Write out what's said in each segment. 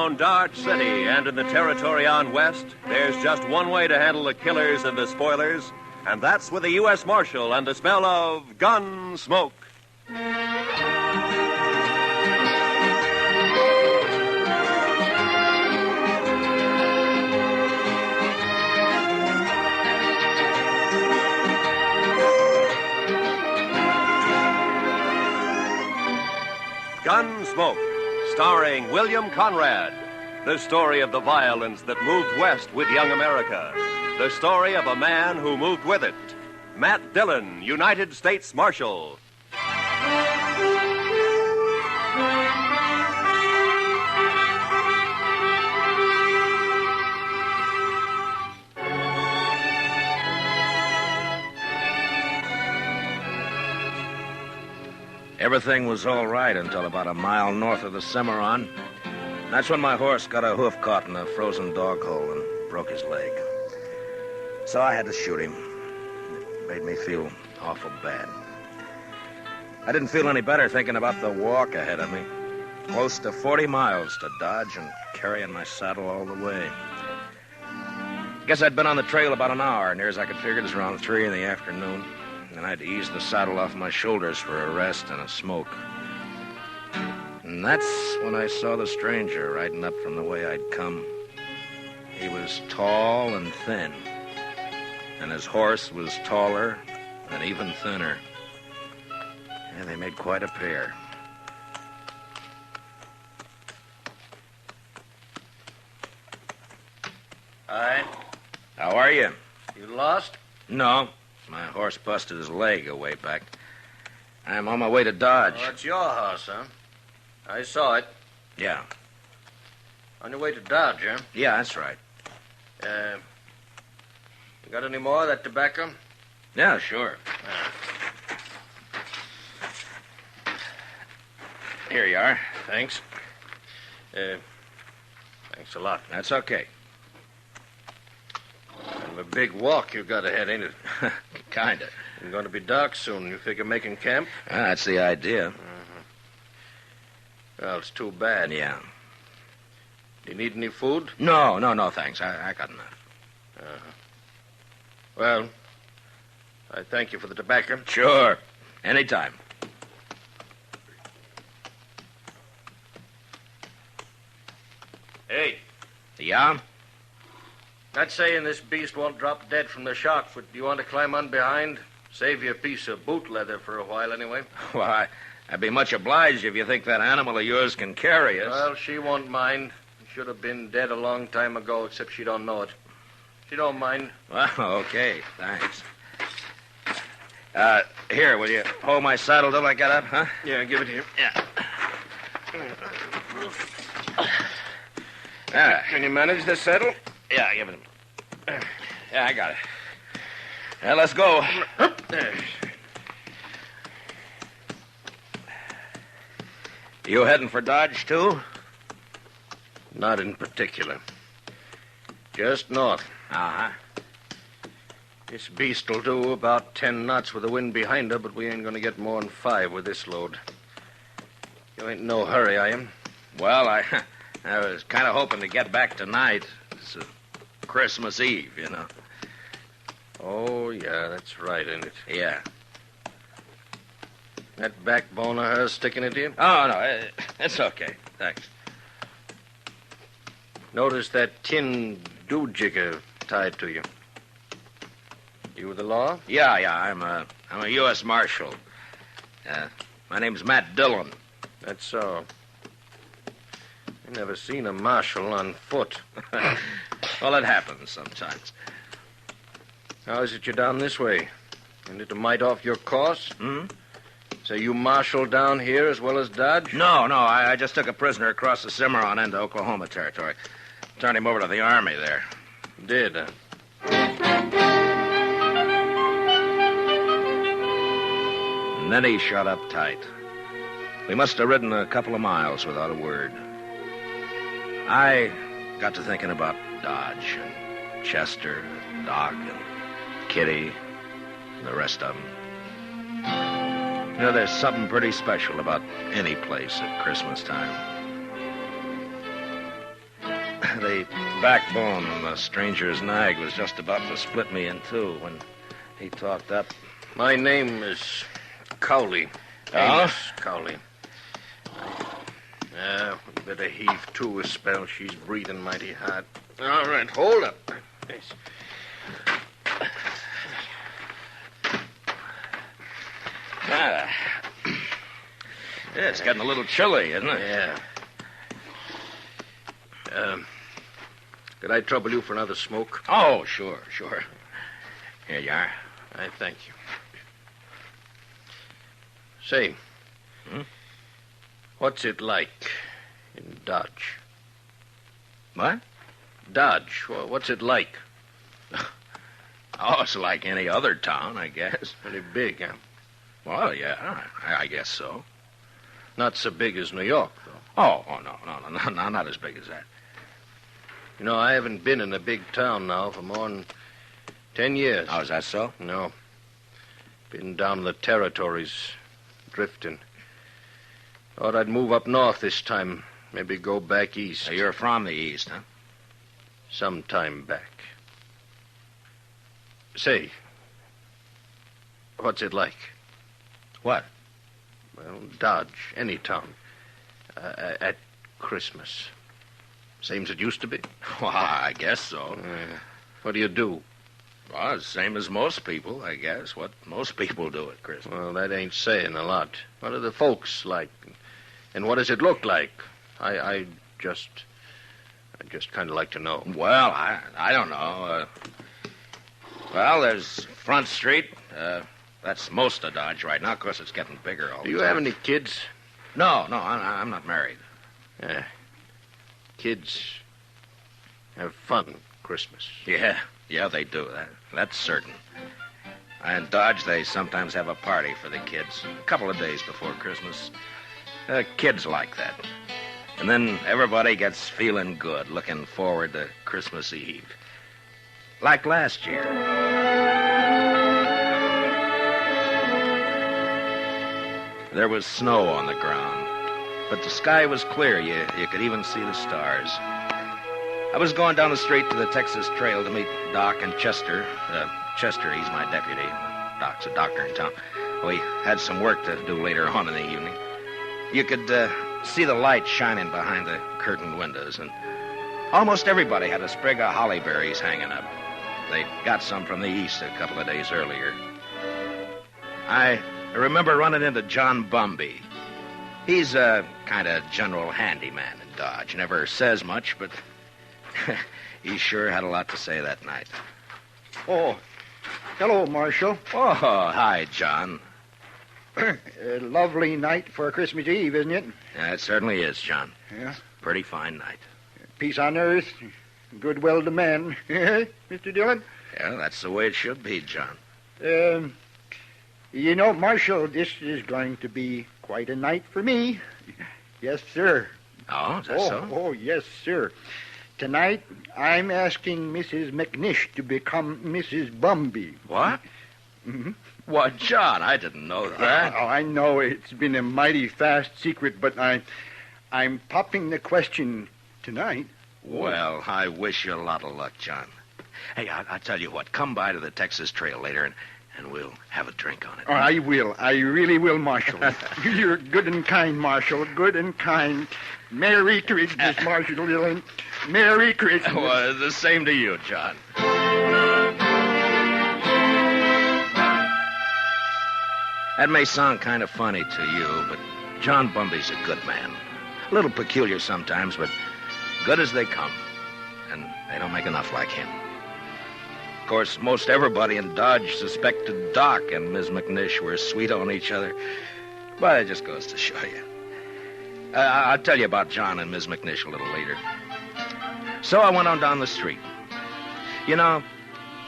around Dodge City and in the territory on West, there's just one way to handle the killers and the spoilers, and that's with a U.S. Marshal and the smell of Gunsmoke. Gunsmoke, starring William Conrad. The story of the violence that moved west with young America. The story of a man who moved with it. Matt Dillon, United States Marshal. Everything was all right until about a mile north of the Cimarron. That's when my horse got a hoof caught in a frozen dog hole and broke his leg. So I had to shoot him. It made me feel awful bad. I didn't feel any better thinking about the walk ahead of me. Close to 40 miles to Dodge and carrying my saddle all the way. Guess I'd been on the trail about an hour. Near as I could figure, it was around 3 in the afternoon. And I had to ease the saddle off my shoulders for a rest and a smoke. And that's when I saw the stranger riding up from the way I'd come. He was tall and thin. And his horse was taller and even thinner. And they made quite a pair. Hi. How are you? You lost? No. My horse busted his leg a way back. I'm on my way to Dodge. Oh, it's your horse, huh? I saw it. Yeah. On your way to Dodge, huh? Yeah, that's right. You got any more of that tobacco? Yeah, sure. Here you are. Thanks. Thanks a lot. That's okay. Kind of a big walk you've got ahead, ain't it? Kinda. It's going to be dark soon. You figure making camp? That's the idea. Well, it's too bad. Yeah. Do you need any food? No, thanks. I got enough. Well, I thank you for the tobacco. Sure. Anytime. Hey. Yeah? Not saying this beast won't drop dead from the shock, but do you want to climb on behind? Save you a piece of boot leather for a while, anyway. Well, I'd be much obliged if you think that animal of yours can carry us. Well, she won't mind. Should have been dead a long time ago, except she don't know it. She don't mind. Well, okay. Thanks. Here, will you hold my saddle till I get up, huh? Yeah, give it here. Yeah. All right. Can you manage the saddle? Yeah, give it to me. Yeah, I got it. Yeah, let's go. There. You heading for Dodge, too? Not in particular. Just north. Uh-huh. This beast'll do about 10 knots with the wind behind her, but we ain't gonna get more than 5 with this load. You ain't in no hurry, are you? Well, I was kind of hoping to get back tonight. It's Christmas Eve, you know. Oh, yeah, that's right, ain't it? Yeah. That backbone of hers sticking into you? Oh, no, it's okay. Thanks. Notice that tin do-jigger tied to you. You with the law? Yeah, I'm a U.S. Marshal. My name's Matt Dillon. That's so. I never seen a marshal on foot. Well, it happens sometimes. How is it you're down this way? Ain't it a mite off your course? Hmm? So you marshal down here as well as Dodge? No, I just took a prisoner across the Cimarron into Oklahoma territory. Turned him over to the Army there. Did, huh? And then he shut up tight. We must have ridden a couple of miles without a word. I got to thinking about Dodge and Chester, Doc, and Kitty, and the rest of them. You know, there's something pretty special about any place at Christmas time. The backbone on the stranger's nag was just about to split me in two when he talked up. My name is Cowley. Oh? Amos Cowley. We better heave to a spell. She's breathing mighty hard. All right, hold up. Yes. Yeah, it's getting a little chilly, isn't it? Yeah. Could I trouble you for another smoke? Oh, sure. Here you are. I thank you. Say, what's it like in Dodge? What? Dodge, what's it like? Oh, it's like any other town, I guess. Pretty big, huh? Well, yeah, I guess so. Not so big as New York, though. Oh, no, not as big as that. You know, I haven't been in a big town now for more than 10 years. Oh, is that so? No. Been down in the territories, drifting. Thought I'd move up north this time, maybe go back east. So you're from the east, huh? Some time back. Say, what's it like? What? Well, Dodge, any town. At Christmas. Same as it used to be? Well, I guess so. What do you do? Well, it's the same as most people, I guess. What most people do at Christmas. Well, that ain't saying a lot. What are the folks like? And what does it look like? I just kind of like to know. Well, I don't know. Well, there's Front Street. That's most of Dodge right now. Of course, it's getting bigger all the time. Do you have any kids? No, I'm not married. Kids have fun Christmas. Yeah, they do. That's certain. In Dodge, they sometimes have a party for the kids a couple of days before Christmas. Kids like that. And then everybody gets feeling good, looking forward to Christmas Eve. Like last year. There was snow on the ground, but the sky was clear. You could even see the stars. I was going down the street to the Texas Trail to meet Doc and Chester. Chester, he's my deputy. Doc's a doctor in town. We had some work to do later on in the evening. You could see the light shining behind the curtained windows, and almost everybody had a sprig of holly berries hanging up. They got some from the east a couple of days earlier. I remember running into John Bumby. He's a kind of general handyman in Dodge. Never says much, but he sure had a lot to say that night. Oh, hello, Marshal. Oh, hi, John. A lovely night for Christmas Eve, isn't it? Yeah, it certainly is, John. Yeah. Pretty fine night. Peace on earth, goodwill to men. Mr. Dillon? Yeah, that's the way it should be, John. You know, Marshal, this is going to be quite a night for me. Yes, sir. Oh, is that so? Oh, yes, sir. Tonight, I'm asking Mrs. McNish to become Mrs. Bumby. What? Mm-hmm. Well, John, I didn't know that. Oh, I know it's been a mighty fast secret, but I'm popping the question tonight. Well, I wish you a lot of luck, John. Hey, I'll tell you what. Come by to the Texas Trail later, and we'll have a drink on it. Oh, I will. I really will, Marshal. You're good and kind, Marshal. Good and kind. Merry Christmas, Marshal Dillon. Merry Christmas. Well, the same to you, John. That may sound kind of funny to you, but John Bumby's a good man. A little peculiar sometimes, but good as they come. And they don't make enough like him. Of course, most everybody in Dodge suspected Doc and Ms. McNish were sweet on each other. But it just goes to show you. I'll tell you about John and Ms. McNish a little later. So I went on down the street. You know,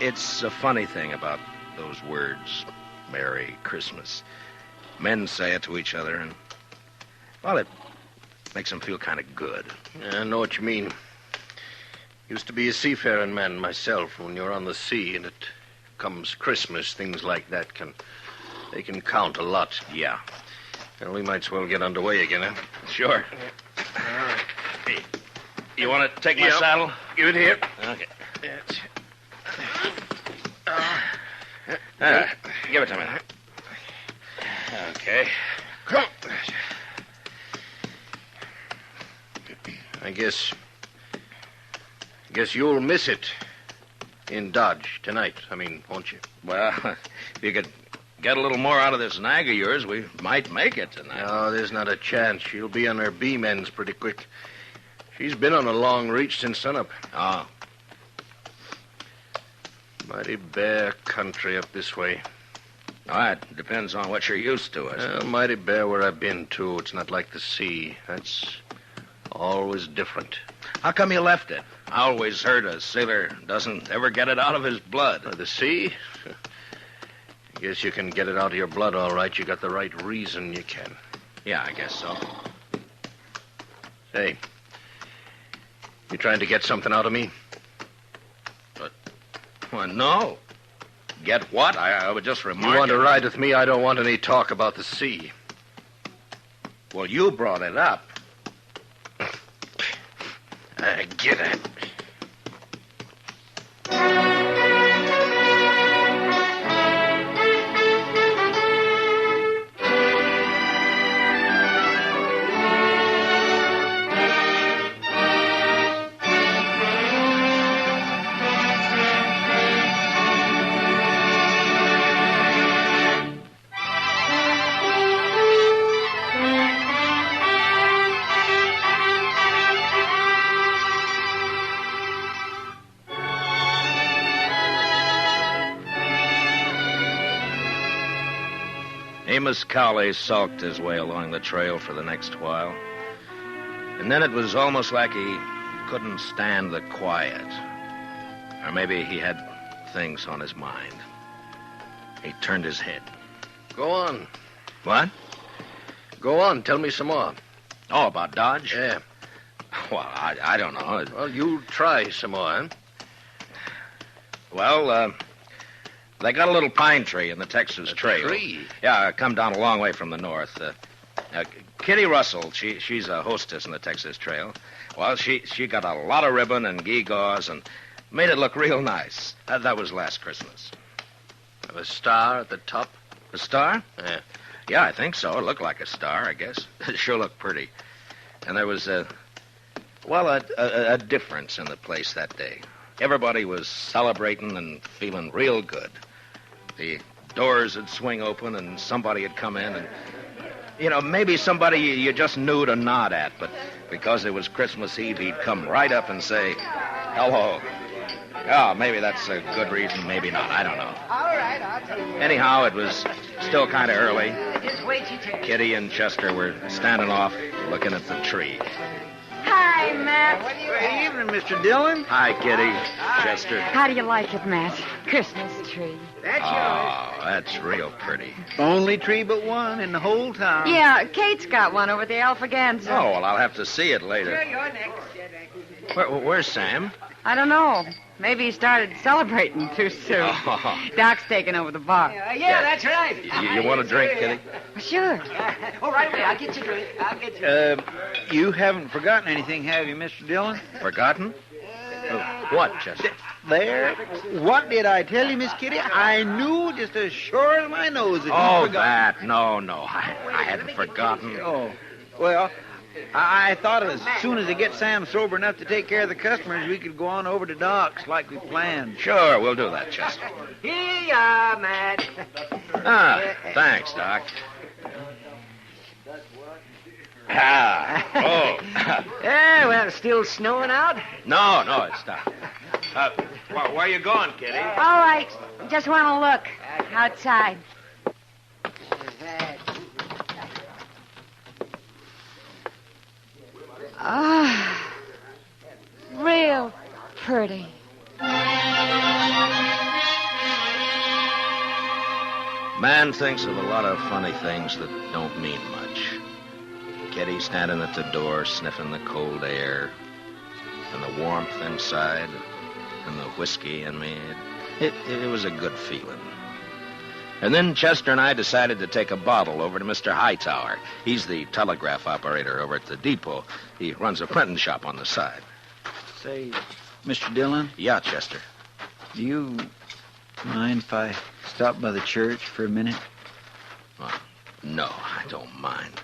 it's a funny thing about those words, Merry Christmas. Men say it to each other, and, well, it makes them feel kind of good. I know what you mean. Used to be a seafaring man myself. When you're on the sea and it comes Christmas, things like that can count a lot. Yeah. Well, we might as well get underway again, huh? Sure. All right. Hey. You want to take my saddle? Give it here. Okay. Yes. Give it to me. Okay. Come. I guess you'll miss it in Dodge tonight. Won't you? Well, if you could get a little more out of this nag of yours, we might make it tonight. No, there's not a chance. She'll be on her beam ends pretty quick. She's been on a long reach since sunup. Oh. Mighty bare country up this way. All right. Depends on what you're used to, I suppose. Well, mighty bare where I've been, too. It's not like the sea. That's always different. How come you left it? I always heard a sailor doesn't ever get it out of his blood. The sea? Guess you can get it out of your blood, all right. You got the right reason you can. Yeah, I guess so. Hey, you trying to get something out of me? Well, no. Get what? I would just remark. You want to ride with me? I don't want any talk about the sea. Well, you brought it up. Get it. Amos Cowley sulked his way along the trail for the next while. And then it was almost like he couldn't stand the quiet. Or maybe he had things on his mind. He turned his head. Go on. What? Go on. Tell me some more. Oh, about Dodge? Yeah. Well, I don't know. Well, you try some more, huh? Well, they got a little pine tree in the Texas Trail. Tree? Yeah, come down a long way from the north. Kitty Russell, she's a hostess in the Texas Trail. Well, she got a lot of ribbon and gewgaws and made it look real nice. That was last Christmas. A star at the top? A star? Yeah. Yeah, I think so. It looked like a star, I guess. It sure looked pretty. And there was a difference in the place that day. Everybody was celebrating and feeling real good. The doors would swing open and somebody would come in and, maybe somebody you just knew to nod at, but because it was Christmas Eve, he'd come right up and say, hello. Oh, maybe that's a good reason, maybe not. I don't know. All right, I'll tell you. Anyhow, it was still kind of early. Just wait your turn. Kitty and Chester were standing off looking at the tree. Hi, Matt. Good evening, Mr. Dillon. Hi, Kitty. Chester. How do you like it, Matt? Christmas tree. That's Oh, that's real pretty. Only tree but one in the whole town. Yeah, Kate's got one over the Alphaganza. Oh, well, I'll have to see it yours. later. You're next. Where's Sam? I don't know. Maybe he started celebrating too soon. Oh. Doc's taking over the bar. Yeah, that's right. You want a drink, Kitty? Sure. All right, I'll get you a drink. I'll get you. You haven't forgotten anything, have you, Mr. Dillon? Forgotten? What, Chester? There. What did I tell you, Miss Kitty? I knew just as sure as my nose that Oh, you forgot. that. No. I hadn't forgotten. Oh, well, I thought as soon as they get Sam sober enough to take care of the customers, we could go on over to Doc's like we planned. Sure, we'll do that, Chester. Here you are, Matt. Thanks, Doc. Oh. Yeah, well, it's still snowing out. No, it's stopped. Where are you going, Kitty? All right. Just want to look outside. Ah, real pretty. Man thinks of a lot of funny things that don't mean much. Kitty standing at the door, sniffing the cold air, and the warmth inside, and the whiskey in me. It was a good feeling. And then Chester and I decided to take a bottle over to Mr. Hightower. He's the telegraph operator over at the depot. He runs a printing shop on the side. Say, Mr. Dillon, Yeah, Chester. do you mind if I stop by the church for a minute? No, I don't mind.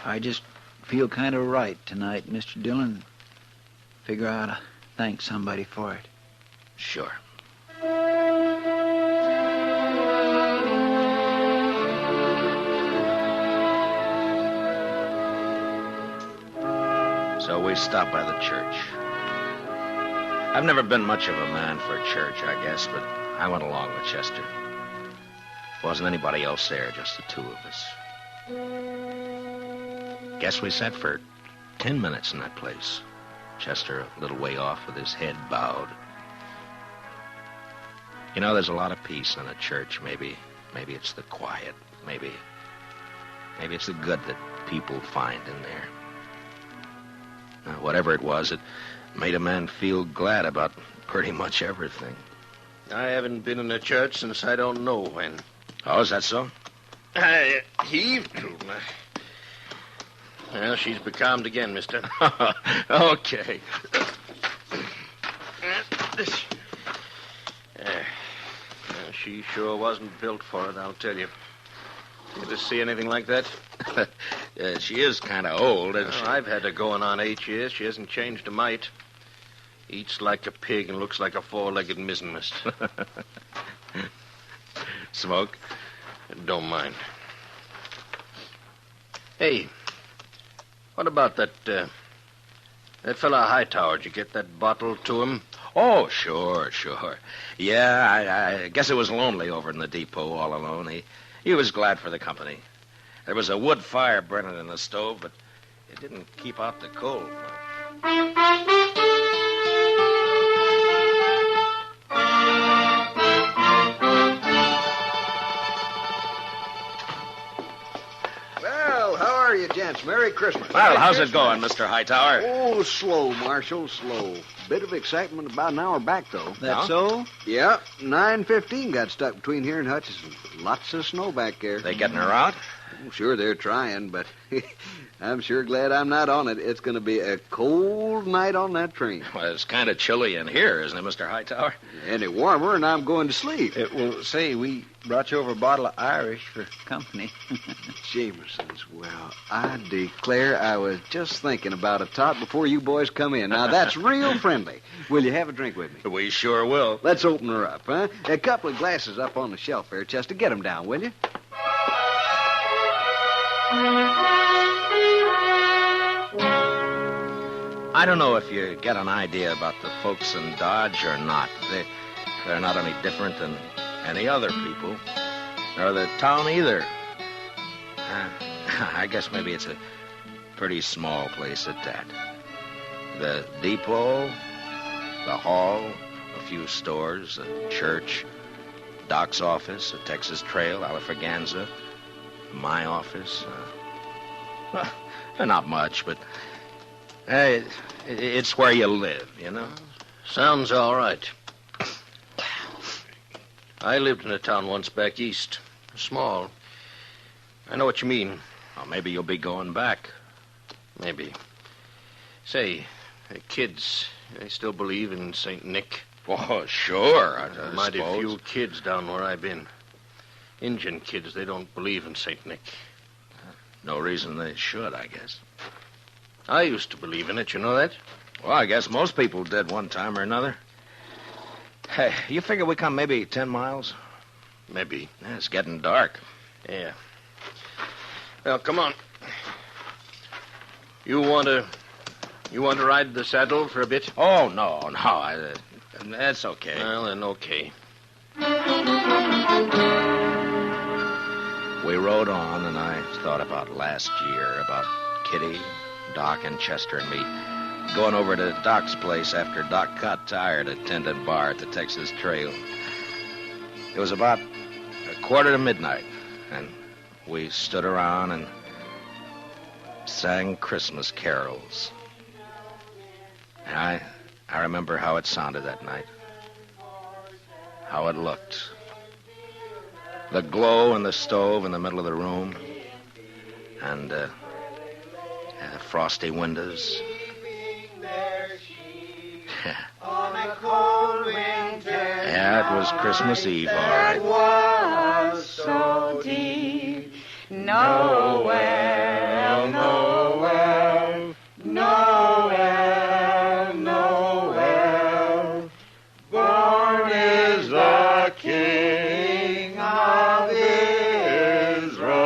I just feel kind of right tonight, Mr. Dillon. Figure I ought to thank somebody for it. Sure. So we stopped by the church. I've never been much of a man for church, I guess, but I went along with Chester. Wasn't anybody else there, just the two of us. Guess we sat for 10 minutes in that place. Chester a little way off with his head bowed. You know, there's a lot of peace in a church. Maybe it's the quiet. Maybe it's the good that people find in there. Now, whatever it was, it made a man feel glad about pretty much everything. I haven't been in a church since I don't know when. Oh, is that so? I heaved to. Well, she's becalmed again, mister. Okay. She sure wasn't built for it, I'll tell you. You ever see anything like that? She is kind of old, isn't she? I've had her going on 8 years. She hasn't changed a mite. Eats like a pig and looks like a four-legged mizzenmast. Smoke? Don't mind. Hey, what about that fella Hightower? Did you get that bottle to him? Oh, sure. Yeah, I guess it was lonely over in the depot all alone. He was glad for the company. There was a wood fire burning in the stove, but it didn't keep out the cold. Well, how are you, gents? Merry Christmas. Well, how's it going, Mr. Hightower? Oh, slow, Marshal, slow. Bit of excitement about an hour back, though. That so? Yeah, 9:15 got stuck between here and Hutchison. Lots of snow back there. They getting her out? Oh, sure, they're trying, but I'm sure glad I'm not on it. It's going to be a cold night on that train. Well, it's kind of chilly in here, isn't it, Mr. Hightower? Any warmer, and I'm going to sleep. Well, say, we brought you over a bottle of Irish for company. Jameson's. Well, I declare I was just thinking about a tot before you boys come in. Now, that's real friendly. Will you have a drink with me? We sure will. Let's open her up, huh? A couple of glasses up on the shelf there, Chester. Get them down, will you? I don't know if you get an idea about the folks in Dodge or not. They're not any different than any other people, or the town either. I guess maybe it's a pretty small place at that. The depot, the hall, a few stores, a church, Doc's office, a Texas Trail, Alafraganza, my office. Not much, but it's where you live, you know? Sounds all right. I lived in a town once back east. Small. I know what you mean. Well, maybe you'll be going back. Maybe. Say, the kids, they still believe in St. Nick? Oh, sure, I Mighty suppose. few kids down where I've been. Indian kids, they don't believe in St. Nick. No reason they should, I guess. I used to believe in it, you know that? Well, I guess most people did one time or another. Hey, you figure we come maybe 10 miles? Maybe. Yeah, it's getting dark. Yeah. Well, come on. You want to ride the saddle for a bit? Oh, no. That's okay. Well, then, okay. We rode on, and I thought about last year, about Kitty, Doc, and Chester and me going over to Doc's place after Doc got tired at tending bar at the Texas Trail. It was about 1:45, and we stood around and sang Christmas carols. And I remember how it sounded that night, how it looked. The glow in the stove in the middle of the room, and the frosty windows. that was Christmas Eve, all right. Was so deep. Noel, Noel, Noel, Noel. Born is the King of Israel.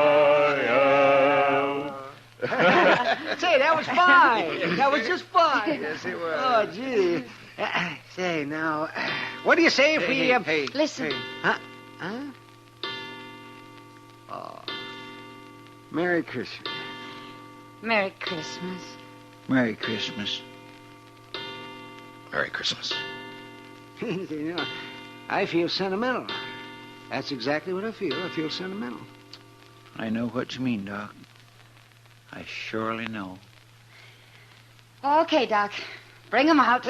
Say, that was fine. That was just fine. Yes, it was. Oh, gee. Say, now, what do you say if we... Listen. Huh? Oh. Merry Christmas. Merry Christmas. Merry Christmas. Merry Christmas. You know, I feel sentimental. That's exactly what I feel. I feel sentimental. I know what you mean, Doc. I surely know. Okay, Doc. Bring him out.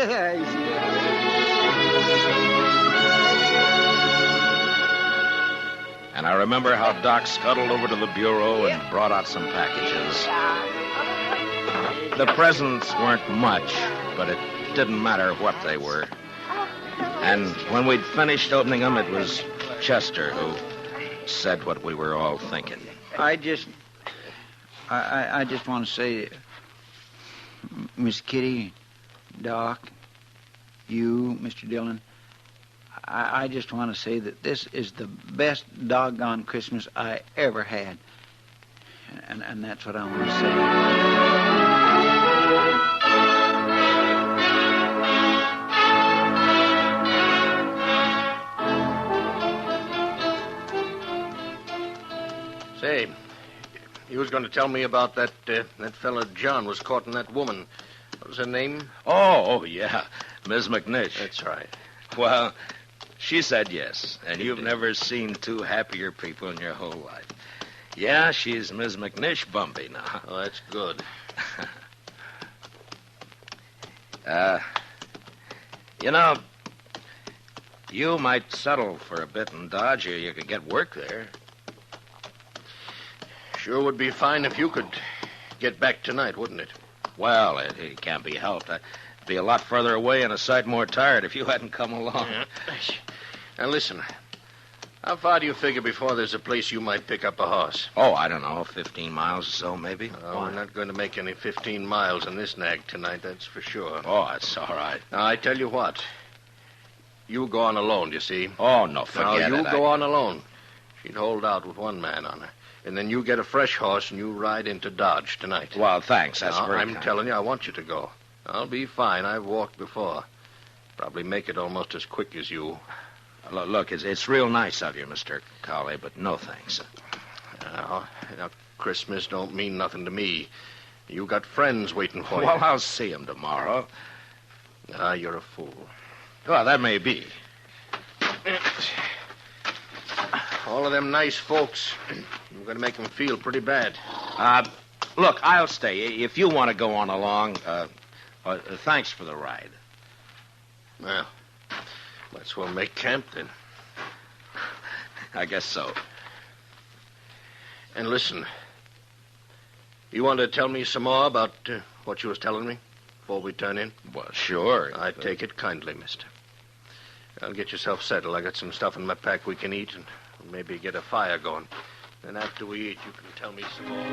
And I remember how Doc scuttled over to the bureau and brought out some packages. The presents weren't much, but it didn't matter what they were. And when we'd finished opening them, it was Chester who said what we were all thinking. I just want to say, Miss Kitty, Doc, you, Mr. Dillon, I just want to say that this is the best doggone Christmas I ever had. And that's what I want to say. Say, you was going to tell me about that fella John was courting that woman. What was her name? Oh, yeah, Miss McNish. That's right. Well, she said yes, and you've never seen two happier people in your whole life. Yeah, she's Miss McNish Bumpy now. Oh, that's good. You know, you might settle for a bit in Dodge, or you could get work there. Sure would be fine if you could get back tonight, wouldn't it? Well, it can't be helped. I'd be a lot further away and a sight more tired if you hadn't come along. Yeah. Now, listen. How far do you figure before there's a place you might pick up a horse? Oh, I don't know, 15 miles or so, maybe. Oh, we're not going to make any 15 miles in this nag tonight, that's for sure. Oh, that's all right. Now, I tell you what. You go on alone, you see. Oh, no, forget now, it. you go on alone. She'd hold out with one man on her. And then you get a fresh horse and you ride into Dodge tonight. Well, thanks. That's very I'm kind. telling you, I want you to go. I'll be fine. I've walked before. Probably make it almost as quick as you. Look, it's real nice of you, Mr. Colley, but no thanks. Now, Christmas don't mean nothing to me. You got friends waiting for you. Well, I'll see him tomorrow. You're a fool. Well, that may be. All of them nice folks. You're going to make them feel pretty bad. Look, I'll stay. If you want to go on along, thanks for the ride. Well, might as well make camp then. I guess so. And listen, you want to tell me some more about what you was telling me before we turn in? Well, sure. I take it kindly, mister. I'll get yourself settled. I got some stuff in my pack we can eat and maybe get a fire going. Then after we eat, you can tell me some more.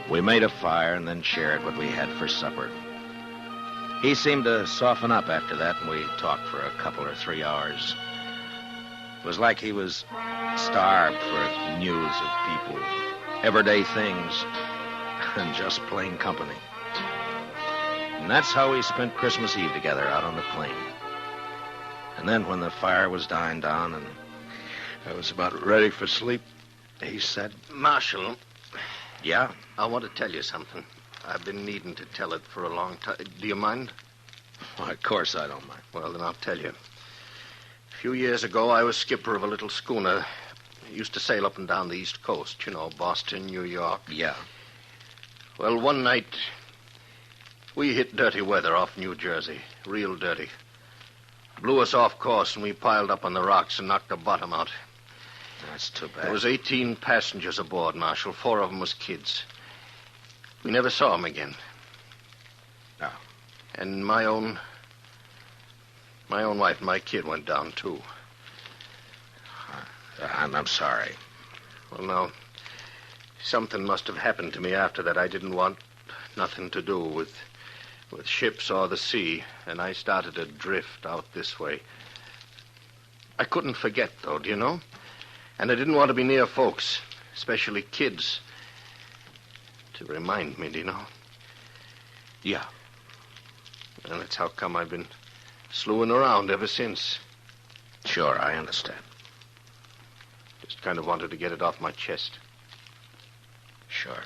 We made a fire and then shared what we had for supper. He seemed to soften up after that, and we talked for a couple or 3 hours. It was like he was starved for news of people, everyday things, and just plain company. And that's how we spent Christmas Eve together out on the plain. And then when the fire was dying down and I was about ready for sleep, he said, Marshal. Yeah? I want to tell you something. I've been needing to tell it for a long time. Do you mind? Well, of course I don't mind. Well, then I'll tell you. A few years ago, I was skipper of a little schooner. I used to sail up and down the East Coast, you know, Boston, New York. Yeah. Well, one night, we hit dirty weather off New Jersey. Real dirty. Blew us off course, and we piled up on the rocks and knocked the bottom out. That's too bad. There was 18 passengers aboard, Marshal. 4 of them was kids. We never saw them again. No. And my own wife and my kid went down, too. I'm sorry. Well, now, something must have happened to me after that. I didn't want nothing to do with ships or the sea, and I started to drift out this way. I couldn't forget, though, do you know? And I didn't want to be near folks, especially kids, to remind me, do you know? Yeah. And that's how come I've been slewing around ever since. Sure, I understand. Just kind of wanted to get it off my chest. Sure.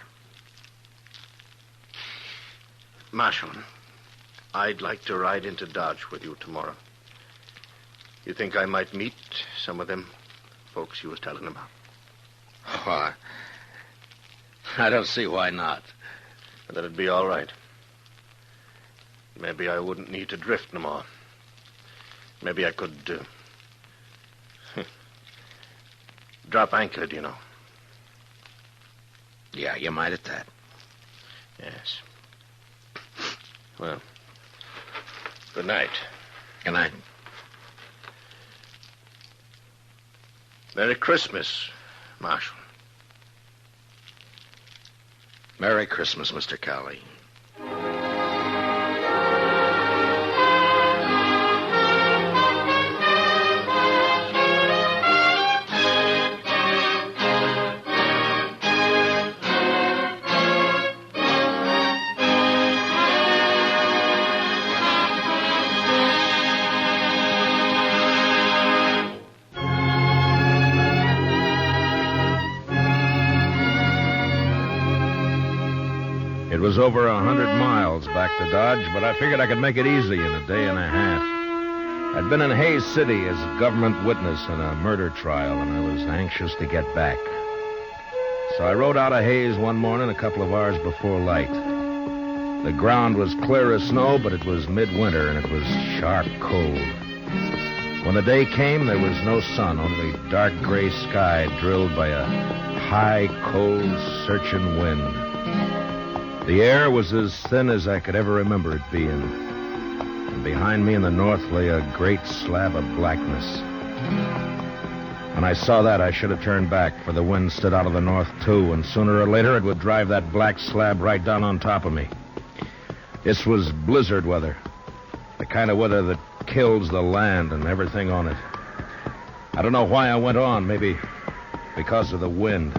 Marshal, I'd like to ride into Dodge with you tomorrow. You think I might meet some of them folks you was telling about? Oh, I don't see why not. That'd be all right. Maybe I wouldn't need to drift no more. Maybe I could drop anchor, do you know? Yeah, you might at that. Yes. Well, good night. Good night. Merry Christmas, Marshal. Merry Christmas, Mr. Cowley. It was over 100 miles back to Dodge, but I figured I could make it easy in a day and a half. I'd been in Hays City as a government witness in a murder trial, and I was anxious to get back. So I rode out of Hays one morning a couple of hours before light. The ground was clear as snow, but it was midwinter, and it was sharp cold. When the day came, there was no sun, only dark gray sky drilled by a high, cold, searching wind. The air was as thin as I could ever remember it being. And behind me in the north lay a great slab of blackness. When I saw that, I should have turned back, for the wind stood out of the north, too, and sooner or later it would drive that black slab right down on top of me. This was blizzard weather, the kind of weather that kills the land and everything on it. I don't know why I went on, maybe because of the wind.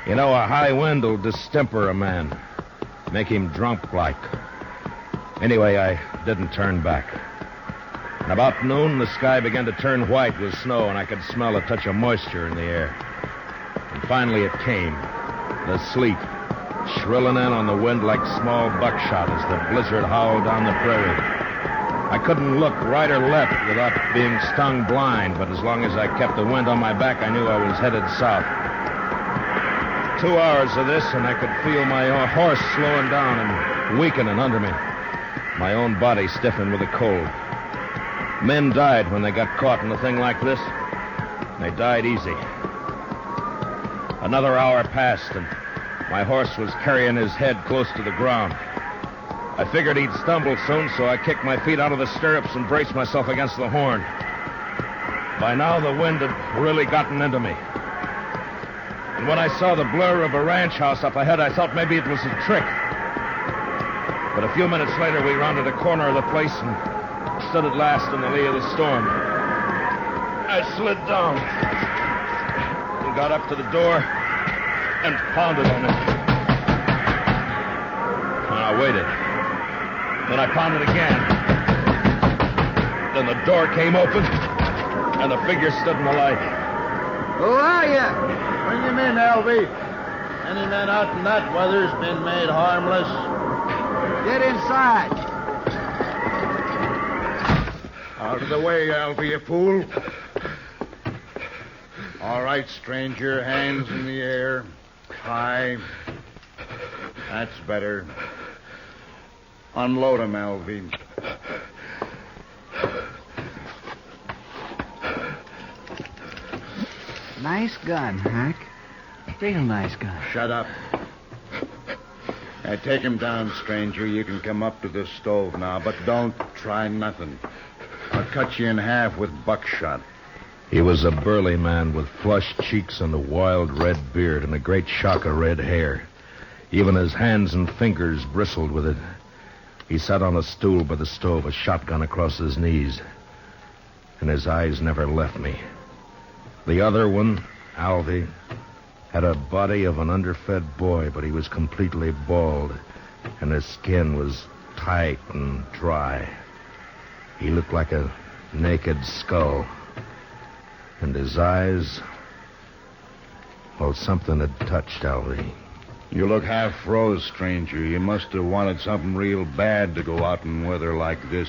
You know, a high wind will distemper a man, make him drunk like. Anyway, I didn't turn back. And about noon, the sky began to turn white with snow, and I could smell a touch of moisture in the air. And finally it came, the sleet, shrilling in on the wind like small buckshot as the blizzard howled down the prairie. I couldn't look right or left without being stung blind, but as long as I kept the wind on my back, I knew I was headed south. 2 hours of this, and I could feel my horse slowing down and weakening under me. My own body stiffened with the cold. Men died when they got caught in a thing like this. They died easy. Another hour passed, and my horse was carrying his head close to the ground. I figured he'd stumble soon, so I kicked my feet out of the stirrups and braced myself against the horn. By now, the wind had really gotten into me. And when I saw the blur of a ranch house up ahead, I thought maybe it was a trick. But a few minutes later, we rounded a corner of the place and stood at last in the lee of the storm. I slid down and got up to the door and pounded on it. And I waited. Then I pounded again. Then the door came open, and the figure stood in the light. Who are you? Bring him in, L.V. Any man out in that weather's been made harmless. Get inside. Out of the way, Alvy, you fool. All right, stranger, hands in the air. High. That's better. Unload him, Alvy. Nice gun, Hack. Real nice gun. Shut up. Take him down, stranger. You can come up to the stove now, but don't try nothing. I'll cut you in half with buckshot. He was a burly man with flushed cheeks and a wild red beard and a great shock of red hair. Even his hands and fingers bristled with it. He sat on a stool by the stove, a shotgun across his knees. And his eyes never left me. The other one, Alvy, had a body of an underfed boy, but he was completely bald, and his skin was tight and dry. He looked like a naked skull. And his eyes... Well, something had touched Alvy. You look half froze, stranger. You must have wanted something real bad to go out in weather like this.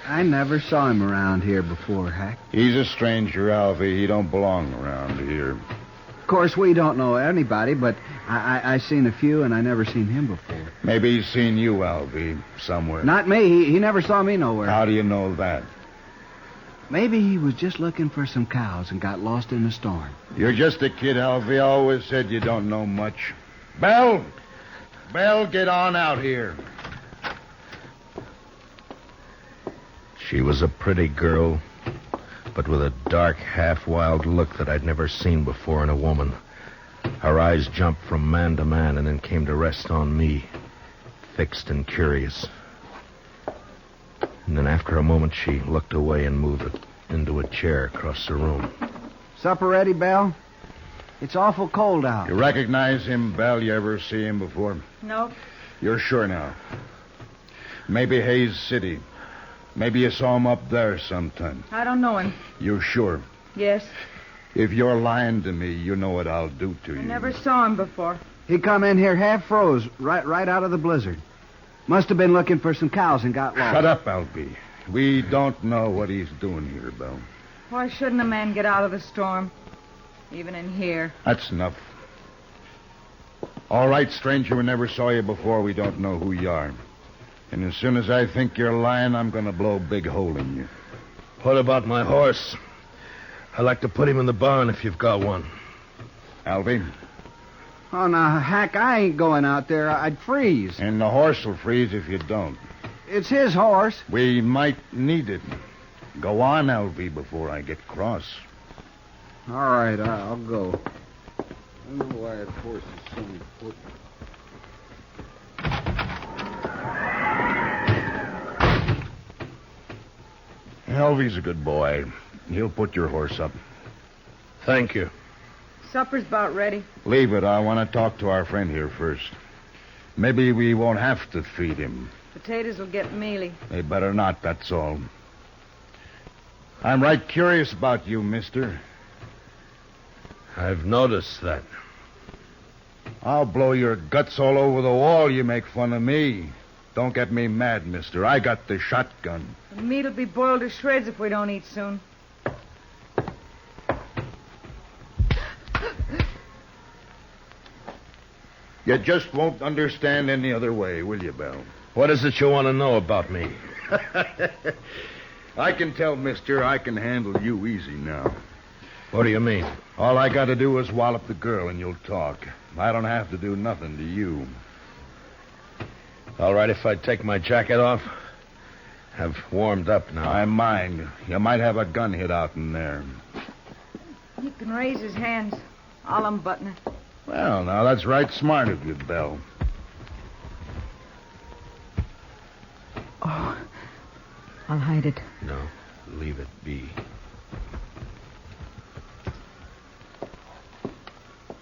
I never saw him around here before, Hack. He's a stranger, Alvy. He don't belong around here. Of course, we don't know anybody, but I seen a few, and I never seen him before. Maybe he's seen you, Alvy, somewhere. Not me. He never saw me nowhere. How do you know that? Maybe he was just looking for some cows and got lost in the storm. You're just a kid, Alvy. I always said you don't know much. Belle! Belle, get on out here. She was a pretty girl, but with a dark, half-wild look that I'd never seen before in a woman. Her eyes jumped from man to man and then came to rest on me, fixed and curious. And then after a moment, she looked away and moved into a chair across the room. Supper ready, Belle? It's awful cold out. You recognize him, Belle? You ever see him before? Nope. You're sure now? Maybe Hayes City. Maybe you saw him up there sometime. I don't know him. You're sure? Yes. If you're lying to me, you know what I'll do to you. I never saw him before. He come in here half froze, right out of the blizzard. Must have been looking for some cows and got lost. Shut up, Alvy. We don't know what he's doing here, Belle. Why shouldn't a man get out of the storm? Even in here. That's enough. All right, stranger, we never saw you before. We don't know who you are. And as soon as I think you're lying, I'm going to blow a big hole in you. What about my horse? I'd like to put him in the barn if you've got one. Alvy? Oh, now, Hack, I ain't going out there. I'd freeze. And the horse will freeze if you don't. It's his horse. We might need it. Go on, Alvy, before I get cross. All right, I'll go. I don't know why that horse is so important. Alvy's a good boy. He'll put your horse up. Thank you. Supper's about ready. Leave it. I want to talk to our friend here first. Maybe we won't have to feed him. Potatoes will get mealy. They better not, that's all. I'm right curious about you, mister. I've noticed that. I'll blow your guts all over the wall. You make fun of me. Don't get me mad, mister. I got the shotgun. The meat'll be boiled to shreds if we don't eat soon. You just won't understand any other way, will you, Belle? What is it you want to know about me? I can tell, mister, I can handle you easy now. What do you mean? All I got to do is wallop the girl and you'll talk. I don't have to do nothing to you. All right, if I take my jacket off? I've warmed up now. I mind. You might have a gun hid out in there. He can raise his hands. I'll unbutton it. Well, now, that's right smart of you, Belle. Oh, I'll hide it. No, leave it be.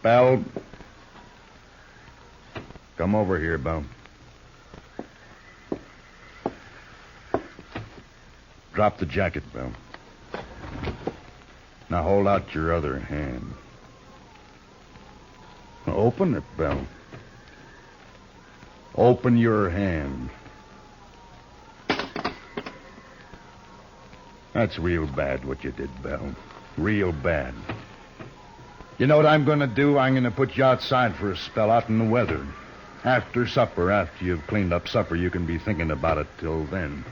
Belle. Come over here, Belle. Drop the jacket, Belle. Now hold out your other hand. Open it, Belle. Open your hand. That's real bad what you did, Belle. Real bad. You know what I'm going to do? I'm going to put you outside for a spell out in the weather. After supper, after you've cleaned up supper, you can be thinking about it till then.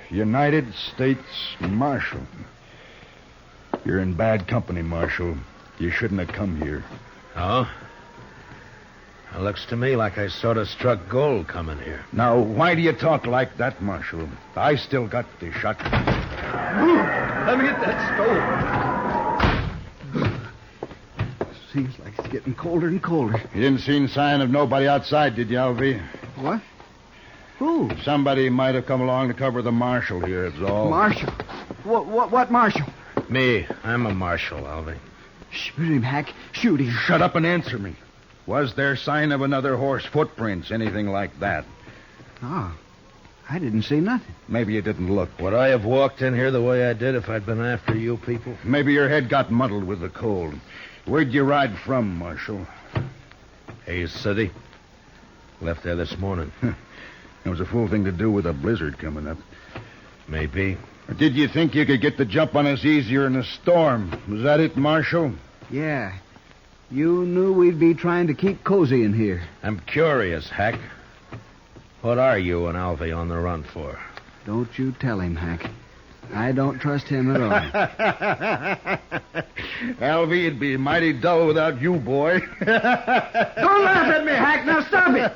United States Marshal. You're in bad company, Marshal. You shouldn't have come here. Oh? It looks to me like I sort of struck gold coming here. Now, why do you talk like that, Marshal? I still got the shotgun. Let me get that stove. Seems like it's getting colder and colder. You didn't see any sign of nobody outside, did you, Alvy? What? Who? Somebody might have come along to cover the marshal here, that's all. Marshal? What marshal? Me. I'm a marshal, Alvy. Shoot him, Hack. Shoot him. Shut up and answer me. Was there sign of another horse, footprints, anything like that? Oh, I didn't see nothing. Maybe you didn't look. Would I have walked in here the way I did if I'd been after you people? Maybe your head got muddled with the cold. Where'd you ride from, Marshal? Hayes City. Left there this morning. It was a fool thing to do with a blizzard coming up. Maybe. Or did you think you could get the jump on us easier in a storm? Was that it, Marshal? Yeah. You knew we'd be trying to keep cozy in here. I'm curious, Hack. What are you and Alvy on the run for? Don't you tell him, Hack. I don't trust him at all. Alvy, it'd be mighty dull without you, boy. Don't laugh at me, Hack. Now stop it.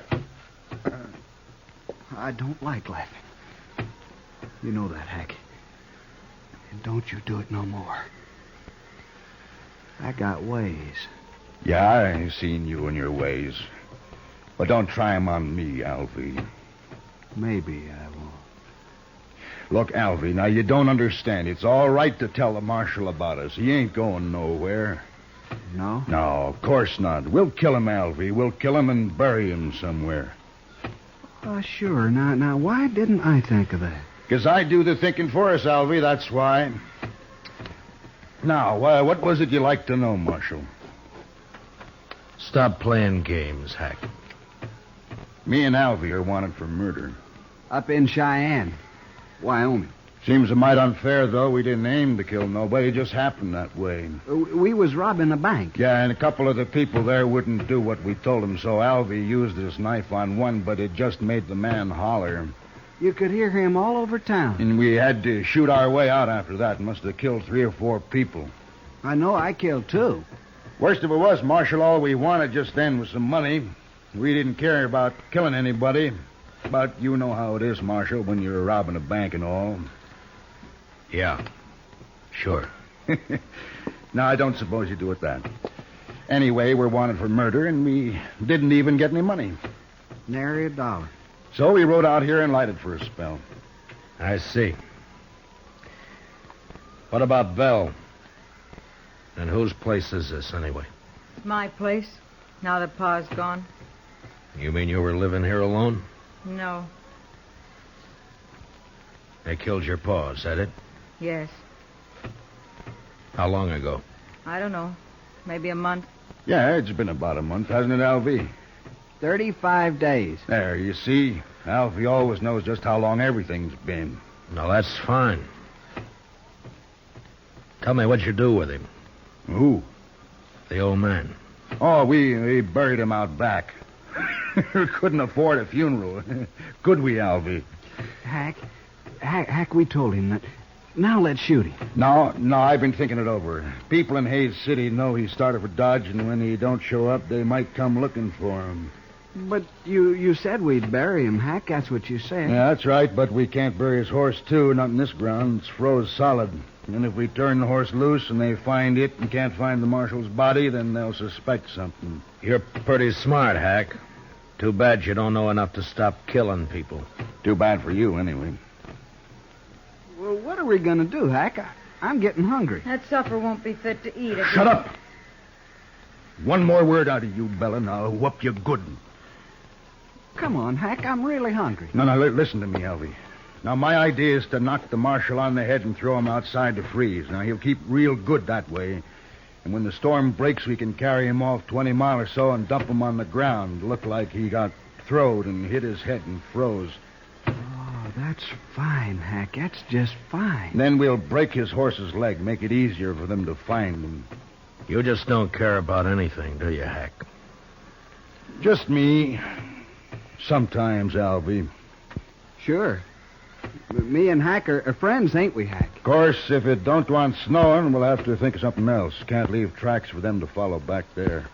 I don't like laughing. You know that, Hack. And don't you do it no more. I got ways. Yeah, I seen you and your ways. But don't try 'em on me, Alvy. Maybe I won't. Look, Alvy, now you don't understand. It's all right to tell the marshal about us. He ain't going nowhere. No? No, of course not. We'll kill him, Alvy. We'll kill him and bury him somewhere. Sure. Now, why didn't I think of that? 'Cause I do the thinking for us, Alvy, that's why. Now, what was it you like to know, Marshal? Stop playing games, Hack. Me and Alvy are wanted for murder. Up in Cheyenne, Wyoming. Seems a mite unfair, though. We didn't aim to kill nobody. It just happened that way. We was robbing a bank. Yeah, and a couple of the people there wouldn't do what we told them, so Alvy used his knife on one, but it just made the man holler. You could hear him all over town. And we had to shoot our way out after that. Must have killed 3 or 4 people. I know I killed 2. Worst of it was, Marshal, all we wanted just then was some money. We didn't care about killing anybody. But you know how it is, Marshal, when you're robbing a bank and all. Yeah, sure. No, I don't suppose you do it that. Anyway, we're wanted for murder, and we didn't even get any money. Nary $1. So we rode out here and lighted for a spell. I see. What about Belle? And whose place is this, anyway? My place, now that Pa's gone. You mean you were living here alone? No. They killed your pa, is that it? Yes. How long ago? I don't know. Maybe a month. Yeah, it's been about a month, hasn't it, Alvy? 35 days. There, you see? Alvy always knows just how long everything's been. No, that's fine. Tell me what you do with him. Who? The old man. Oh, we buried him out back. Couldn't afford a funeral. Could we, Alvy? Hack, we told him that. Now let's shoot him. No, I've been thinking it over. People in Hayes City know he started for Dodge, and when he don't show up, they might come looking for him. But you said we'd bury him, Hack. That's what you said. Yeah, that's right, but we can't bury his horse, too. Not in this ground. It's froze solid. And if we turn the horse loose and they find it and can't find the marshal's body, then they'll suspect something. You're pretty smart, Hack. Too bad you don't know enough to stop killing people. Too bad for you, anyway. Well, what are we going to do, Hack? I'm getting hungry. That supper won't be fit to eat. Shut up! One more word out of you, Bella, and I'll whoop you good. Come on, Hack. I'm really hungry. No, listen to me, Alvy. Now, my idea is to knock the marshal on the head and throw him outside to freeze. Now, he'll keep real good that way. And when the storm breaks, we can carry him off 20 miles or so and dump him on the ground. Look like he got throwed and hit his head and froze. Oh, that's fine, Hack. That's just fine. Then we'll break his horse's leg, make it easier for them to find him. You just don't care about anything, do you, Hack? Just me. Sometimes, Alvy. Sure. Me and Hack are friends, ain't we, Hack? Of course, if it don't go on snowing, we'll have to think of something else. Can't leave tracks for them to follow back there.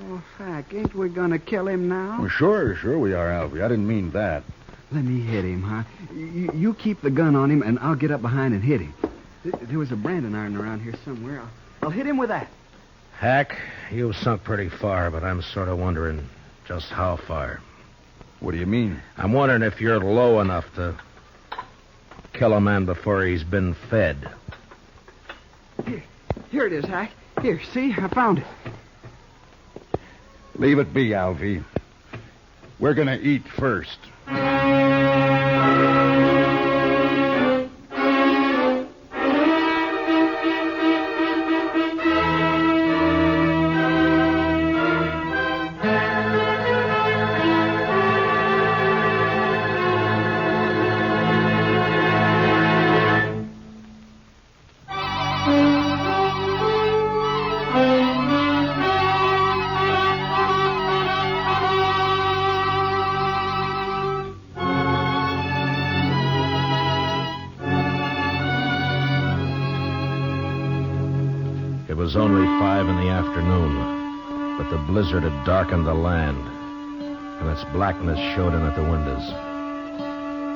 Oh, Hack, ain't we gonna kill him now? Well, sure we are, Alfie. I didn't mean that. Let me hit him, huh? You keep the gun on him, and I'll get up behind and hit him. There was a branding iron around here somewhere. I'll hit him with that. Hack, you've sunk pretty far, but I'm sort of wondering just how far. What do you mean? I'm wondering if you're low enough to kill a man before he's been fed. Here it is, Hack. Here, see? I found it. Leave it be, Alfie. We're going to eat first. It was only 5 in the afternoon, but the blizzard had darkened the land, and its blackness showed in at the windows.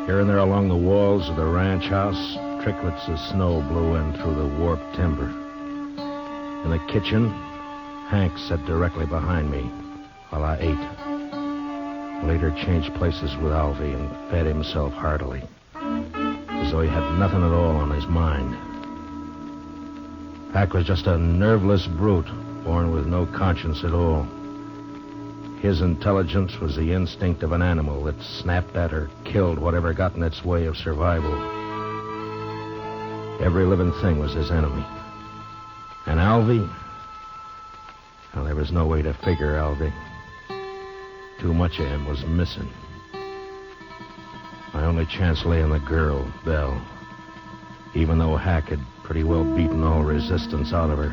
Here and there along the walls of the ranch house, tricklets of snow blew in through the warped timber. In the kitchen, Hank sat directly behind me while I ate. Later changed places with Alvy and fed himself heartily, as though he had nothing at all on his mind. Hack was just a nerveless brute, born with no conscience at all. His intelligence was the instinct of an animal that snapped at or killed whatever got in its way of survival. Every living thing was his enemy. And Alvy? Well, there was no way to figure Alvy. Too much of him was missing. My only chance lay in the girl, Belle, even though Hack had pretty well beaten all resistance out of her.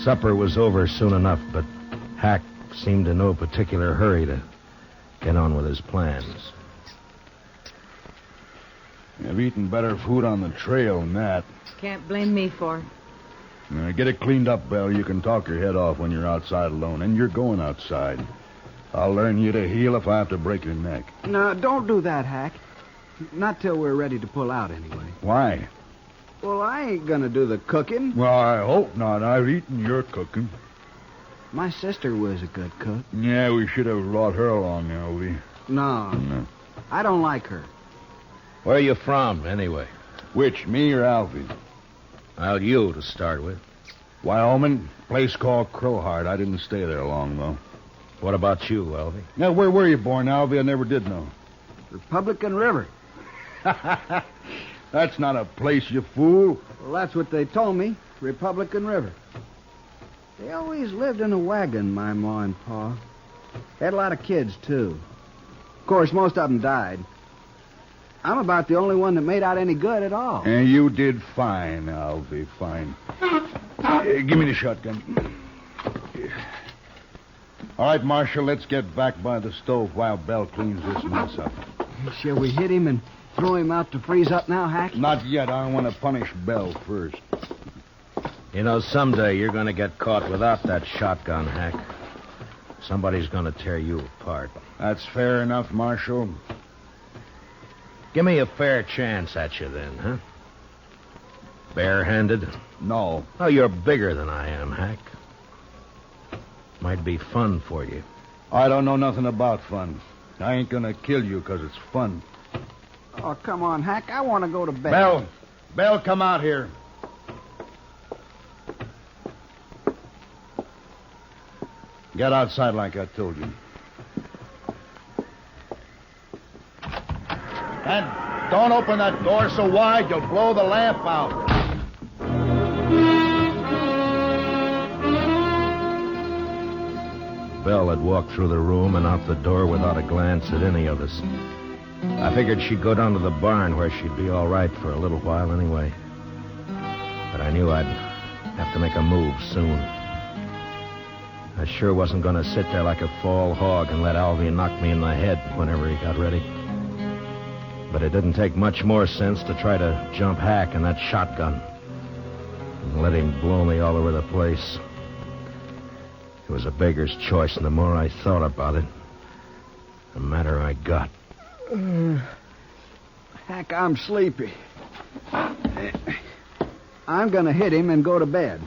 Supper was over soon enough, but Hack seemed in no particular hurry to get on with his plans. I've eaten better food on the trail than that. Can't blame me for it. Now, get it cleaned up, Belle. You can talk your head off when you're outside alone, and you're going outside. I'll learn you to heal if I have to break your neck. No, don't do that, Hack. Not till we're ready to pull out, anyway. Why? Well, I ain't gonna do the cooking. Well, I hope not. I've eaten your cooking. My sister was a good cook. Yeah, we should have brought her along, Alvy. No. I don't like her. Where are you from, anyway? Which, me or Alvy? Well, you to start with. Wyoming, place called Crowheart. I didn't stay there long, though. What about you, Alvy? Now, where were you born, Alvy? I never did know. Republican River. That's not a place, you fool. Well, that's what they told me. Republican River. They always lived in a wagon, my ma and pa. They had a lot of kids, too. Of course, most of them died. I'm about the only one that made out any good at all. And you did fine, Alvy, fine. Give me the shotgun. All right, Marshal, let's get back by the stove while Belle cleans this mess up. Shall we hit him and throw him out to freeze up now, Hack? Not yet. I want to punish Belle first. You know, someday you're going to get caught without that shotgun, Hack. Somebody's going to tear you apart. That's fair enough, Marshal. Give me a fair chance at you then, huh? Barehanded? No. Oh, you're bigger than I am, Hack. Might be fun for you. I don't know nothing about fun. I ain't gonna kill you because it's fun. Oh, come on, Hack. I want to go to bed. Belle, come out here. Get outside like I told you. And don't open that door so wide you'll blow the lamp out. Belle had walked through the room and out the door without a glance at any of us. I figured she'd go down to the barn where she'd be all right for a little while anyway. But I knew I'd have to make a move soon. I sure wasn't going to sit there like a fall hog and let Alvy knock me in the head whenever he got ready. But it didn't take much more sense to try to jump Hack in that shotgun and let him blow me all over the place. It was a beggar's choice, and the more I thought about it, the madder I got. Heck, I'm sleepy. I'm going to hit him and go to bed.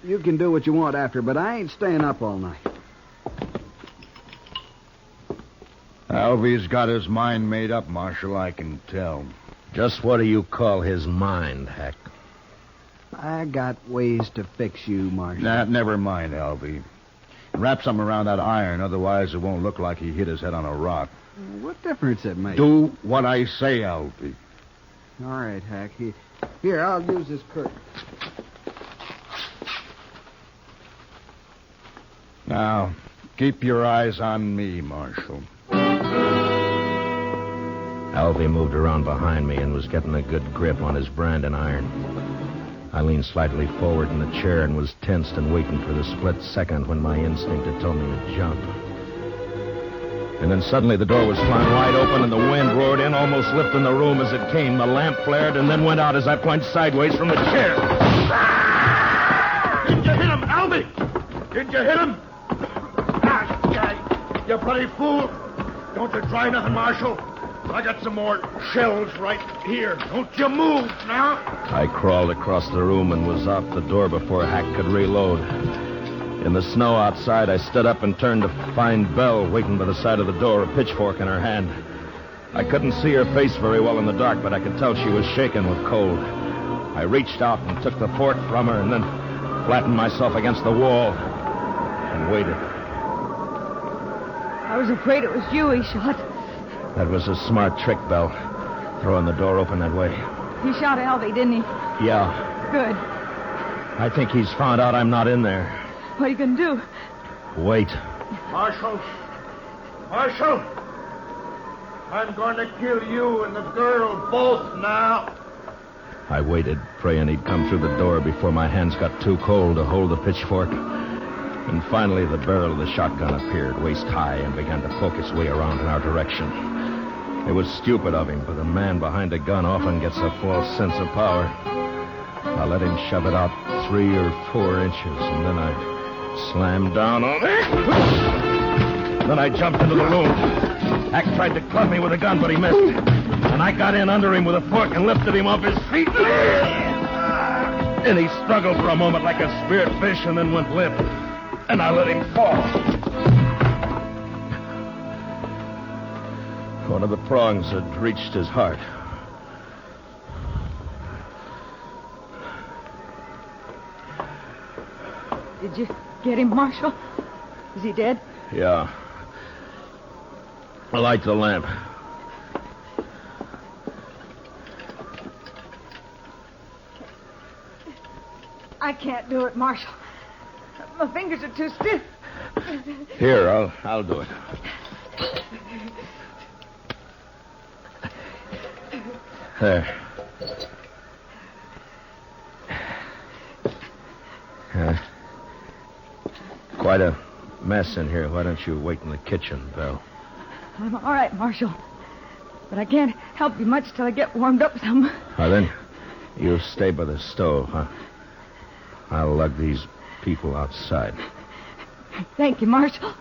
You can do what you want after, but I ain't staying up all night. Alvy's got his mind made up, Marshal, I can tell. Just what do you call his mind, Hack? I got ways to fix you, Marshal. Nah, never mind, Alvy. Wrap something around that iron, otherwise it won't look like he hit his head on a rock. What difference it makes? Do what I say, Alvy. All right, Hack. Here, I'll use this curtain. Now, keep your eyes on me, Marshal. Alvy moved around behind me and was getting a good grip on his branding iron. I leaned slightly forward in the chair and was tensed and waiting for the split second when my instinct had told me to jump. And then suddenly the door was flung wide open and the wind roared in, almost lifting the room as it came. The lamp flared and then went out as I plunged sideways from the chair. Did you hit him, Alvy? Did you hit him? You bloody fool. Don't you try nothing, Marshal. I got some more shells right here. Don't you move now. I crawled across the room and was out the door before Hack could reload. In the snow outside, I stood up and turned to find Belle waiting by the side of the door, a pitchfork in her hand. I couldn't see her face very well in the dark, but I could tell she was shaking with cold. I reached out and took the fork from her and then flattened myself against the wall and waited. I was afraid it was you he shot. That was a smart trick, Belle, throwing the door open that way. He shot Alvy, didn't he? Yeah. Good. I think he's found out I'm not in there. What are you going to do? Wait. Marshal! Marshal! I'm going to kill you and the girl both now. I waited, praying he'd come through the door before my hands got too cold to hold the pitchfork. And finally, the barrel of the shotgun appeared, waist high, and began to poke its way around in our direction. It was stupid of him, but a man behind a gun often gets a false sense of power. I let him shove it out 3 or 4 inches, and then I slammed down on it. Then I jumped into the room. Hack tried to club me with a gun, but he missed. And I got in under him with a fork and lifted him off his feet. And he struggled for a moment like a speared fish and then went limp. And I let him fall. One of the prongs had reached his heart. Did you get him, Marshal? Is he dead? Yeah. Light the lamp. I can't do it, Marshal. My fingers are too stiff. Here, I'll do it. There. Quite a mess in here. Why don't you wait in the kitchen, Belle? I'm all right, Marshal. But I can't help you much till I get warmed up some. Well, then, you stay by the stove, huh? I'll lug these people outside. Thank you, Marshal.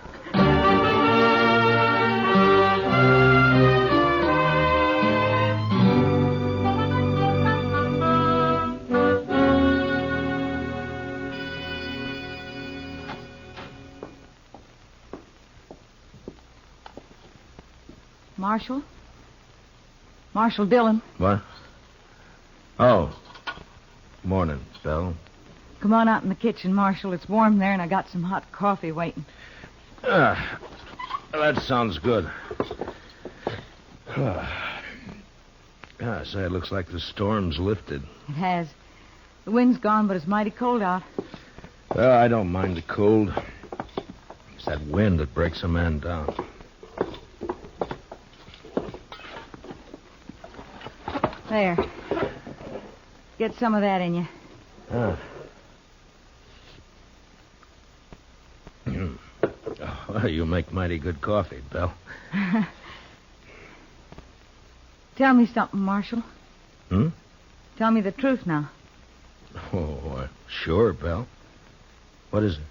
Marshal? Marshal Dillon. What? Oh. Morning, Belle. Come on out in the kitchen, Marshal. It's warm there, and I got some hot coffee waiting. That sounds good. Say, it looks like the storm's lifted. It has. The wind's gone, but it's mighty cold out. Well, I don't mind the cold. It's that wind that breaks a man down. There. Get some of that in you. Oh, you make mighty good coffee, Belle. Tell me something, Marshal. Hmm? Tell me the truth now. Oh, sure, Belle. What is it?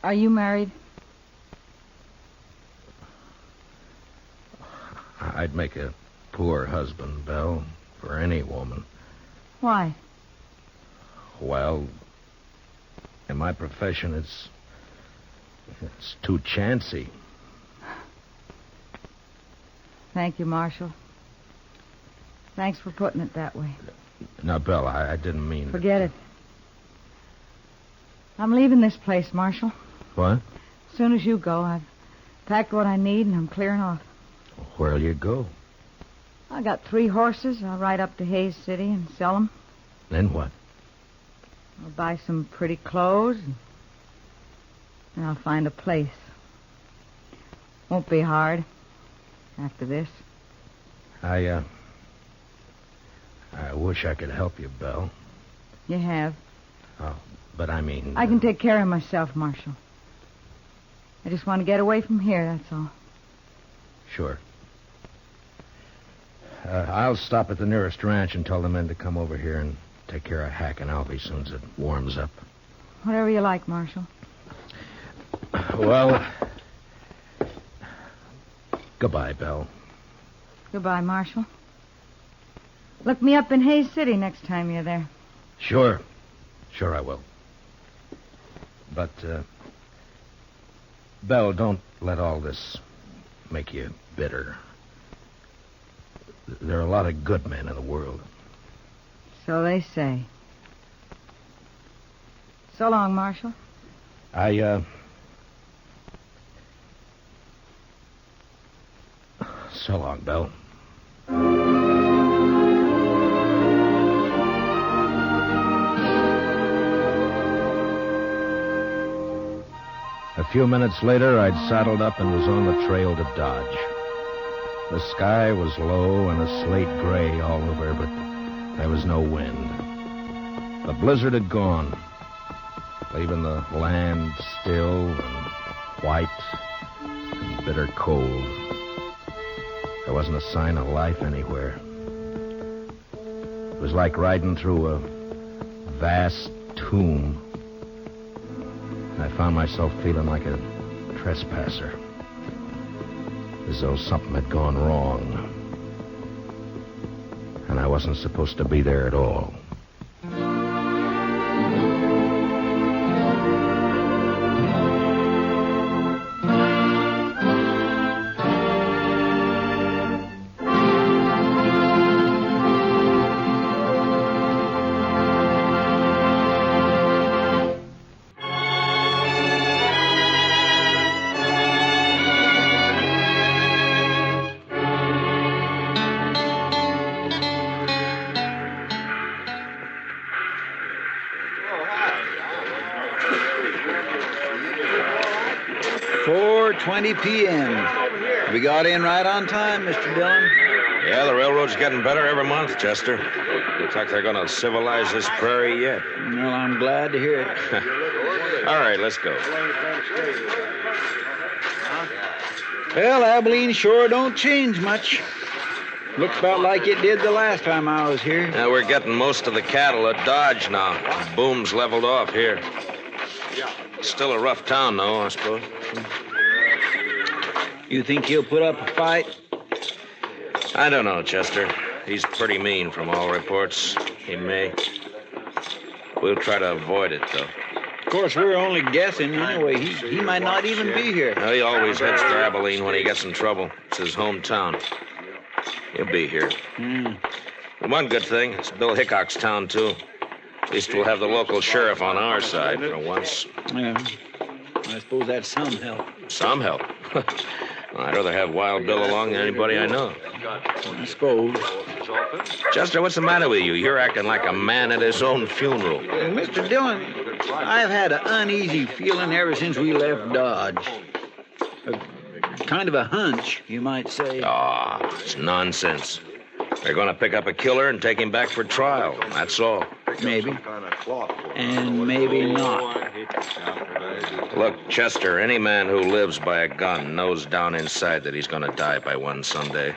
Are you married? I'd make a poor husband, Belle, for any woman. Why? Well, in my profession, it's too chancy. Thank you, Marshal. Thanks for putting it that way. Now, Belle, I didn't mean... Forget it. I'm leaving this place, Marshal. What? As soon as you go, I've packed what I need and I'm clearing off. Where'll you go? I got 3 horses. I'll ride up to Hayes City and sell them. Then what? I'll buy some pretty clothes and I'll find a place. Won't be hard after this. I wish I could help you, Belle. You have. Oh, but I mean... I can take care of myself, Marshal. I just want to get away from here, that's all. Sure. I'll stop at the nearest ranch and tell the men to come over here and take care of Hack and Alvy as soon as it warms up. Whatever you like, Marshal. Well, goodbye, Belle. Goodbye, Marshal. Look me up in Hayes City next time you're there. Sure. Sure I will. But, Belle, don't let all this make you bitter. There are a lot of good men in the world. So they say. So long, Marshal. So long, Belle. A few minutes later, I'd saddled up and was on the trail to Dodge. The sky was low and a slate gray all over, but there was no wind. The blizzard had gone, leaving the land still and white and bitter cold. There wasn't a sign of life anywhere. It was like riding through a vast tomb. I found myself feeling like a trespasser, as though something had gone wrong, and I wasn't supposed to be there at all. P.M. We got in right on time, Mr. Dillon. Yeah, the railroad's getting better every month, Chester. Looks like they're going to civilize this prairie yet. Well, I'm glad to hear it. All right, let's go. Well, Abilene sure don't change much. Looks about like it did the last time I was here. Yeah, we're getting most of the cattle at Dodge now. The boom's leveled off here. Still a rough town, though, I suppose. You think he'll put up a fight? I don't know, Chester. He's pretty mean from all reports. He may. We'll try to avoid it, though. Of course, we're only guessing anyway. He might not even be here. No, he always heads for Abilene when he gets in trouble. It's his hometown. He'll be here. And one good thing, it's Bill Hickok's town, too. At least we'll have the local sheriff on our side for once. Yeah. I suppose that's some help. Some help? I'd rather have Wild Bill along than anybody I know. I suppose. Chester, what's the matter with you? You're acting like a man at his own funeral. Mr. Dillon, I've had an uneasy feeling ever since we left Dodge. Kind of a hunch, you might say. It's nonsense. They're going to pick up a killer and take him back for trial. That's all. Maybe. And maybe not. Look, Chester, any man who lives by a gun knows down inside that he's going to die by one someday.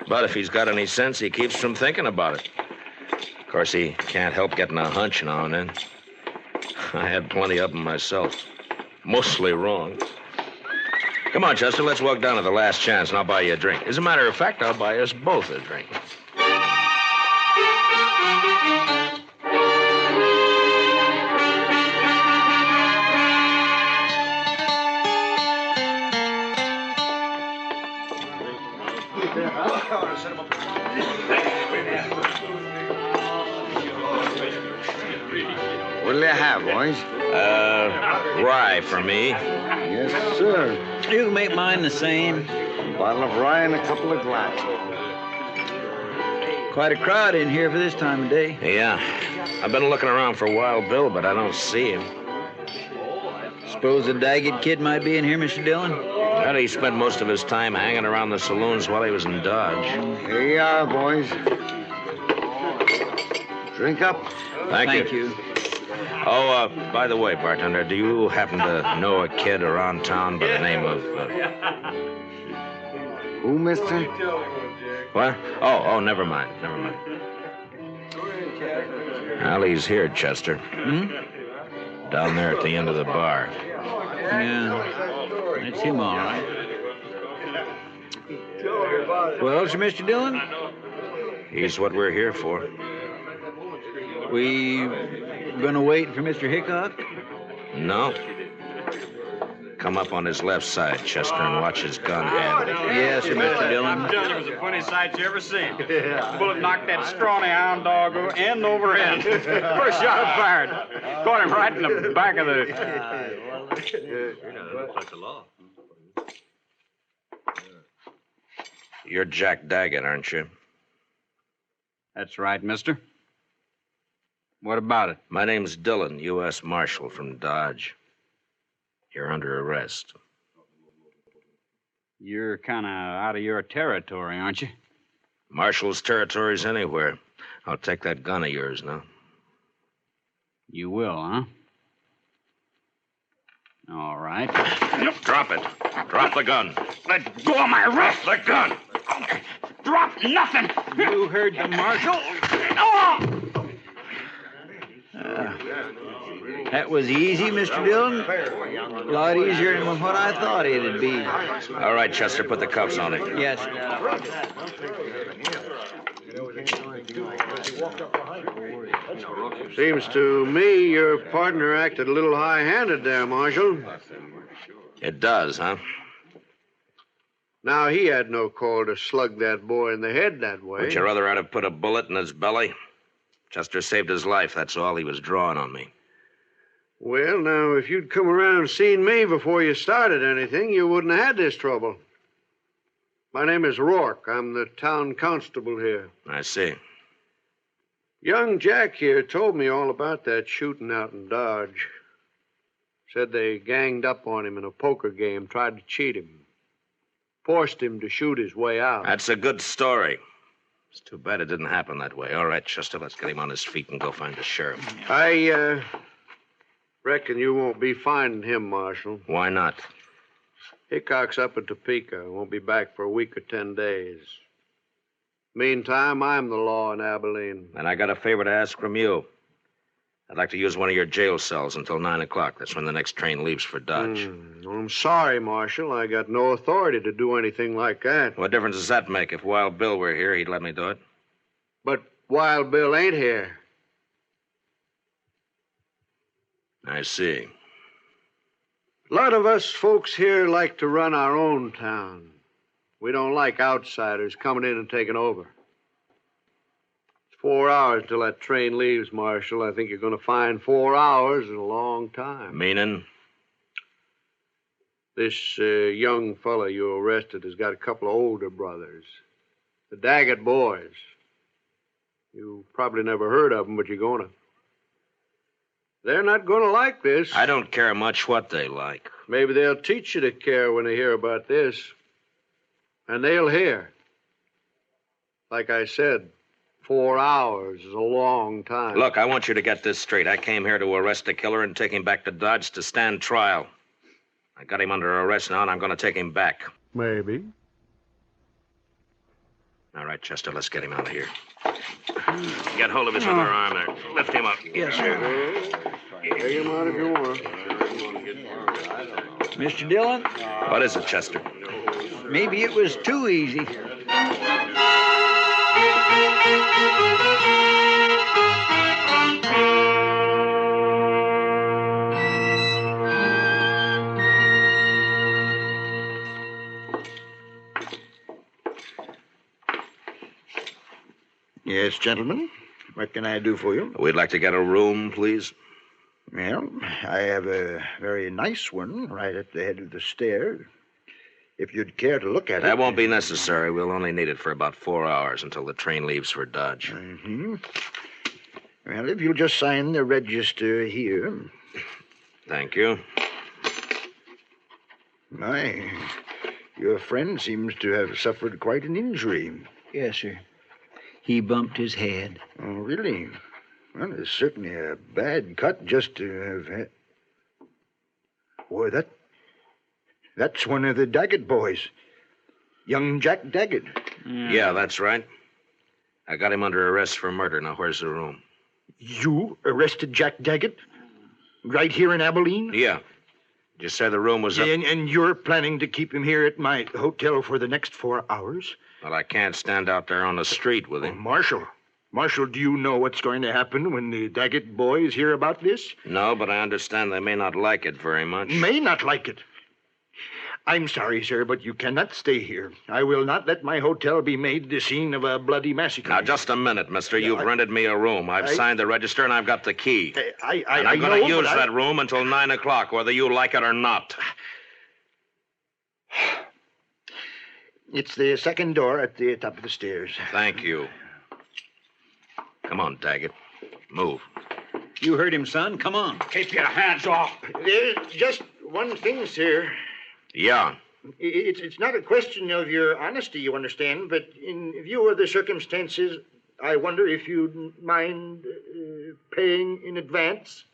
But if he's got any sense, he keeps from thinking about it. Of course, he can't help getting a hunch now and then. I had plenty of them myself. Mostly wrong. Come on, Chester, let's walk down to the Last Chance, and I'll buy you a drink. As a matter of fact, I'll buy us both a drink. What'll you have, boys? Rye for me. Yes, sir. You can make mine the same. A bottle of rye and a couple of glasses. Quite a crowd in here for this time of day. Yeah. I've been looking around for Wild Bill, but I don't see him. Suppose the Daggett kid might be in here, Mr. Dillon? Well, he spent most of his time hanging around the saloons while he was in Dodge. Here you are, boys. Drink up. Thank you. Oh, by the way, bartender, do you happen to know a kid around town by the name of... Who, mister? What? Oh, never mind. Well, he's here, Chester. Down there at the end of the bar. Yeah, that's him, all right. Well, sir, Mr. Dillon? He's what we're here for. We gonna wait for Mr. Hickok? No. Come up on his left side, Chester, and watch his gun handle. Yes, sir, Mr. Dillon. I'm telling you, it was the funniest sight you ever seen. The bullet knocked that scrawny hound dog end over end. First shot I fired. Caught him right in the back of the... You're Jack Daggett, aren't you? That's right, mister. What about it? My name's Dillon, U.S. Marshal from Dodge. You're under arrest. You're kind of out of your territory, aren't you? Marshal's territory's anywhere. I'll take that gun of yours now. You will, huh? All right. Drop it. Drop the gun. Let go of my wrist! The gun! Drop nothing! You heard the marshal? Oh! That was easy, Mr. Dillon. A lot easier than what I thought it'd be. All right, Chester, put the cuffs on him. Yes. Seems to me your partner acted a little high-handed there, Marshal. It does, huh? Now, he had no call to slug that boy in the head that way. Would you rather I'd have put a bullet in his belly? Chester saved his life. That's all. He was drawing on me. Well, now, if you'd come around and seen me before you started anything, you wouldn't have had this trouble. My name is Rourke. I'm the town constable here. I see. Young Jack here told me all about that shooting out in Dodge. Said they ganged up on him in a poker game, tried to cheat him. Forced him to shoot his way out. That's a good story. It's too bad it didn't happen that way. All right, Chester, let's get him on his feet and go find the sheriff. I reckon you won't be finding him, Marshal. Why not? Hickok's up in Topeka. Won't be back for a week or 10 days. Meantime, I'm the law in Abilene. And I got a favor to ask from you. I'd like to use one of your jail cells until 9 o'clock. That's when the next train leaves for Dodge. I'm sorry, Marshal. I got no authority to do anything like that. What difference does that make? If Wild Bill were here, he'd let me do it. But Wild Bill ain't here. I see. A lot of us folks here like to run our own town. We don't like outsiders coming in and taking over. It's 4 hours till that train leaves, Marshal. I think you're going to find 4 hours is a long time. Meaning? This young fella you arrested has got a couple of older brothers. The Daggett boys. You probably never heard of them, but you're going to. They're not going to like this. I don't care much what they like. Maybe they'll teach you to care when they hear about this. And they'll hear. Like I said, 4 hours is a long time. Look, I want you to get this straight. I came here to arrest a killer and take him back to Dodge to stand trial. I got him under arrest now, and I'm going to take him back. Maybe. All right, Chester, let's get him out of here. Get hold of his other arm there. Lift him up. Yes, sir. Take him out if you want. Mr. Dillon, What is it, Chester? maybe it was too easy. Yes, gentlemen. What can I do for you? We'd like to get a room, please. Well, I have a very nice one right at the head of the stairs. If you'd care to look at it. That won't be necessary. We'll only need it for about 4 hours until the train leaves for Dodge. Mm-hmm. Well, if you'll just sign the register here. Thank you. My, your friend seems to have suffered quite an injury. Yes, sir. He bumped his head. Oh, really? Well, it's certainly a bad cut just to have had. Boy, that's one of the Daggett boys. Young Jack Daggett. Yeah, that's right. I got him under arrest for murder. Now, where's the room? You arrested Jack Daggett? Right here in Abilene? Yeah. Did you say the room was up? And you're planning to keep him here at my hotel for the next 4 hours? Well, I can't stand out there on the street with him. Marshal, do you know what's going to happen when the Daggett boys hear about this? No, but I understand they may not like it very much. May not like it. I'm sorry, sir, but you cannot stay here. I will not let my hotel be made the scene of a bloody massacre. Now, just a minute, mister. You've rented me a room. I've signed the register, and I've got the key. I'm going to use that room until 9 o'clock, whether you like it or not. It's the second door at the top of the stairs. Thank you. Come on, Daggett. Move. You heard him, son. Come on. Keep your hands off. There's just one thing, sir. Yeah. It's not a question of your honesty, you understand, but in view of the circumstances, I wonder if you'd mind paying in advance.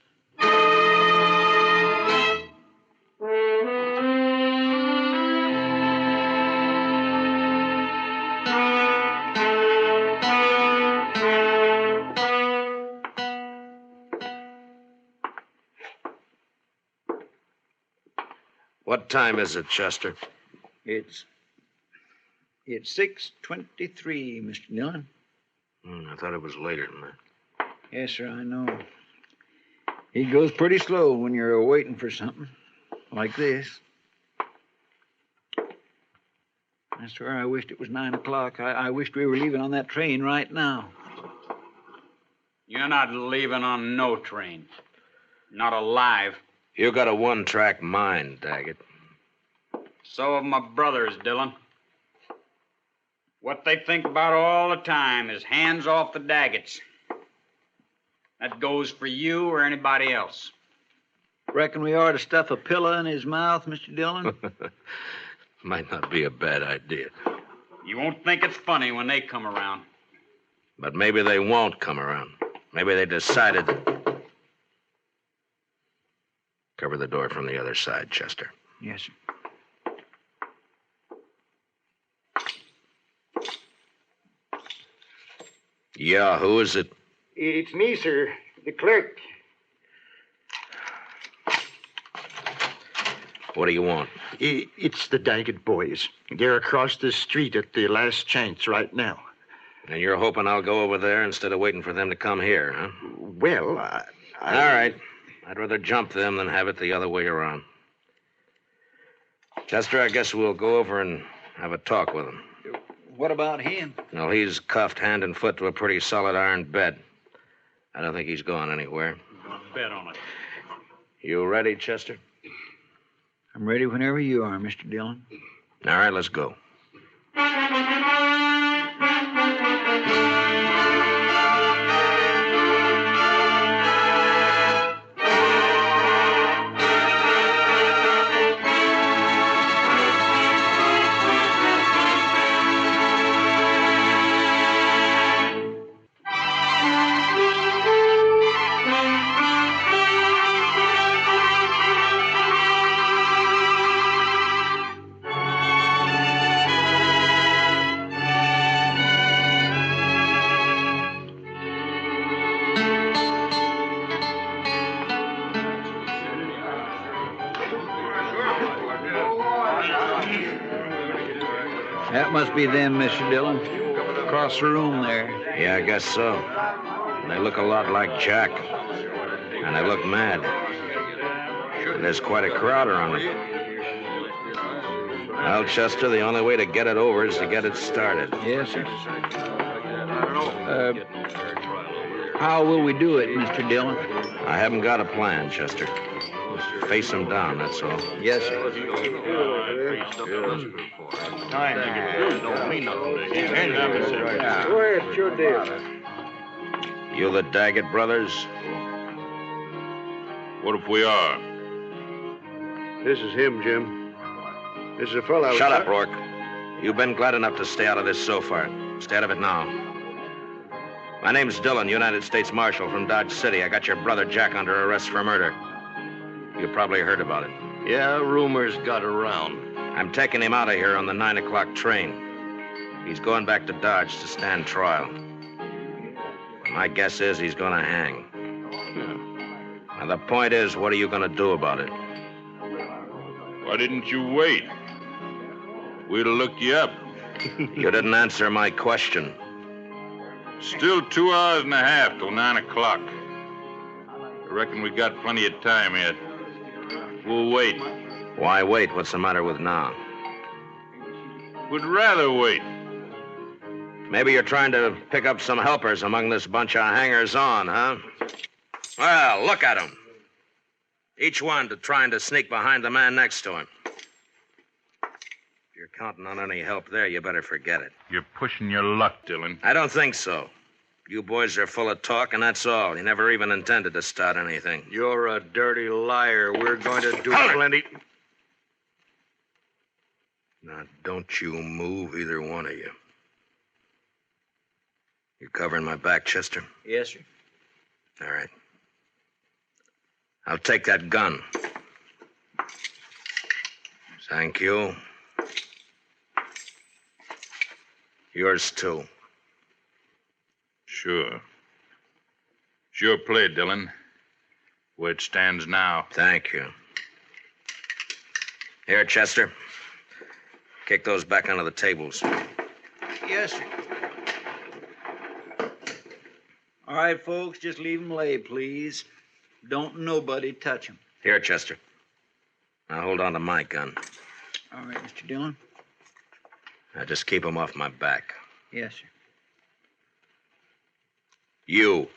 What time is it, Chester? It's 6:23, Mr. Dillon. I thought it was later than that. Yes, sir, I know. He goes pretty slow when you're waiting for something like this. I swear I wished it was 9 o'clock. I wished we were leaving on that train right now. You're not leaving on no train. Not alive. You got a one-track mind, Daggett. So have my brothers, Dillon. What they think about all the time is hands off the Daggets. That goes for you or anybody else. Reckon we ought to stuff a pillow in his mouth, Mr. Dillon? Might not be a bad idea. You won't think it's funny when they come around. But maybe they won't come around. Maybe they decided that... Cover the door from the other side, Chester. Yes, sir. Yeah, who is it? It's me, sir, the clerk. What do you want? It's the Daggett boys. They're across the street at the last chance right now. And you're hoping I'll go over there instead of waiting for them to come here, huh? Well, All right. I'd rather jump them than have it the other way around. Chester, I guess we'll go over and have a talk with him. What about him? Well, he's cuffed hand and foot to a pretty solid iron bed. I don't think he's going anywhere. Bet on it. You ready, Chester? I'm ready whenever you are, Mr. Dillon. All right, let's go. That must be them, Mr. Dillon. Across the room there. Yeah, I guess so. They look a lot like Jack. And they look mad. And there's quite a crowd around them. Well, Chester, the only way to get it over is to get it started. Yes, sir. How will we do it, Mr. Dillon? I haven't got a plan, Chester. Just face them down, that's all. Yes, sir. Don't mean nothing to you. Go ahead, it's your deal. You the Daggett brothers? What if we are? This is him, Jim. This is a fellow. Shut up, Rourke. You've been glad enough to stay out of this so far. Stay out of it now. My name's Dillon, United States Marshal from Dodge City. I got your brother Jack under arrest for murder. You probably heard about it. Yeah, rumors got around. I'm taking him out of here on the 9 o'clock train. He's going back to Dodge to stand trial. My guess is he's going to hang. Now, the point is, what are you going to do about it? Why didn't you wait? We'd have looked you up. You didn't answer my question. Still 2 hours and a half till 9 o'clock. I reckon we got plenty of time yet. We'll wait. Why wait? What's the matter with now? We'd rather wait. Maybe you're trying to pick up some helpers among this bunch of hangers-on, huh? Well, look at them. Each one trying to sneak behind the man next to him. If you're counting on any help there, you better forget it. You're pushing your luck, Dillon. I don't think so. You boys are full of talk, and that's all. You never even intended to start anything. You're a dirty liar. We're going to do plenty. Now, don't you move, either one of you. You covering my back, Chester? Yes, sir. All right. I'll take that gun. Thank you. Yours, too. Sure. Sure play, Dillon. Where it stands now. Thank you. Here, Chester. Kick those back onto the tables. Yes, sir. All right, folks, just leave them lay, please. Don't nobody touch them. Here, Chester. Now hold on to my gun. All right, Mr. Dillon. Now just keep them off my back. Yes, sir. You.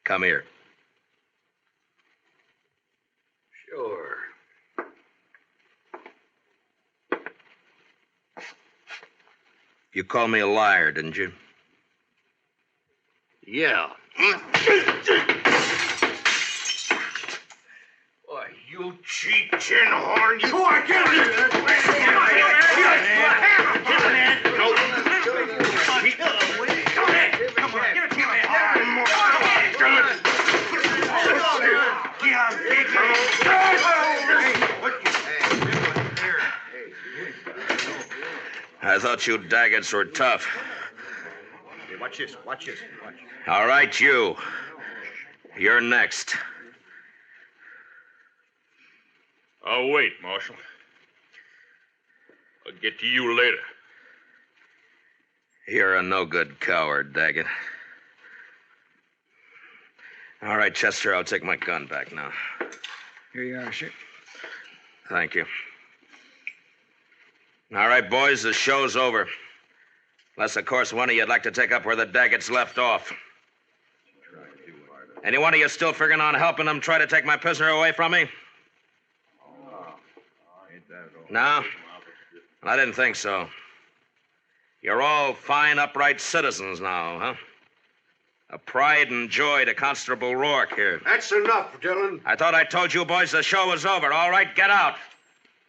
Come here. Sure. You called me a liar, didn't you? Yeah. Boy, you cheap chin horn. You are I thought you Daggets were tough. Hey, watch this. Watch. All right, you. You're next. I'll wait, Marshal. I'll get to you later. You're a no-good coward, Daggett. All right, Chester, I'll take my gun back now. Here you are, sir. Thank you. All right, boys, the show's over. Unless, of course, one of you'd like to take up where the Daggets left off. Any one of you still figuring on helping them try to take my prisoner away from me? No? I didn't think so. You're all fine, upright citizens now, huh? A pride and joy to Constable Rourke here. That's enough, Dillon. I thought I told you boys the show was over. All right, get out.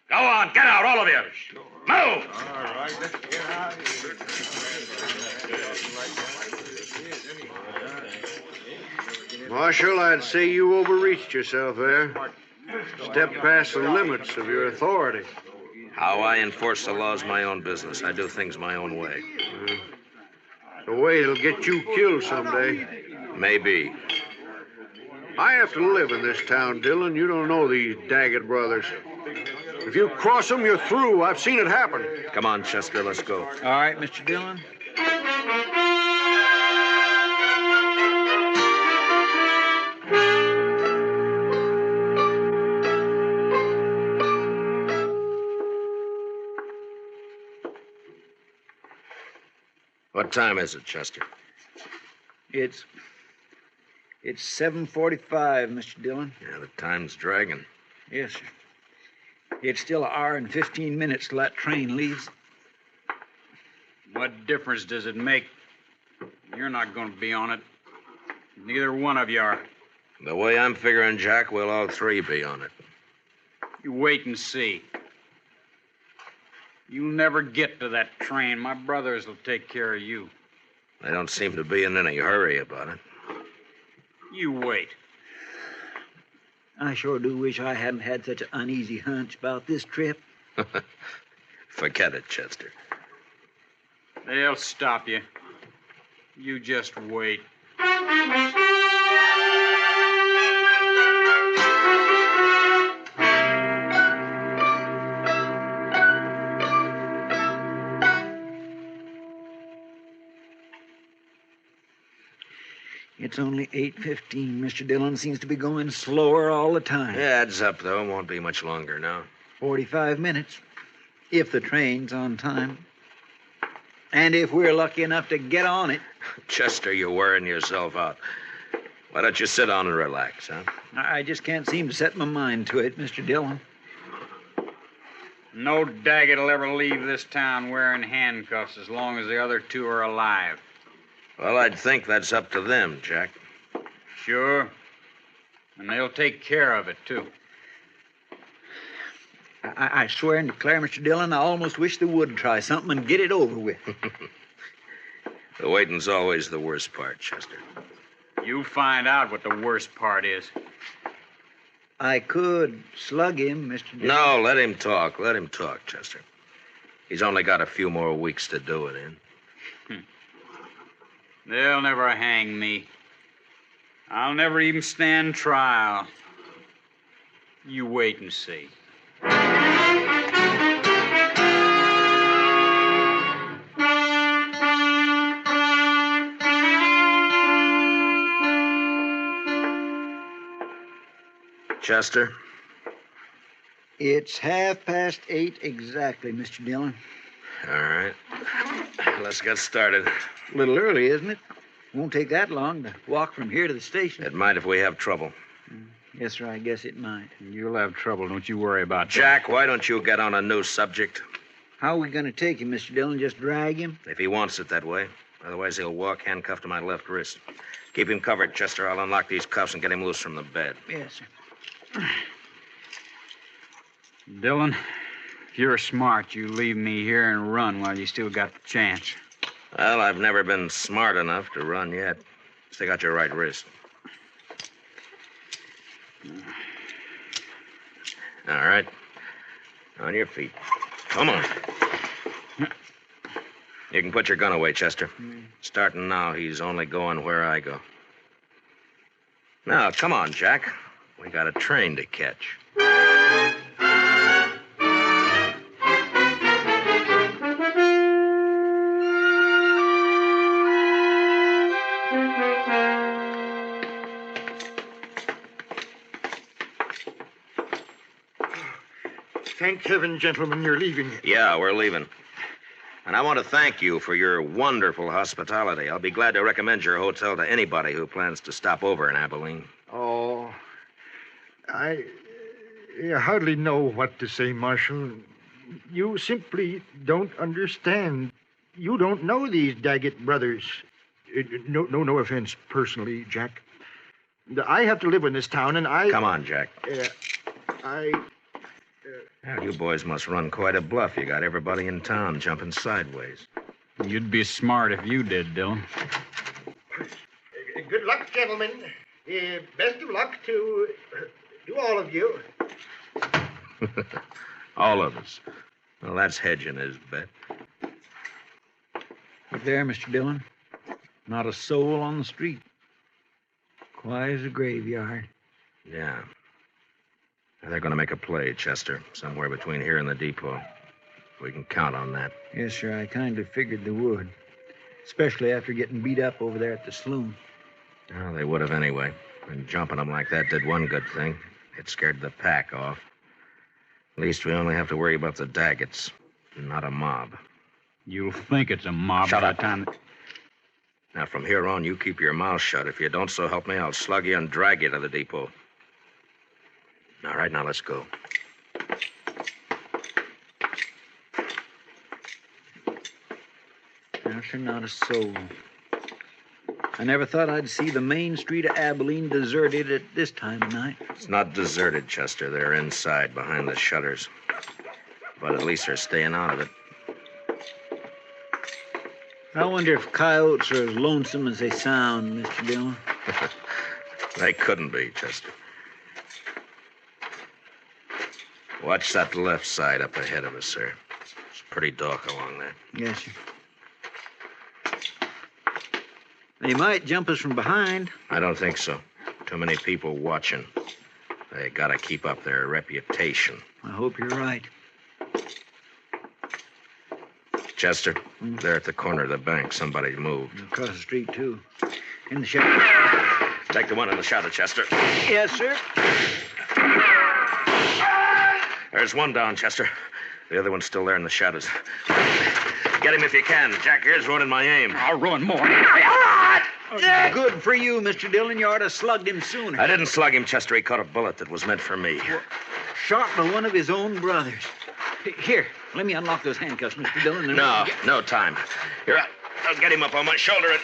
Go on, get out, all of you. Move! All right, let's get out of here. Marshal, I'd say you overreached yourself there. Stepped past the limits of your authority. How I enforce the law's my own business. I do things my own way. The way it'll get you killed someday. Maybe. I have to live in this town, Dillon. You don't know these Daggett brothers. If you cross them, you're through. I've seen it happen. Come on, Chester, let's go. All right, Mr. Dillon. What time is it, Chester? It's 7:45, Mr. Dillon. Yeah, the time's dragging. Yes, sir. It's still an hour and 15 minutes till that train leaves. What difference does it make? You're not going to be on it. Neither one of you are. The way I'm figuring, Jack, we'll all three be on it. You wait and see. You'll never get to that train. My brothers will take care of you. They don't seem to be in any hurry about it. You wait. I sure do wish I hadn't had such an uneasy hunch about this trip. Forget it, Chester. They'll stop you. You just wait. It's only 8:15. Mr. Dillon seems to be going slower all the time. Yeah, adds up, though. Won't be much longer now. 45 minutes, if the train's on time. And if we're lucky enough to get on it. Chester, you're wearing yourself out. Why don't you sit down and relax, huh? I just can't seem to set my mind to it, Mr. Dillon. No Daggett will ever leave this town wearing handcuffs as long as the other two are alive. Well, I'd think that's up to them, Jack. Sure. And they'll take care of it, too. I swear and declare, Mr. Dillon, I almost wish they would try something and get it over with. The waiting's always the worst part, Chester. You find out what the worst part is. I could slug him, Mr. Dillon. No, let him talk. Let him talk, Chester. He's only got a few more weeks to do it in. They'll never hang me. I'll never even stand trial. You wait and see. Chester? It's 8:30 exactly, Mr. Dillon. All right. Let's get started. A little early, isn't it? Won't take that long to walk from here to the station. It might if we have trouble. Yes, sir, I guess it might. You'll have trouble, don't you worry about that. Jack, why don't you get on a new subject? How are we going to take him, Mr. Dillon? Just drag him? If he wants it that way. Otherwise, he'll walk handcuffed to my left wrist. Keep him covered, Chester. I'll unlock these cuffs and get him loose from the bed. Yes, sir. Dillon, if you're smart, you leave me here and run while you still got the chance. Well, I've never been smart enough to run yet. Stick out your right wrist. All right. On your feet. Come on. You can put your gun away, Chester. Starting now, he's only going where I go. Now, come on, Jack. We got a train to catch. Thank heaven, gentlemen, you're leaving. Yeah, we're leaving. And I want to thank you for your wonderful hospitality. I'll be glad to recommend your hotel to anybody who plans to stop over in Abilene. Oh, I hardly know what to say, Marshal. You simply don't understand. You don't know these Daggett brothers. No offense personally, Jack. I have to live in this town, and I... Come on, Jack. Well, you boys must run quite a bluff. You got everybody in town jumping sideways. You'd be smart if you did, Dillon. Good luck, gentlemen. Best of luck to all of you. All of us. Well, that's hedging his bet. Look there, Mr. Dillon. Not a soul on the street. Quiet as a graveyard. Yeah. They're going to make a play, Chester, somewhere between here and the depot. We can count on that. Yes, sir, I kind of figured they would. Especially after getting beat up over there at the saloon. Well, they would have anyway. And jumping them like that did one good thing. It scared the pack off. At least we only have to worry about the Daggets, not a mob. You'll think it's a mob Shut by up. the time... Now, from here on, you keep your mouth shut. If you don't, so help me, I'll slug you and drag you to the depot. All right, now let's go. No, sir, not a soul. I never thought I'd see the main street of Abilene deserted at this time of night. It's not deserted, Chester. They're inside, behind the shutters. But at least they're staying out of it. I wonder if coyotes are as lonesome as they sound, Mr. Dillon. They couldn't be, Chester. Watch that left side up ahead of us, sir. It's pretty dark along there. Yes, sir. They might jump us from behind. I don't think so. Too many people watching. They gotta keep up their reputation. I hope you're right. Chester, they're at the corner of the bank. Somebody moved. Across the street, too. In the shadow. Take the one in the shadow, Chester. Yes, sir. There's one down, Chester. The other one's still there in the shadows. Get him if you can. Jack here's ruining my aim. I'll ruin more. Good for you, Mr. Dillon. You ought to have slugged him sooner. I didn't slug him, Chester. He caught a bullet that was meant for me. Shot by one of his own brothers. Here, let me unlock those handcuffs, Mr. Dillon. and No, get- no time. Here, I'll get him up on my shoulder and...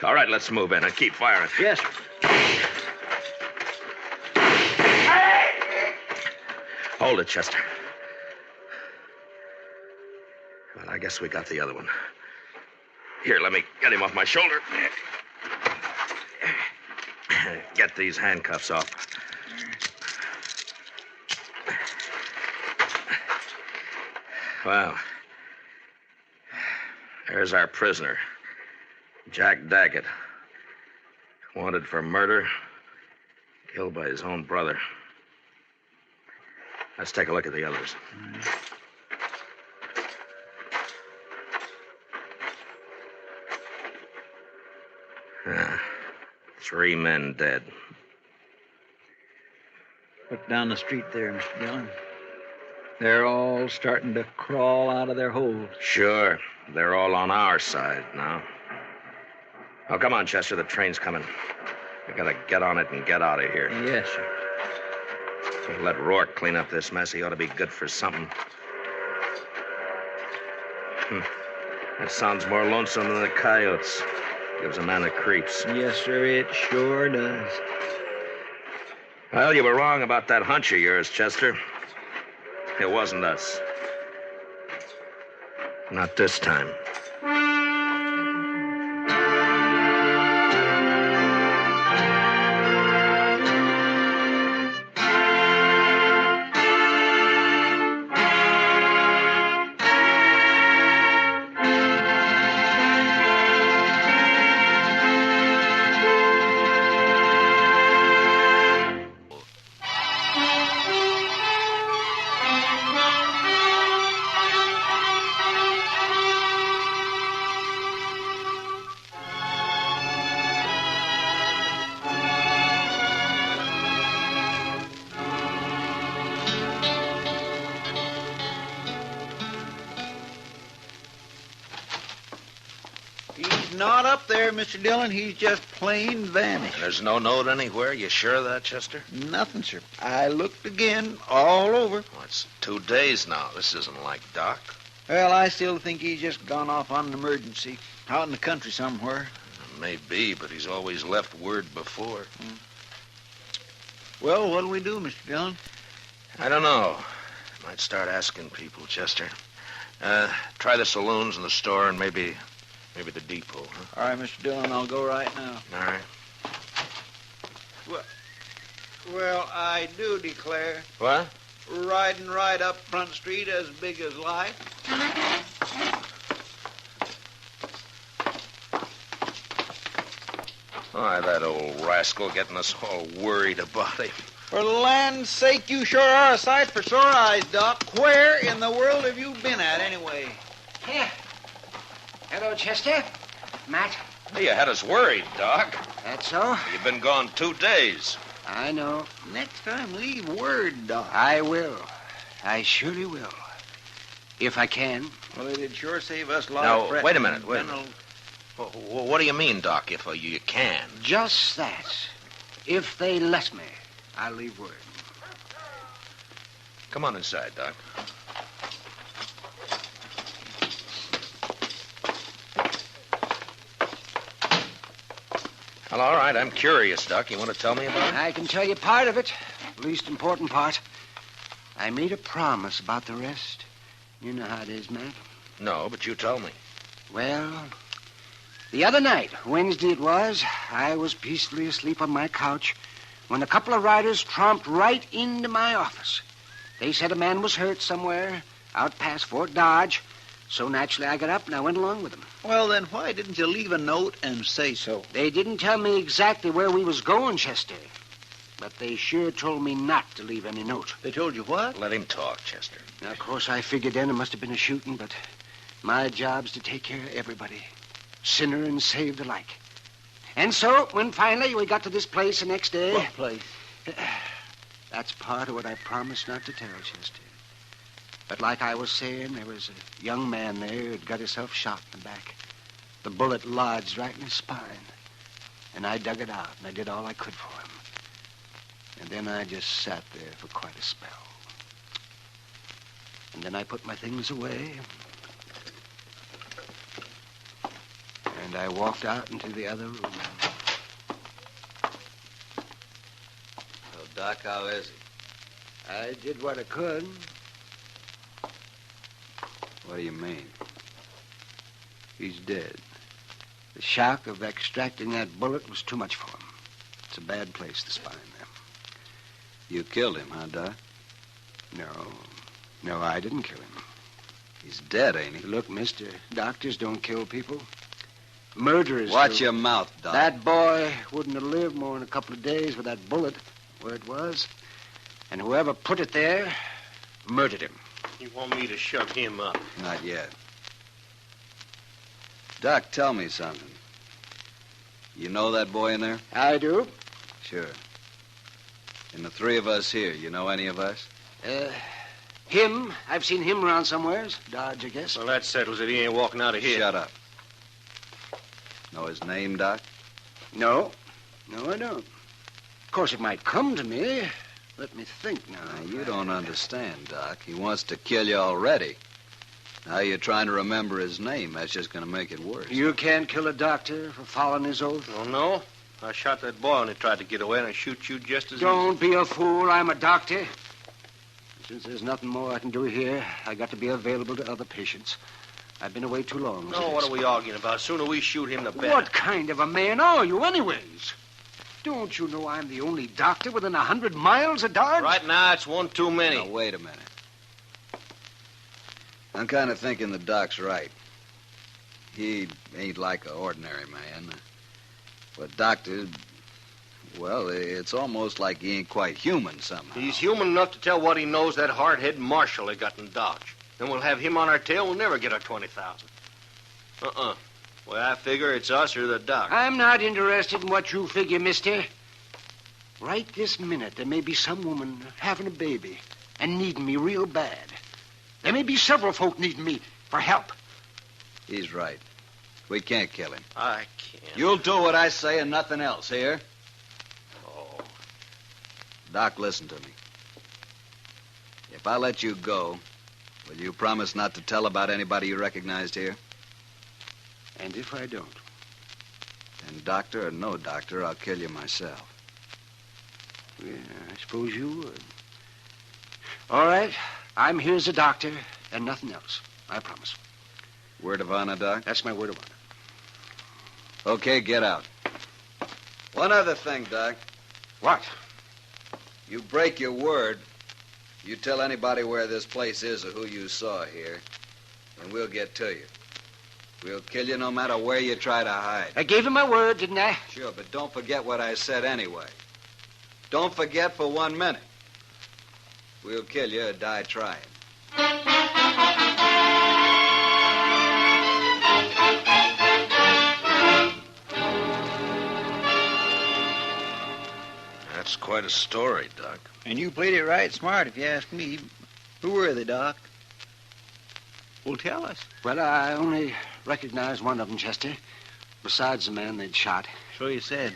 All right, let's move in and keep firing. Yes, sir. Hold it, Chester. Well, I guess we got the other one. Here, let me get him off my shoulder. Get these handcuffs off. Well, there's our prisoner, Jack Daggett. Wanted for murder, killed by his own brother. Let's take a look at the others. Ah, 3 men dead. Look down the street there, Mr. Dillon. They're all starting to crawl out of their holes. Sure. They're all on our side now. Oh, come on, Chester. The train's coming. We gotta get on it and get out of here. Yes, sir. We'll let Rourke clean up this mess. He ought to be good for something. That sounds more lonesome than the coyotes. Gives a man the creeps. Yes, sir, it sure does. Well, you were wrong about that hunch of yours, Chester. It wasn't us. Not this time. He's not up there, Mr. Dillon. He's just plain vanished. There's no note anywhere? You sure of that, Chester? Nothing, sir. I looked again, all over. Well, it's 2 days now. This isn't like Doc. Well, I still think he's just gone off on an emergency. Out in the country somewhere. Maybe, but he's always left word before. Well, what'll we do, Mr. Dillon? I don't know. Might start asking people, Chester. Try the saloons and the store and maybe the depot, huh? All right, Mr. Dillon, I'll go right now. All right. Well, I do declare. What? Riding right up Front Street as big as life. Why, that old rascal getting us all worried about him. For the land's sake, you sure are a sight for sore eyes, Doc. Where in the world have you been at, anyway? Here. Hello, Chester. Matt. You had us worried, Doc. That's so? You've been gone 2 days. I know. Next time, leave word, Doc. I will. I surely will. If I can. Well, it'd sure save us a lot Now, of fretting. wait a minute. What do you mean, Doc, if you can? Just that. If they let me, I'll leave word. Come on inside, Doc. Well, all right. I'm curious, Doc. You want to tell me about it? I can tell you part of it. Least important part. I made a promise about the rest. You know how it is, Matt. No, but you tell me. Well, the other night, Wednesday it was, I was peacefully asleep on my couch when a couple of riders tromped right into my office. They said a man was hurt somewhere out past Fort Dodge, so naturally I got up and I went along with them. Well, then why didn't you leave a note and say so? They didn't tell me exactly where we was going, Chester, but they sure told me not to leave any note. They told you what? Let him talk, Chester. Now, of course, I figured then it must have been a shooting, but my job's to take care of everybody, sinner and saved alike. And so, when finally we got to this place the next day... What place? That's part of what I promised not to tell, Chester. But like I was saying, there was a young man there who'd got himself shot in the back. The bullet lodged right in his spine. And I dug it out, and I did all I could for him. And then I just sat there for quite a spell. And then I put my things away. And I walked out into the other room. So, Doc, how is he? I did what I could. What do you mean? He's dead. The shock of extracting that bullet was too much for him. It's a bad place, the spine there. You killed him, huh, Doc? No, I didn't kill him. He's dead, ain't he? Look, mister, doctors don't kill people. Murderers Watch do. your mouth, Doc. That boy wouldn't have lived more than a couple of days with that bullet where it was. And whoever put it there murdered him. You want me to shut him up? Not yet. Doc, tell me something. You know that boy in there? I do. Sure. And the three of us here, you know any of us? Him. I've seen him around somewheres. Dodge, I guess. Well, that settles it. He ain't walking out of here. Shut up. Know his name, Doc? No, I don't. Of course, it might come to me. Let me think now. You don't understand, Doc. He wants to kill you already. Now you're trying to remember his name. That's just going to make it worse. You can't kill a doctor for following his oath. Oh, no? I shot that boy when he tried to get away, and I shoot you just as Don't be a fool. I'm a doctor. Since there's nothing more I can do here, I got to be available to other patients. I've been away too long. No, what are we arguing about? Sooner we shoot him, the better. What kind of a man are you, anyways? Don't you know I'm the only doctor within 100 miles of Dodge? Right now, it's one too many. Now, wait a minute. I'm kind of thinking the doc's right. He ain't like an ordinary man. But doctor, well, it's almost like he ain't quite human somehow. He's human enough to tell what he knows that hard-head marshal they got in Dodge. Then we'll have him on our tail. We'll never get our 20,000. Well, I figure it's us or the doc. I'm not interested in what you figure, mister. Right this minute, there may be some woman having a baby and needing me real bad. There may be several folk needing me for help. He's right. We can't kill him. I can't. You'll do what I say and nothing else, here? Oh. Doc, listen to me. If I let you go, will you promise not to tell about anybody you recognized here? And if I don't? And doctor or no doctor, I'll kill you myself. Yeah, I suppose you would. All right. I'm here as a doctor and nothing else. I promise. Word of honor, Doc? That's my word of honor. Okay, get out. One other thing, Doc. What? You break your word. You tell anybody where this place is or who you saw here, and we'll get to you. We'll kill you no matter where you try to hide. I gave him my word, didn't I? Sure, but don't forget what I said anyway. Don't forget for 1 minute. We'll kill you or die trying. That's quite a story, Doc. And you played it right smart, if you ask me. Who were they, Doc? Well, tell us. Well, I only recognized one of them, Chester, besides the man they'd shot. So you said.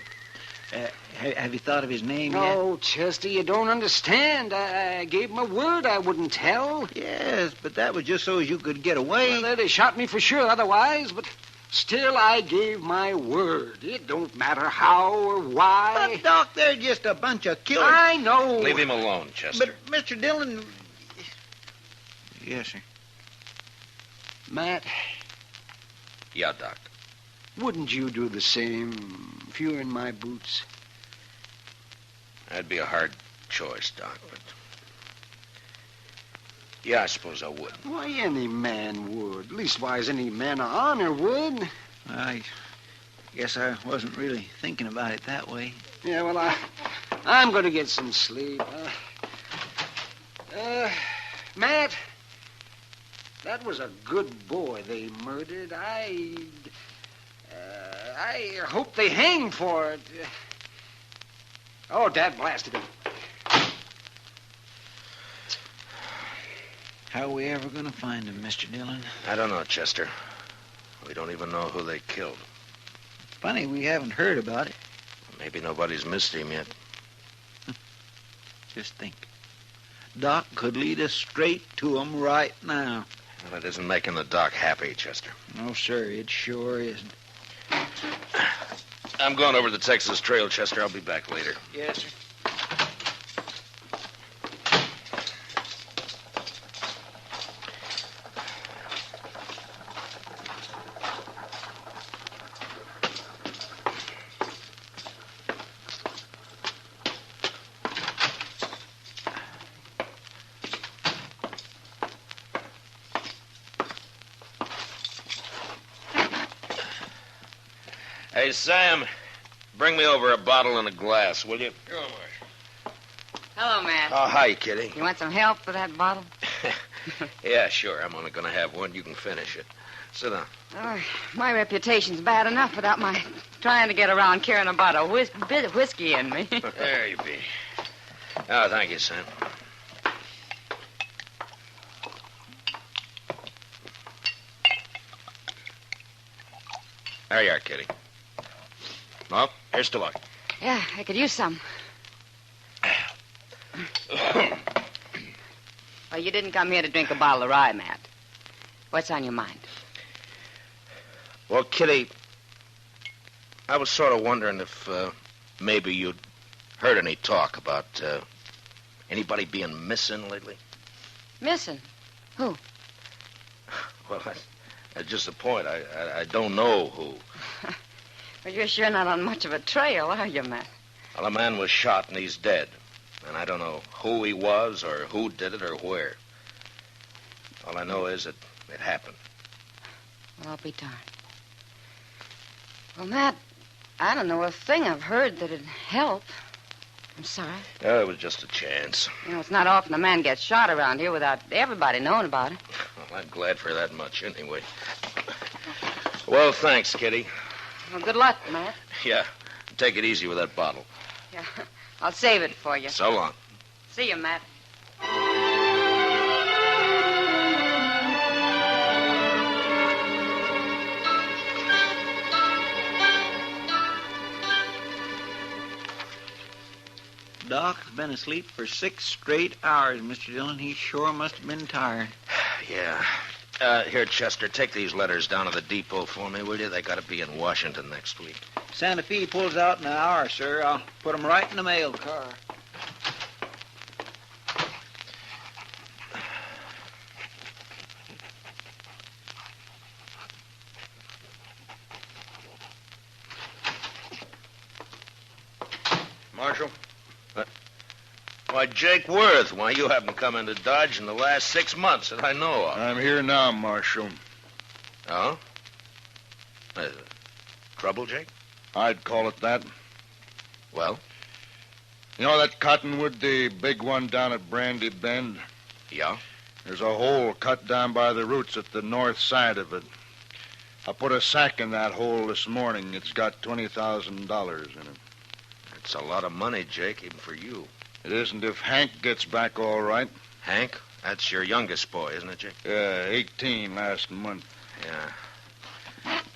Have you thought of his name yet? No, Chester, you don't understand. I gave him a word I wouldn't tell. Yes, but that was just so as you could get away. Well, they'd have shot me for sure otherwise, but still I gave my word. It don't matter how or why. But, Doc, they're just a bunch of killers. I know. Leave him alone, Chester. But, Mr. Dillon... Yes, sir. Matt, Yeah, Doc. wouldn't you do the same if you were in my boots? That'd be a hard choice, Doc, but... Yeah, I suppose I would. Why, any man would. Leastwise, any man of honor would. I guess I wasn't really thinking about it that way. Yeah, well, I'm going to get some sleep. Matt, that was a good boy they murdered. I hope they hang for it. Oh, Dad blasted him. How are we ever going to find him, Mr. Dillon? I don't know, Chester. We don't even know who they killed. Funny, we haven't heard about it. Maybe nobody's missed him yet. Just think. Doc could lead us straight to him right now. Well, it isn't making the Doc happy, Chester. No, sir, it sure isn't. I'm going over the Texas Trail, Chester. I'll be back later. Yes, sir. Hey, Sam, bring me over a bottle and a glass, will you? Sure, Marshal. Hello, Matt. Oh, hi, Kitty. You want some help with that bottle? Yeah, sure. I'm only going to have one. You can finish it. Sit down. Oh, my reputation's bad enough without my trying to get around carrying a bottle of bit of whiskey in me. There you be. Oh, thank you, Sam. There you are, Kitty. Well, here's to luck. Yeah, I could use some. Well, you didn't come here to drink a bottle of rye, Matt. What's on your mind? Well, Kitty, I was sort of wondering if maybe you'd heard any talk about anybody being missing lately. Missing? Who? Well, that's just the point. I don't know who. Well, you're sure not on much of a trail, are you, Matt? Well, a man was shot and he's dead. And I don't know who he was or who did it or where. All I know is that it happened. Well, I'll be darned. Well, Matt, I don't know a thing I've heard that'd help. I'm sorry. Oh, it was just a chance. You know, it's not often a man gets shot around here without everybody knowing about it. Well, I'm glad for that much anyway. Well, thanks, Kitty. Well, good luck, Matt. Yeah, take it easy with that bottle. Yeah, I'll save it for you. So long. See you, Matt. Doc's been asleep for 6 straight hours, Mr. Dillon. He sure must have been tired. Yeah. Here, Chester, take these letters down to the depot for me, will you? They got to be in Washington next week. Santa Fe pulls out in an hour, sir. I'll put 'em right in the mail car. Marshal? Why, Jake Worth, why, you haven't come into Dodge in the last 6 months that I know of. I'm here now, Marshal. Oh? Trouble, Jake? I'd call it that. Well? You know that cottonwood, the big one down at Brandy Bend? Yeah? There's a hole cut down by the roots at the north side of it. I put a sack in that hole this morning. It's got $20,000 in it. It's a lot of money, Jake, even for you. It isn't if Hank gets back all right. Hank? That's your youngest boy, isn't it, Jake? Yeah, 18 last month. Yeah.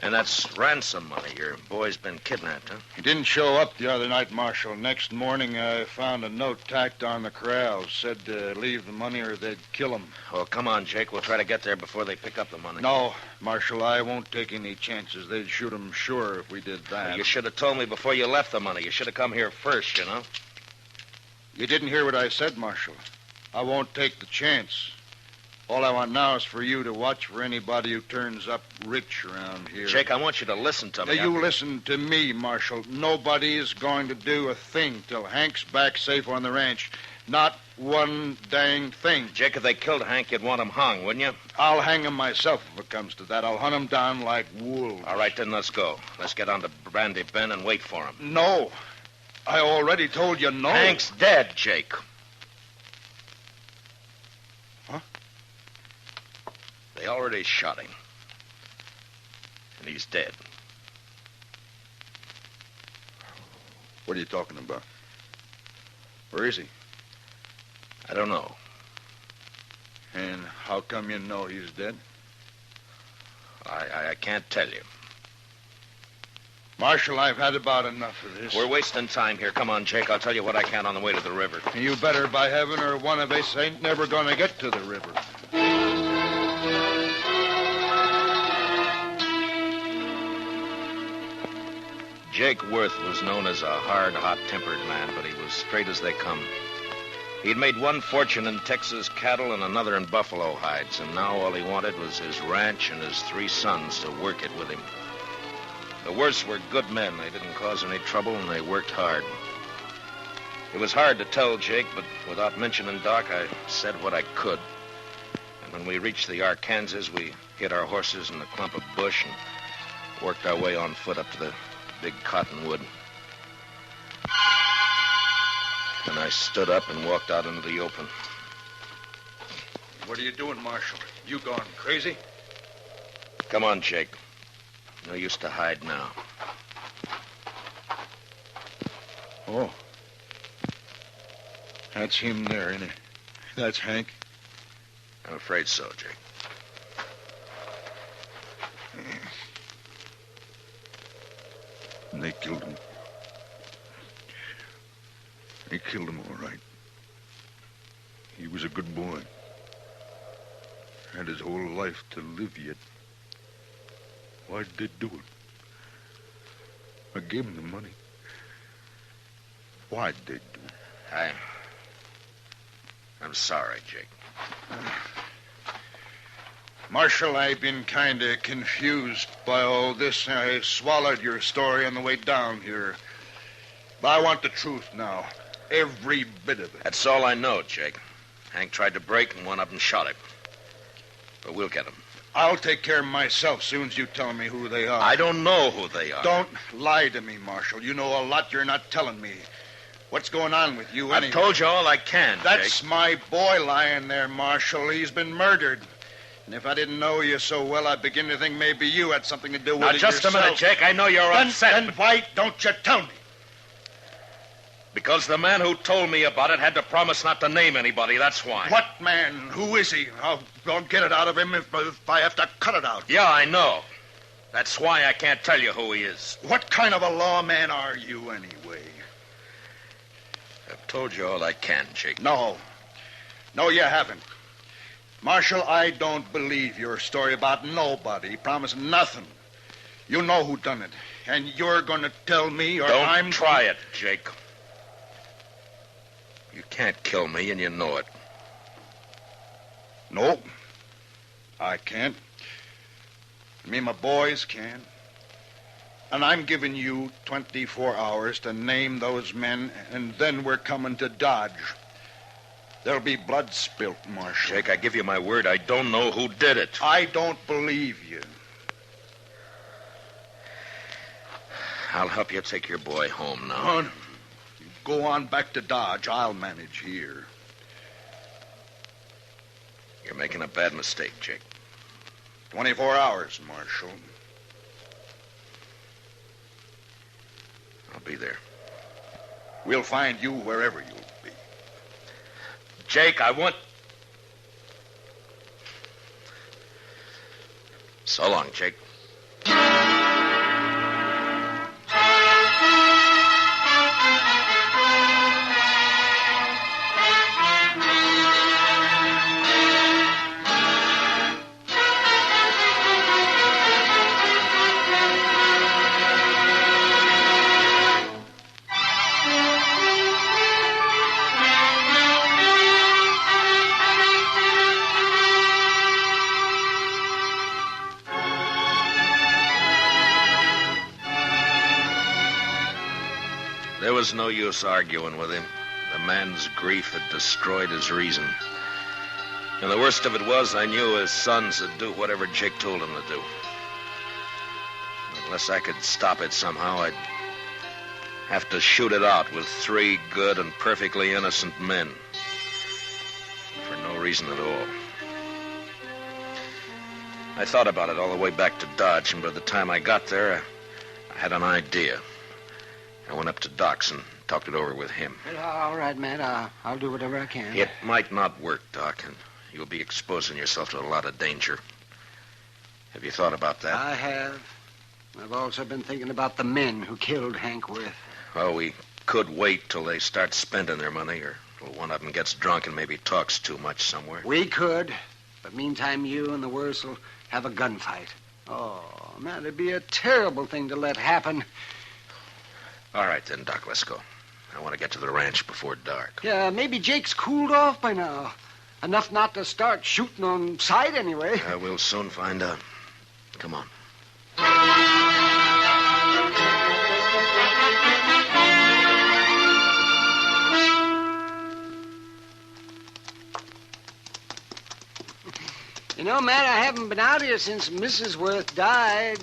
And that's ransom money. Your boy's been kidnapped, huh? He didn't show up the other night, Marshal. Next morning, I found a note tacked on the corral. Said to leave the money or they'd kill him. Oh, come on, Jake. We'll try to get there before they pick up the money. No, Marshal, I won't take any chances. They'd shoot him sure if we did that. Well, you should have told me before you left the money. You should have come here first, you know. You didn't hear what I said, Marshal. I won't take the chance. All I want now is for you to watch for anybody who turns up rich around here. Jake, I want you to listen to me. Now, you listen to me, Marshal. Nobody's going to do a thing till Hank's back safe on the ranch. Not one dang thing. Jake, if they killed Hank, you'd want him hung, wouldn't you? I'll hang him myself if it comes to that. I'll hunt him down like wolves. All right, then let's go. Let's get on to Brandy Bend and wait for him. No. I already told you no. Hank's dead, Jake. Huh? They already shot him. And he's dead. What are you talking about? Where is he? I don't know. And how come you know he's dead? I can't tell you. Marshal, I've had about enough of this. We're wasting time here. Come on, Jake. I'll tell you what I can on the way to the river. You better, by heaven, or one of us ain't never going to get to the river. Jake Worth was known as a hard, hot-tempered man, but he was straight as they come. He'd made one fortune in Texas cattle and another in buffalo hides, and now all he wanted was his ranch and his 3 sons to work it with him. The Worths were good men. They didn't cause any trouble, and they worked hard. It was hard to tell Jake, but without mentioning Doc, I said what I could. And when we reached the Arkansas, we hid our horses in a clump of bush and worked our way on foot up to the big cottonwood. And I stood up and walked out into the open. What are you doing, Marshal? You gone crazy? Come on, Jake. No use to hide now. Oh. That's him there, ain't it? That's Hank? I'm afraid so, Jake. And they killed him. They killed him all right. He was a good boy. Had his whole life to live yet. Why'd they do it? I gave him the money. Why'd they do it? I'm sorry, Jake. Marshal, I've been kind of confused by all this. I swallowed your story on the way down here. But I want the truth now. Every bit of it. That's all I know, Jake. Hank tried to break, and one of them shot him. But we'll get him. I'll take care of myself soon as you tell me who they are. I don't know who they are. Don't lie to me, Marshal. You know a lot you're not telling me. What's going on with you anyway? I've told you all I can, That's Jake. my boy lying there, Marshal. He's been murdered. And if I didn't know you so well, I'd begin to think maybe you had something to do with it just yourself. a minute, Jake. I know you're upset. Then why don't you tell me? Because the man who told me about it had to promise not to name anybody, that's why. What man? Who is he? I'll get it out of him if I have to cut it out. Yeah, I know. That's why I can't tell you who he is. What kind of a lawman are you, anyway? I've told you all I can, Jake. No, you haven't. Marshal, I don't believe your story about nobody promising nothing. You know who done it, and you're going to tell me or Don't try it, Jake. You can't kill me, and you know it. No, I can't. Me and my boys can. And I'm giving you 24 hours to name those men, and then we're coming to Dodge. There'll be blood spilt, Marshal. Jake, I give you my word, I don't know who did it. I don't believe you. I'll help you take your boy home now. No, you go on back to Dodge. I'll manage here. You're making a bad mistake, Jake. 24 hours, Marshal. I'll be there. We'll find you wherever you'll be. Jake, I want... So long, Jake. There was no use arguing with him. The man's grief had destroyed his reason. And the worst of it was, I knew his sons would do whatever Jake told them to do. Unless I could stop it somehow, I'd have to shoot it out with 3 good and perfectly innocent men. For no reason at all. I thought about it all the way back to Dodge, and by the time I got there, I had an idea. I went up to Doc's and talked it over with him. Well, all right, Matt. I'll do whatever I can. It might not work, Doc, and you'll be exposing yourself to a lot of danger. Have you thought about that? I have. I've also been thinking about the men who killed Hank Worth. Well, we could wait till they start spending their money, or till one of them gets drunk and maybe talks too much somewhere. We could. But meantime, you and the Worths will have a gunfight. Oh, man, it'd be a terrible thing to let happen. All right, then, Doc, let's go. I want to get to the ranch before dark. Yeah, maybe Jake's cooled off by now. Enough not to start shooting on sight anyway. We'll soon find out. Come on. You know, Matt, I haven't been out here since Mrs. Worth died.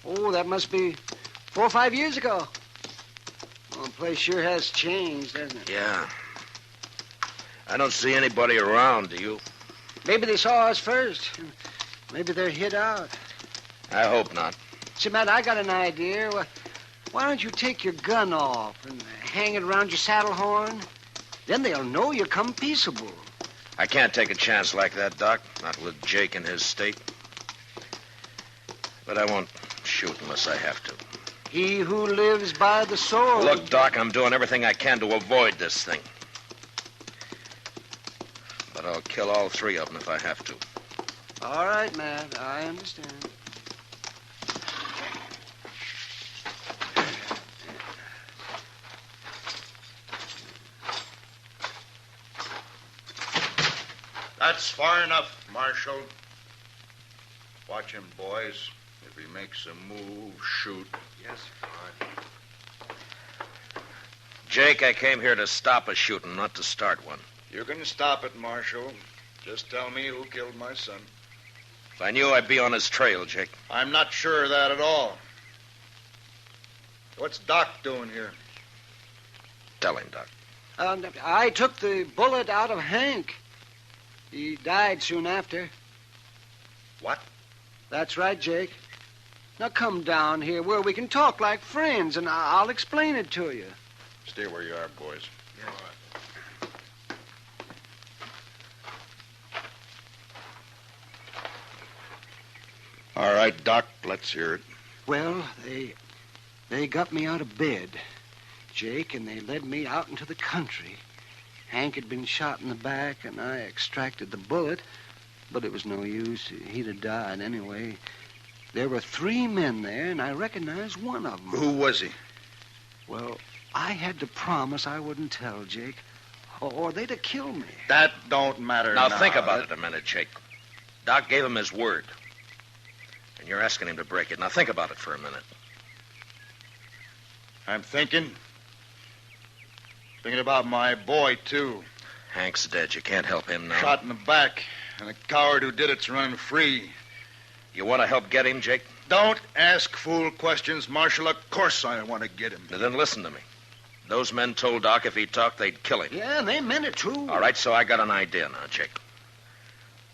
Oh, that must be 4 or 5 years ago. Well, the place sure has changed, hasn't it? Yeah. I don't see anybody around, do you? Maybe they saw us first. Maybe they're hid out. I hope not. See, Matt, I got an idea. Why don't you take your gun off and hang it around your saddle horn? Then they'll know you come peaceable. I can't take a chance like that, Doc. Not with Jake in his state. But I won't shoot unless I have to. He who lives by the sword. Look, Doc, I'm doing everything I can to avoid this thing. But I'll kill all 3 of them if I have to. All right, Matt. I understand. That's far enough, Marshal. Watch him, boys. If he makes a move, shoot. Yes, sir. Jake, I came here to stop a shooting, not to start one. You can stop it, Marshal. Just tell me who killed my son. If I knew, I'd be on his trail, Jake. I'm not sure of that at all. What's Doc doing here? Tell him, Doc. I took the bullet out of Hank. He died soon after. What? That's right, Jake. Now come down here where we can talk like friends, and I'll explain it to you. Stay where you are, boys. Yeah. All right, Doc, let's hear it. Well, they got me out of bed, Jake, and they led me out into the country. Hank had been shot in the back, and I extracted the bullet, but it was no use. He'd have died anyway. There were 3 men there, and I recognized one of them. Who was he? Well, I had to promise I wouldn't tell, Jake, or they'd have killed me. That don't matter now. Think about it a minute, Jake. Doc gave him his word, and you're asking him to break it. Now, think about it for a minute. I'm thinking. Thinking about my boy, too. Hank's dead. You can't help him now. Shot in the back, and the coward who did it's running free. You want to help get him, Jake? Don't ask fool questions, Marshal. Of course I want to get him. Now then listen to me. Those men told Doc if he talked, they'd kill him. Yeah, and they meant it, too. All right, so I got an idea now, Jake.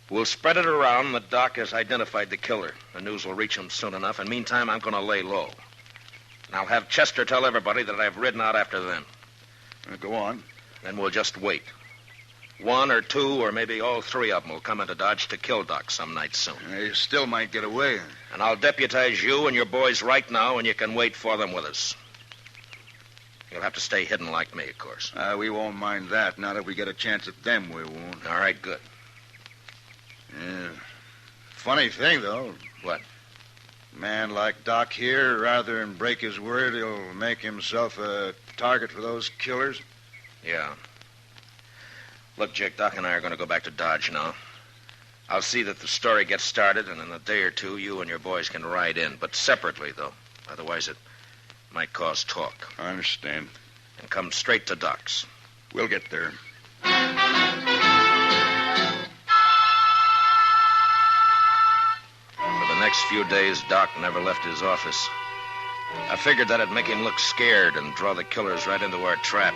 We'll spread it around that Doc has identified the killer. The news will reach him soon enough, and meantime, I'm going to lay low. And I'll have Chester tell everybody that I've ridden out after them. Go on. Then we'll just wait. One or two or maybe all three of them will come into Dodge to kill Doc some night soon. They still might get away. And I'll deputize you and your boys right now, and you can wait for them with us. You'll have to stay hidden like me, of course. We won't mind that. Not if we get a chance at them, we won't. All right, good. Yeah. Funny thing, though. What? A man like Doc here, rather than break his word, he'll make himself a target for those killers. Yeah. Look, Jake, Doc and I are going to go back to Dodge now. I'll see that the story gets started, and in a day or two, you and your boys can ride in. But separately, though. Otherwise, it might cause talk. I understand. And come straight to Doc's. We'll get there. For the next few days, Doc never left his office. I figured that'd make him look scared and draw the killers right into our trap.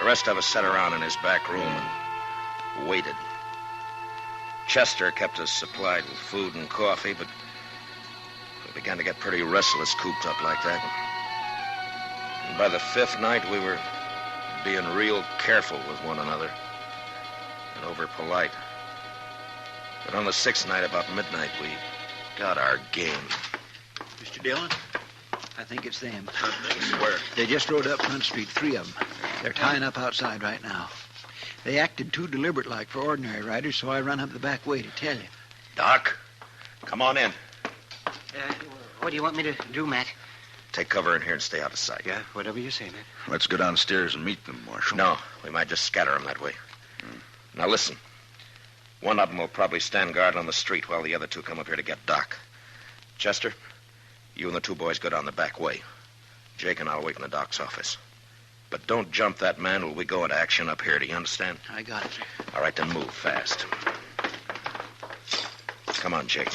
The rest of us sat around in his back room and waited. Chester kept us supplied with food and coffee, but we began to get pretty restless cooped up like that. And by the fifth night, we were being real careful with one another and over polite. But on the sixth night, about midnight, we got our game. Mr. Dillon, I think it's them. Where? They just rode up Front Street, 3 of them. They're tying up outside right now. They acted too deliberate-like for ordinary riders, so I run up the back way to tell you. Doc, come on in. What do you want me to do, Matt? Take cover in here and stay out of sight. Yeah, whatever you say, Matt. Let's go downstairs and meet them, Marshal. No, we might just scatter them that way. Now listen. One of them will probably stand guard on the street while the other two come up here to get Doc. Chester, you and the two boys go down the back way. Jake and I'll wait in the Doc's office. But don't jump that man till we go into action up here. Do you understand? I got it, sir. All right, then move fast. Come on, Jake.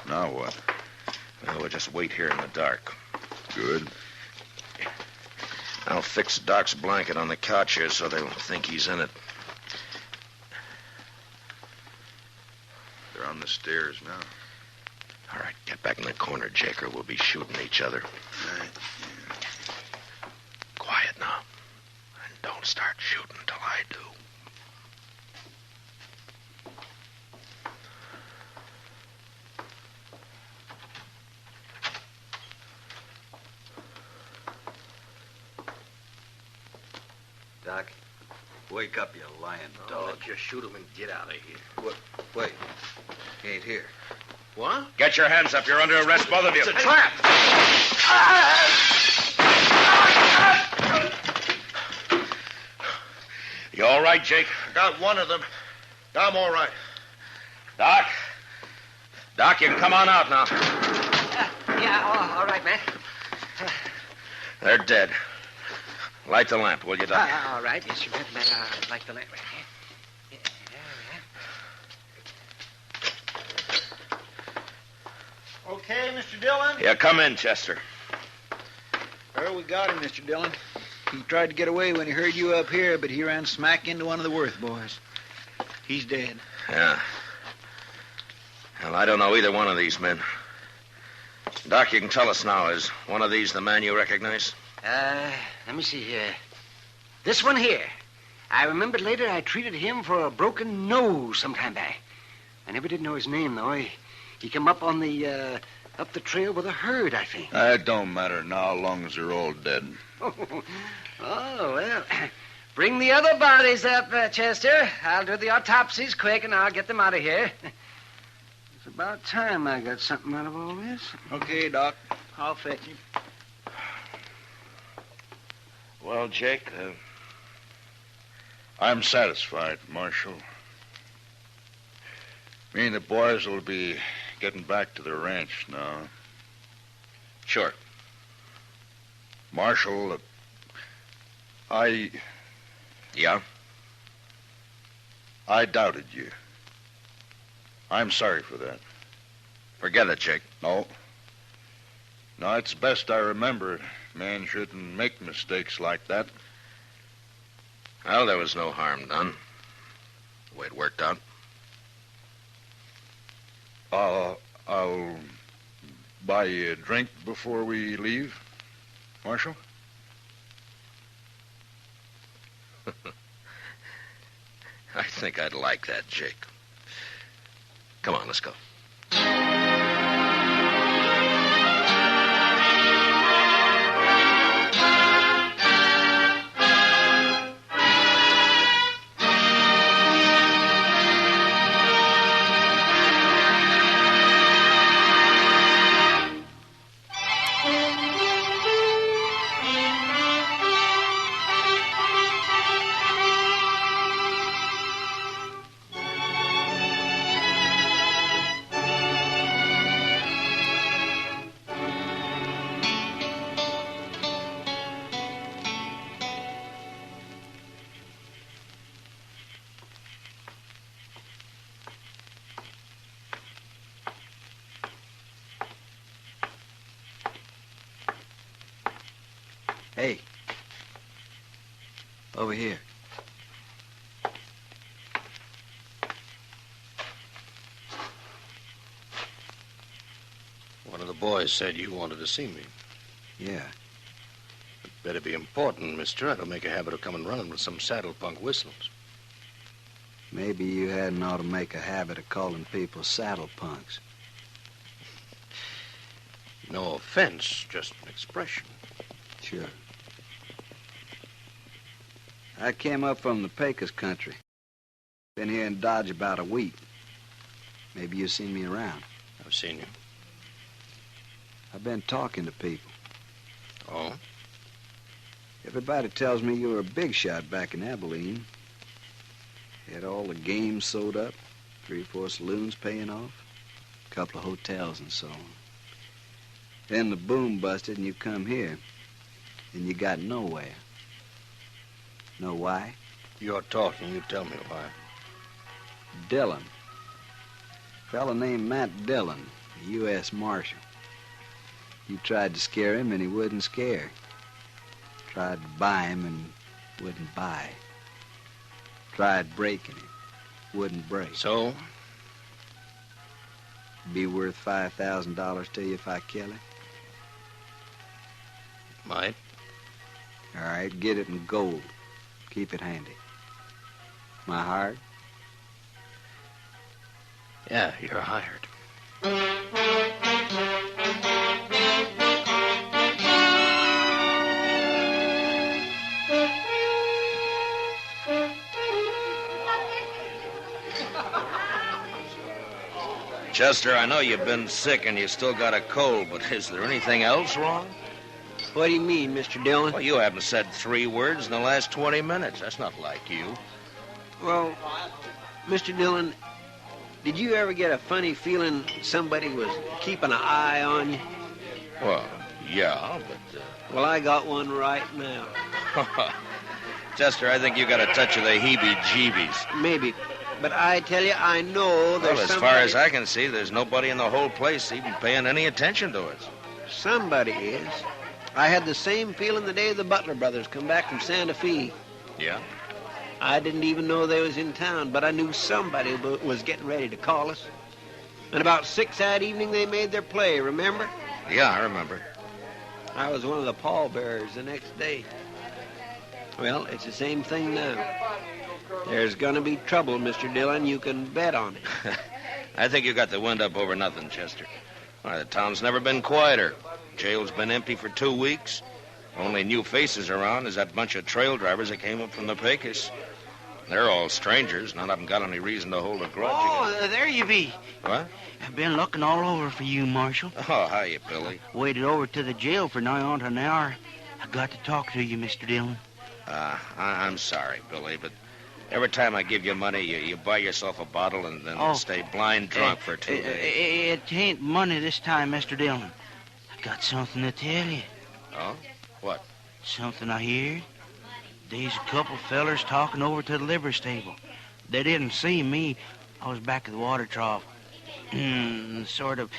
Now what? Well, we'll just wait here in the dark. Good. I'll fix Doc's blanket on the couch here so they'll think he's in it. They're on the stairs now. All right, get back in the corner, Jake, or we'll be shooting each other. Right. Quiet now. And don't start shooting till I do. Doc, wake up, you lying dog. Just shoot him and get out of here. What? Wait. He ain't here. What? Get your hands up. You're under arrest, both of you. It's a trap. You all right, Jake? Got one of them. I'm all right. Doc? Doc, you can come on out now. Yeah, all right, Matt. They're dead. Light the lamp, will you, Doc? All right. Yes, sir, Matt. I'll light the lamp right here. Okay, Mr. Dillon? Yeah, come in, Chester. Well, we got him, Mr. Dillon. He tried to get away when he heard you up here, but he ran smack into one of the Worth boys. He's dead. Yeah. Well, I don't know either one of these men. Doc, you can tell us now. Is one of these the man you recognize? Let me see here. This one here. I remembered later I treated him for a broken nose some time back. I never did know his name, though. He come up on the, up the trail with a herd, I think. It don't matter now, long as they're all dead. Oh, well. Bring the other bodies up, Chester. I'll do the autopsies quick, and I'll get them out of here. It's about time I got something out of all this. Okay, Doc. I'll fetch him. Well, Jake, I'm satisfied, Marshal. Me and the boys will be getting back to the ranch now. Sure. Marshal, Yeah? I doubted you. I'm sorry for that. Forget it, Jake. No. No, it's best I remember. Man shouldn't make mistakes like that. Well, there was no harm done. The way it worked out. I'll buy you a drink before we leave, Marshal. I think I'd like that, Jake. Come on, let's go. Hey. Over here. One of the boys said you wanted to see me. Yeah. It better be important, mister. I don't make a habit of coming running with some saddle punk whistles. Maybe you hadn't ought to make a habit of calling people saddle punks. No offense, just an expression. Sure. I came up from the Pecos country. Been here in Dodge about a week. Maybe you've seen me around. I've seen you. I've been talking to people. Oh? Everybody tells me you were a big shot back in Abilene. You had all the games sewed up, 3 or 4 saloons paying off, a couple of hotels and so on. Then the boom busted and you come here, and you got nowhere. Know why? You're talking. You tell me why. Dillon. Fella named Matt Dillon, a U.S. Marshal. You tried to scare him and he wouldn't scare. Tried to buy him and wouldn't buy. Tried breaking him, wouldn't break. So? Be worth $5,000 to you if I kill him? Might. All right, get it in gold. Keep it handy. My hard? Yeah, you're hired. Chester, I know you've been sick and you still got a cold, but is there anything else wrong? What do you mean, Mr. Dillon? Well, you haven't said 3 words in the last 20 minutes. That's not like you. Well, Mr. Dillon, did you ever get a funny feeling somebody was keeping an eye on you? Well, yeah, but... Well, I got one right now. Chester, I think you got a touch of the heebie-jeebies. Maybe. But I tell you, I know there's Well, as somebody... far as I can see, there's nobody in the whole place even paying any attention to us. Somebody is. I had the same feeling the day the Butler brothers come back from Santa Fe. Yeah? I didn't even know they was in town, but I knew somebody was getting ready to call us. And about 6 that evening, they made their play, remember? Yeah, I remember. I was one of the pallbearers the next day. Well, it's the same thing now. There's gonna be trouble, Mr. Dillon. You can bet on it. I think you got the wind up over nothing, Chester. Why, the town's never been quieter. Jail's been empty for 2 weeks. Only new faces around is that bunch of trail drivers that came up from the Pecos. They're all strangers. None of them got any reason to hold a grudge against... There you be. What? I've been looking all over for you, Marshal. Oh, hiya, Billy. Waited over to the jail for nigh on to an hour. I got to talk to you, Mr. Dillon. I'm sorry, Billy, but every time I give you money, you buy yourself a bottle and then stay blind drunk for 2 days. It ain't money this time, Mr. Dillon. I got something to tell you. Oh? What? Something I heard. There's a couple fellers talking over to the livery stable. They didn't see me. I was back at the water trough. Sort of,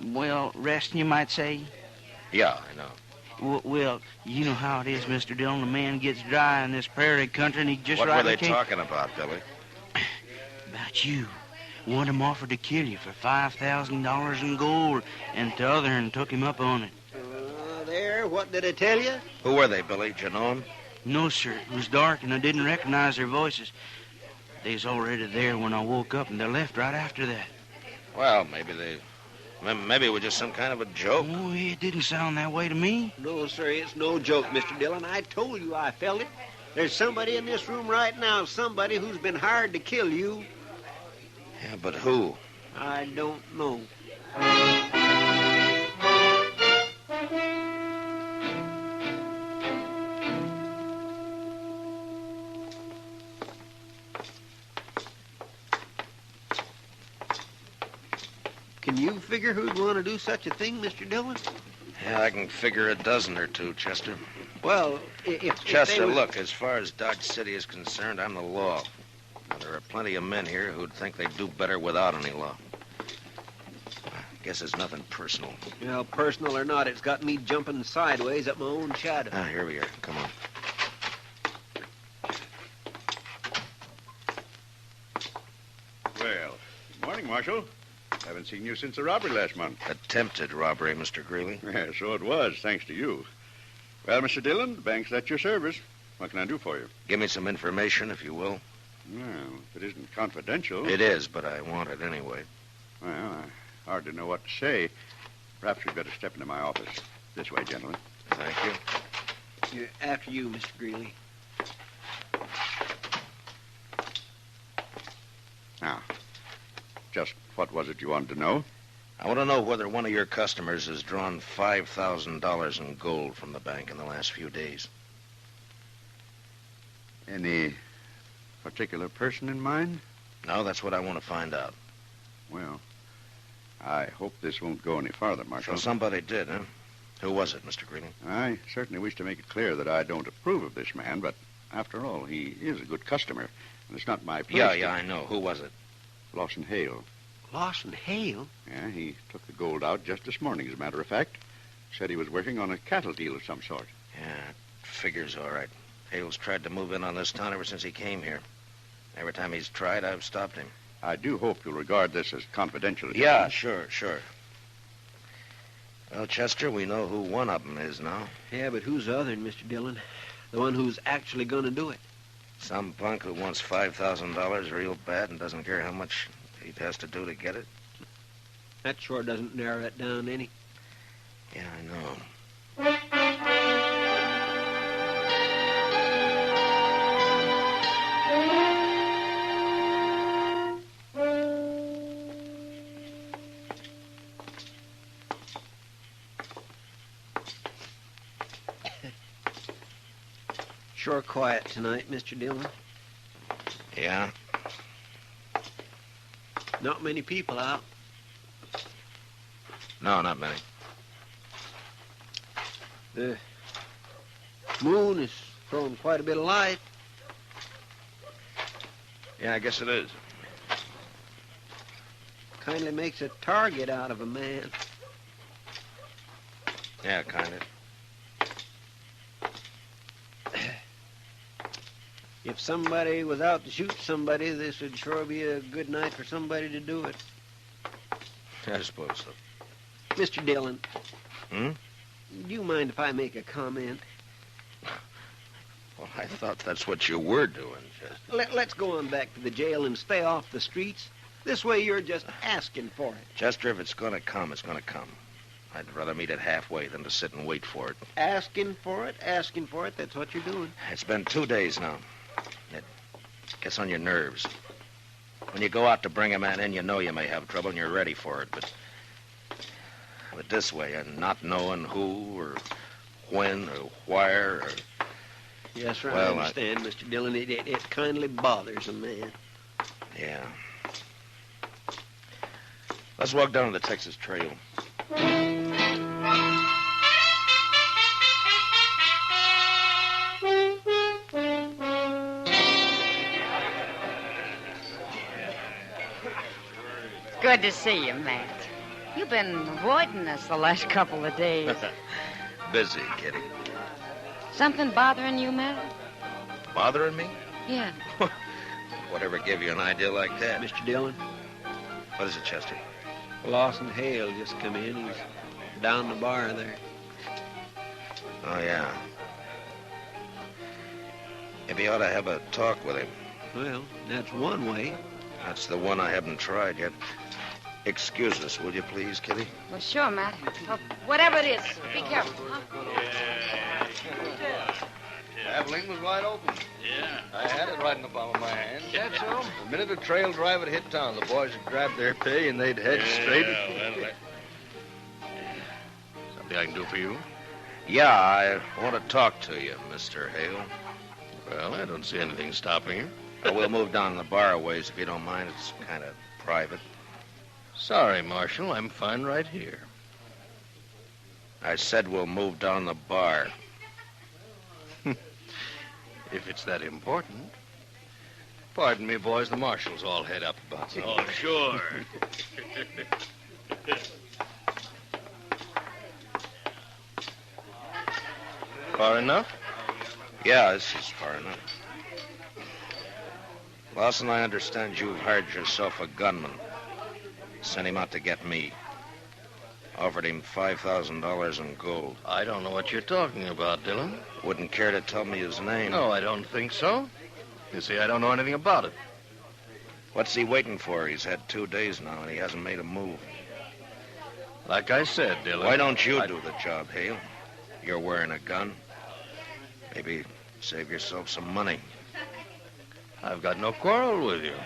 well, resting, you might say. Yeah, I know. Well, you know how it is, Mr. Dillon. The man gets dry in this prairie country, and he just What were they can't... talking about, Billy? About you. One of them offered to kill you for $5,000 in gold, and the other one took him up on it. There, what did I tell you? Who were they, Billy? Did you know them? No, sir. It was dark, and I didn't recognize their voices. They was already there when I woke up, and they left right after that. Well, maybe it was just some kind of a joke. Oh, it didn't sound that way to me. No, sir, it's no joke, Mr. Dillon. I told you I felt it. There's somebody in this room right now, somebody who's been hired to kill you. Yeah, but who? I don't know. Can you figure who'd want to do such a thing, Mr. Dillon? Yeah, I can figure a dozen or two, Chester. Well, if Chester, they was... look, as far as Dodge City is concerned, I'm the law. And there are plenty of men here who'd think they'd do better without any law. I guess it's nothing personal. Well, personal or not, it's got me jumping sideways up my own shadow. Ah, here we are. Come on. Well, good morning, Marshal. Haven't seen you since the robbery last month. Attempted robbery, Mr. Greeley. Yeah, so it was, thanks to you. Well, Mr. Dillon, the bank's at your service. What can I do for you? Give me some information, if you will. Well, if it isn't confidential... It is, but I want it anyway. Well, I hardly know what to say. Perhaps we'd better step into my office. This way, gentlemen. Thank you. After you, Mr. Greeley. Now, just what was it you wanted to know? I want to know whether one of your customers has drawn $5,000 in gold from the bank in the last few days. Any particular person in mind? No, that's what I want to find out. Well, I hope this won't go any farther, Marshal. So somebody did, huh? Who was it, Mr. Greeley? I certainly wish to make it clear that I don't approve of this man, but after all, he is a good customer, and it's not my place. Yeah, I know. Who was it? Lawson Hale. Lawson Hale? Yeah, he took the gold out just this morning, as a matter of fact. Said he was working on a cattle deal of some sort. Yeah, figures all right. Hale's tried to move in on this town ever since he came here. Every time he's tried, I've stopped him. I do hope you'll regard this as confidential. Yeah, sure. Well, Chester, we know who one of them is now. Yeah, but who's the other, Mr. Dillon? The one who's actually going to do it. Some punk who wants $5,000 real bad and doesn't care how much he has to do to get it. That sure doesn't narrow it down any. Yeah, I know. Sure quiet tonight, Mr. Dillon. Yeah? Not many people out. No, not many. The moon is throwing quite a bit of light. Yeah, I guess it is. Kindly makes a target out of a man. Yeah, kind of. If somebody was out to shoot somebody, this would sure be a good night for somebody to do it. I suppose so. Mr. Dillon. Hmm? Do you mind if I make a comment? Well, I thought that's what you were doing, Chester. Let's go on back to the jail and stay off the streets. This way you're just asking for it. Chester, if it's going to come, it's going to come. I'd rather meet it halfway than to sit and wait for it. Asking for it, that's what you're doing. It's been 2 days now. It gets on your nerves. When you go out to bring a man in, you know you may have trouble and you're ready for it, but this way, and not knowing who or when or where or... Yes, sir, well, I understand, Mr. Dillon. It kindly bothers a man. Yeah. Let's walk down to the Texas Trail. Good to see you, Matt. You've been avoiding us the last couple of days. Busy, Kitty. Something bothering you, Matt? Bothering me? Yeah. Whatever gave you an idea like that? Mr. Dillon? What is it, Chester? Lawson Hale just come in. He's down the bar there. Oh, yeah. Maybe you ought to have a talk with him. Well, that's one way. That's the one I haven't tried yet. Excuse us, will you please, Kitty? Well, sure, Matt. Well, whatever it is, be careful, huh? Abilene was wide open. Yeah. I had it right in the palm of my hand. That's so? The minute the trail driver hit town, the boys would grab their pay and they'd head straight. Something I can do for you? Yeah, I want to talk to you, Mr. Hale. Well, I don't see anything stopping you. Well, we'll move down the bar a ways if you don't mind. It's kind of private. Sorry, Marshal. I'm fine right here. I said we'll move down the bar. If it's that important. Pardon me, boys. The Marshal's all head up about something. Oh, sure. Far enough? Yeah, this is far enough. Lawson, I understand you've hired yourself a gunman. Sent him out to get me. Offered him $5,000 in gold. I don't know what you're talking about, Dillon. Wouldn't care to tell me his name. No, I don't think so. You see, I don't know anything about it. What's he waiting for? He's had 2 days now, and he hasn't made a move. Like I said, Dillon. Why don't you do the job, Hale? You're wearing a gun. Maybe save yourself some money. I've got no quarrel with you.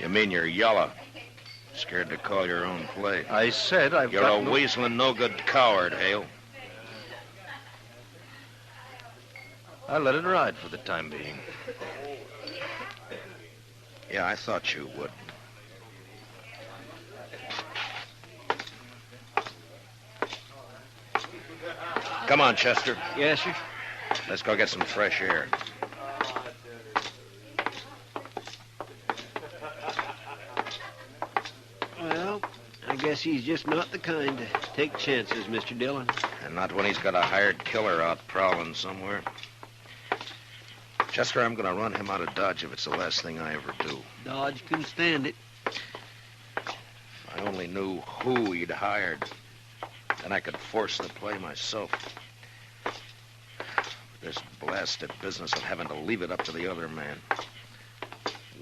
You mean you're yellow? Scared to call your own play? I said I've You're got a weaseling, no-good coward, Hale. I'll let it ride for the time being. Yeah, I thought you would. Come on, Chester. Yes, sir. Let's go get some fresh air. Well, I guess he's just not the kind to take chances, Mr. Dillon. And not when he's got a hired killer out prowling somewhere. Chester, I'm going to run him out of Dodge if it's the last thing I ever do. Dodge can stand it. If I only knew who he'd hired, then I could force the play myself. This blasted business of having to leave it up to the other man.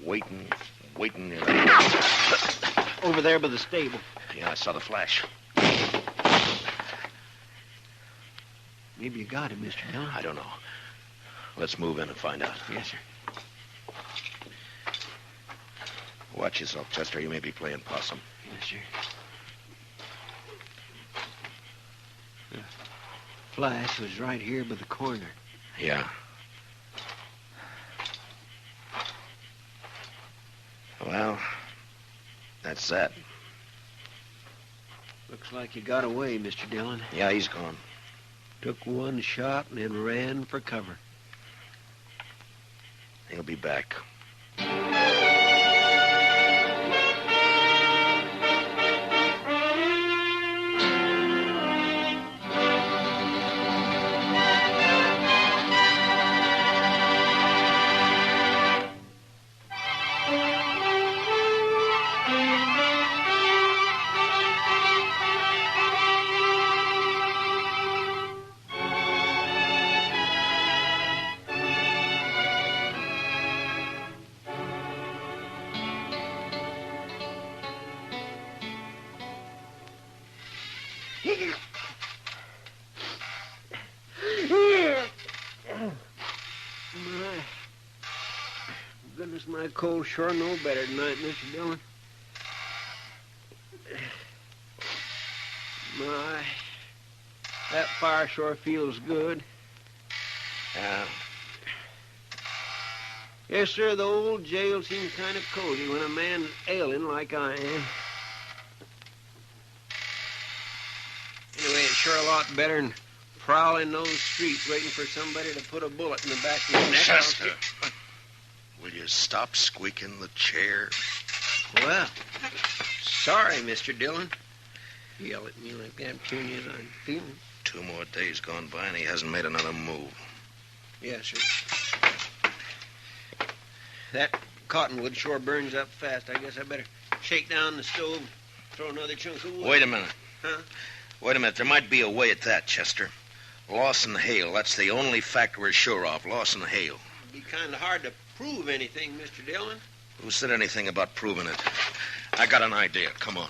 Waiting. Over there by the stable. Yeah, I saw the flash. Maybe you got him, Mr. Dillon. I don't know. Let's move in and find out. Yes, sir. Watch yourself, Chester. You may be playing possum. Yes, sir. The flash was right here by the corner. Yeah. Well, that's that. Looks like you got away, Mr. Dillon. Yeah, he's gone. Took one shot and then ran for cover. He'll be back. Goodness, my cold sure know better tonight, Mr. Dillon. My, that fire sure feels good. Yeah. Yes, sir, the old jail seems kind of cozy when a man's ailing like I am. Anyway, it's sure a lot better than prowling those streets waiting for somebody to put a bullet in the back of your neck. Chester, will you stop squeaking the chair? Well, sorry, Mr. Dillon. Yell at me like that, turn you as I'm feeling. 2 more days gone by, and he hasn't made another move. Yes, sir. That cottonwood sure burns up fast. I guess I better shake down the stove, throw another chunk of wood. Wait a minute. Huh? Wait a minute. There might be a way at that, Chester. Loss and hail. That's the only fact we're sure of. Loss and hail. It'd be kind of hard to prove anything, Mr. Dillon. Who said anything about proving it? I got an idea. Come on.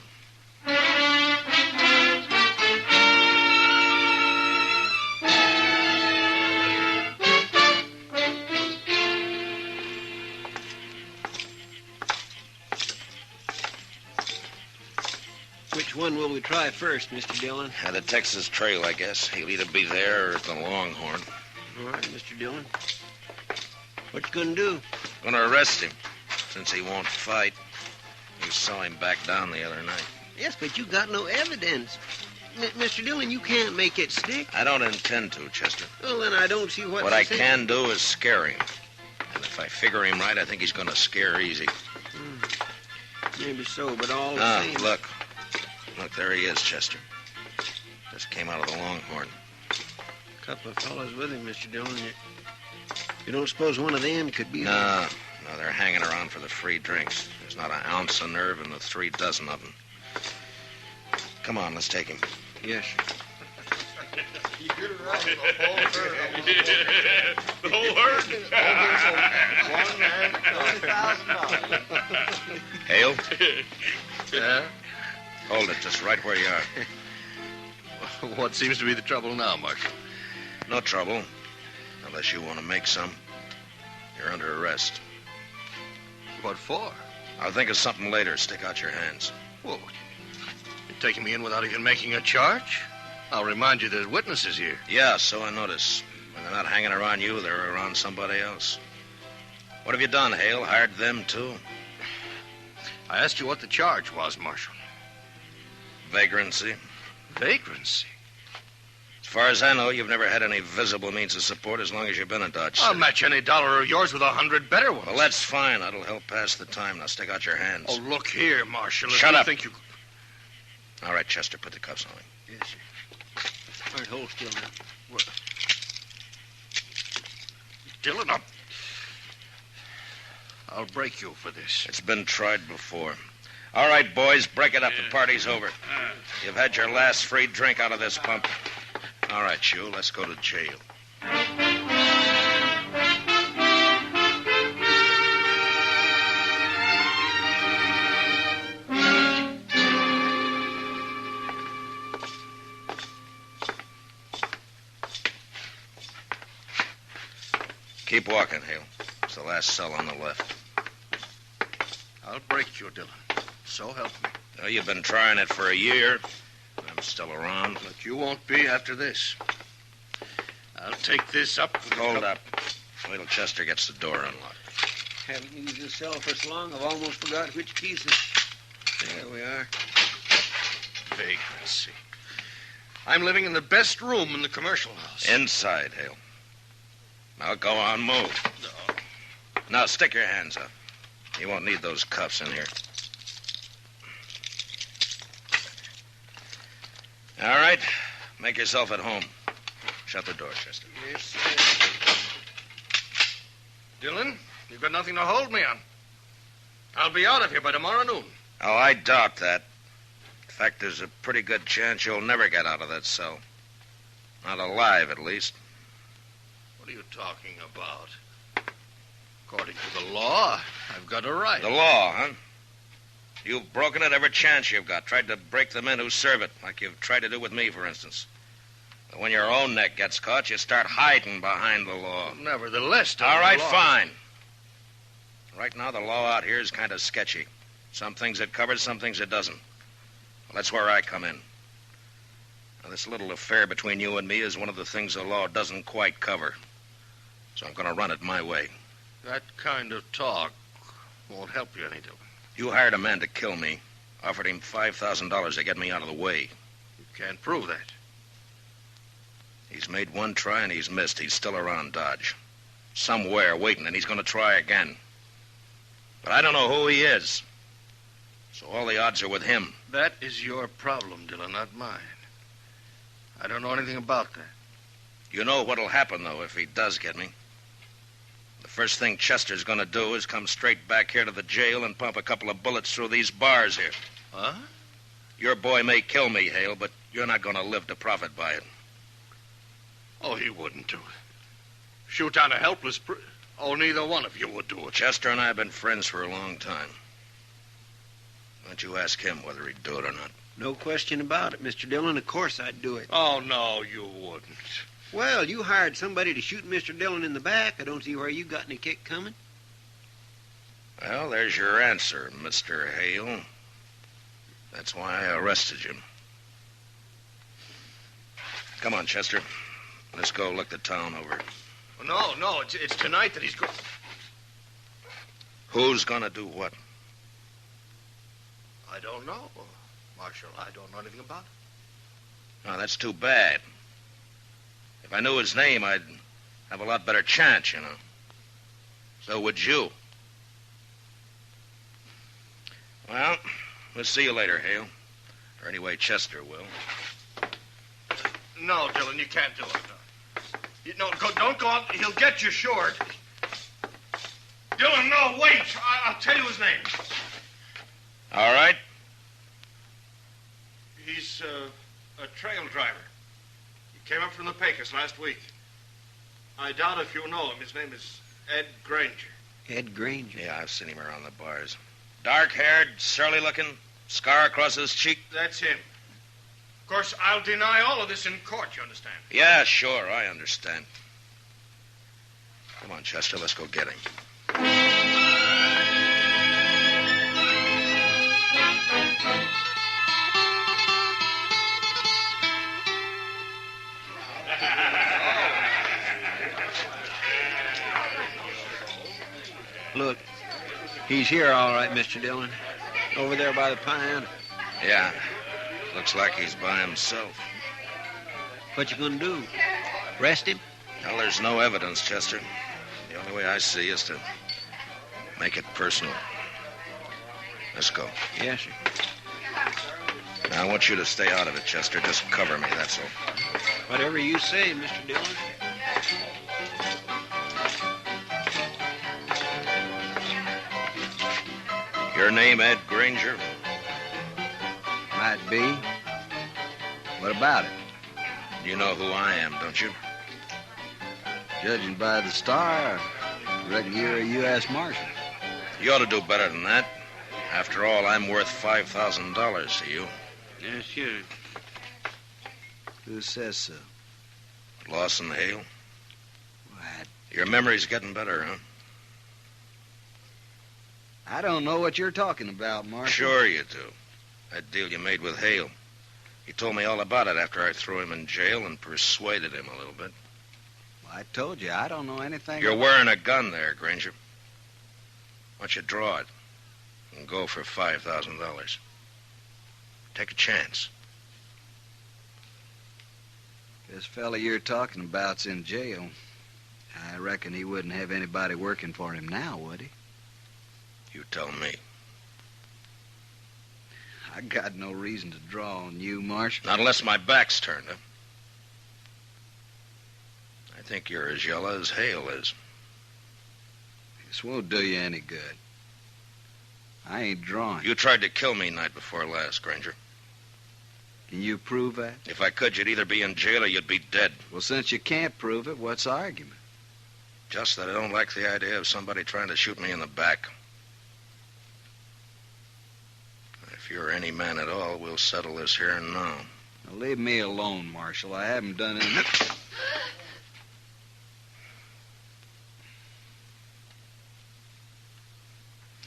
Which one will we try first, Mr. Dillon? The Texas Trail, I guess. He'll either be there or at the Longhorn. All right, Mr. Dillon. What you gonna do? Gonna arrest him, since he won't fight. You saw him back down the other night. Yes, but you got no evidence. Mr. Dillon, you can't make it stick. I don't intend to, Chester. Well, then I don't see what I you say. can do is scare him. And if I figure him right, I think he's gonna scare easy. Maybe so, but all the same... Look. Look, there he is, Chester. Just came out of the Longhorn. A couple of fellows with him, Mr. Dillon. You don't suppose one of them could be... No, they're hanging around for the free drinks. There's not an ounce of nerve in the 3 dozen of them. Come on, let's take him. Yes. You're right. The whole herd? $1,000. Hale? Yeah? Hold it just right where you are. What seems to be the trouble now, Marshal? No trouble. Unless you want to make some. You're under arrest. What for? I'll think of something later. Stick out your hands. Whoa. You're taking me in without even making a charge? I'll remind you there's witnesses here. Yeah, so I notice. When they're not hanging around you, they're around somebody else. What have you done, Hale? Hired them, too? I asked you what the charge was, Marshal. Vagrancy. Vagrancy? As far as I know, you've never had any visible means of support as long as you've been in Dodge City. I'll match any dollar of yours with 100 better ones. Well, that's fine. That'll help pass the time. Now, stick out your hands. Oh, look here, Marshal. Shut up. Think you... All right, Chester, put the cuffs on him. Yes, sir. All right, hold still now. What? Dillon, I'll break you for this. It's been tried before. All right, boys, break it up. The party's over. You've had your last free drink out of this pump. All right, Shue, let's go to jail. Keep walking, Hale. It's the last cell on the left. I'll break you, Dillon. So help me. Well, you've been trying it for a year. I'm still around. But you won't be after this. I'll take this up. Hold up. Wait till Chester gets the door unlocked. Haven't used this cell for so long, I've almost forgot which pieces. There we are. Vagrancy. I'm living in the best room in the commercial house. Inside, Hale. Now go on, move. No. Now stick your hands up. You won't need those cuffs in here. All right. Make yourself at home. Shut the door, Chester. Yes, sir. Dillon, you've got nothing to hold me on. I'll be out of here by tomorrow noon. Oh, I doubt that. In fact, there's a pretty good chance you'll never get out of that cell. Not alive, at least. What are you talking about? According to the law, I've got a right. The law, huh? You've broken it every chance you've got. Tried to break the men who serve it, like you've tried to do with me, for instance. But when your own neck gets caught, you start hiding behind the law. Nevertheless, all right, fine. Right now, the law out here is kind of sketchy. Some things it covers, some things it doesn't. Well, that's where I come in. Now, this little affair between you and me is one of the things the law doesn't quite cover. So I'm going to run it my way. That kind of talk won't help you any, Dillon. You hired a man to kill me. Offered him $5,000 to get me out of the way. You can't prove that. He's made one try and he's missed. He's still around Dodge. Somewhere waiting, and he's going to try again. But I don't know who he is. So all the odds are with him. That is your problem, Dillon, not mine. I don't know anything about that. You know what'll happen, though, if he does get me. The first thing Chester's going to do is come straight back here to the jail and pump a couple of bullets through these bars here. Huh? Your boy may kill me, Hale, but you're not going to live to profit by it. Oh, he wouldn't do it. Shoot down a helpless Oh, neither one of you would do it. Chester and I have been friends for a long time. Why don't you ask him whether he'd do it or not? No question about it, Mr. Dillon. Of course I'd do it. Oh, no, you wouldn't. Well, you hired somebody to shoot Mr. Dillon in the back. I don't see where you got any kick coming. Well, there's your answer, Mr. Hale. That's why I arrested you. Come on, Chester. Let's go look the town over. No, it's tonight that he's going. Who's gonna do what? I don't know, Marshal. I don't know anything about it. Oh, that's too bad. If I knew his name, I'd have a lot better chance, you know. So would you. Well, we'll see you later, Hale. Or anyway, Chester will. No, Dillon, you can't do it. Don't go on. He'll get you short. Dillon, no, wait. I'll tell you his name. All right. He's a trail driver. He came up from the Pecos last week. I doubt if you know him. His name is Ed Granger. Ed Granger? Yeah, I've seen him around the bars. Dark-haired, surly-looking, scar across his cheek. That's him. Of course, I'll deny all of this in court, you understand? Yeah, sure, I understand. Come on, Chester, let's go get him. Look, he's here all right, Mr. Dillon. Over there by the pine. Yeah, looks like he's by himself. What you gonna do? Arrest him? Well, there's no evidence, Chester. The only way I see is to make it personal. Let's go. Yes, sir. Now, I want you to stay out of it, Chester. Just cover me, that's all. Whatever you say, Mr. Dillon. Your name, Ed Granger? Might be. What about it? You know who I am, don't you? Judging by the star, I reckon you're a U.S. Marshal. You ought to do better than that. After all, I'm worth $5,000 to you. Yes, sir. Who says so? Lawson Hale. What? Your memory's getting better, huh? I don't know what you're talking about, Marshal. Sure you do. That deal you made with Hale. He told me all about it after I threw him in jail and persuaded him a little bit. Well, I told you, I don't know anything. You're wearing a gun there, Granger. Why don't you draw it and go for $5,000? Take a chance. This fella you're talking about's in jail. I reckon he wouldn't have anybody working for him now, would he? You tell me. I got no reason to draw on you, Marshal. Not unless my back's turned, huh? I think you're as yellow as Hale is. This won't do you any good. I ain't drawing. You tried to kill me night before last, Granger. Can you prove that? If I could, you'd either be in jail or you'd be dead. Well, since you can't prove it, what's the argument? Just that I don't like the idea of somebody trying to shoot me in the back. If you're any man at all, we'll settle this here and now. Now, leave me alone, Marshal. I haven't done anything.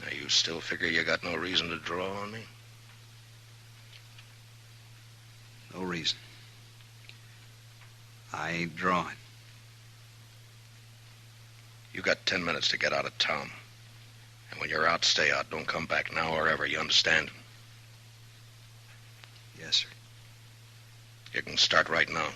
Now, you still figure you got no reason to draw on me? No reason. I ain't drawing. You got 10 minutes to get out of town. And when you're out, stay out. Don't come back now or ever, you understand? Yes, sir. You can start right now.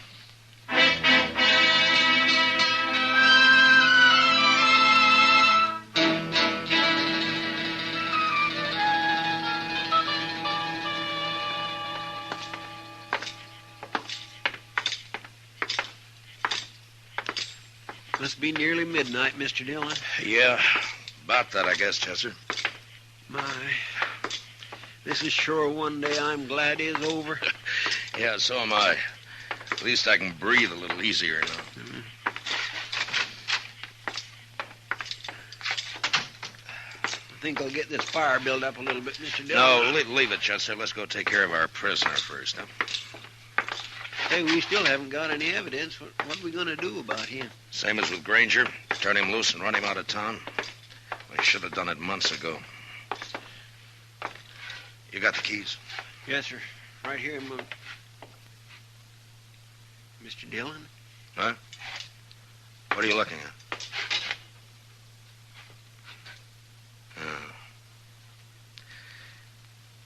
Must be nearly midnight, Mr. Dillon. Yeah, about that, I guess, Chester. My, this is sure one day I'm glad is over. Yeah, so am I. At least I can breathe a little easier now. Mm-hmm. I think I'll get this fire built up a little bit, Mr. Dillon. No, leave it, Chester. Let's go take care of our prisoner first, huh? Hey, we still haven't got any evidence. What are we going to do about him? Same as with Granger. Turn him loose and run him out of town. We should have done it months ago. You got the keys? Yes, sir. Right here, Mr. Dillon? Huh? What are you looking at?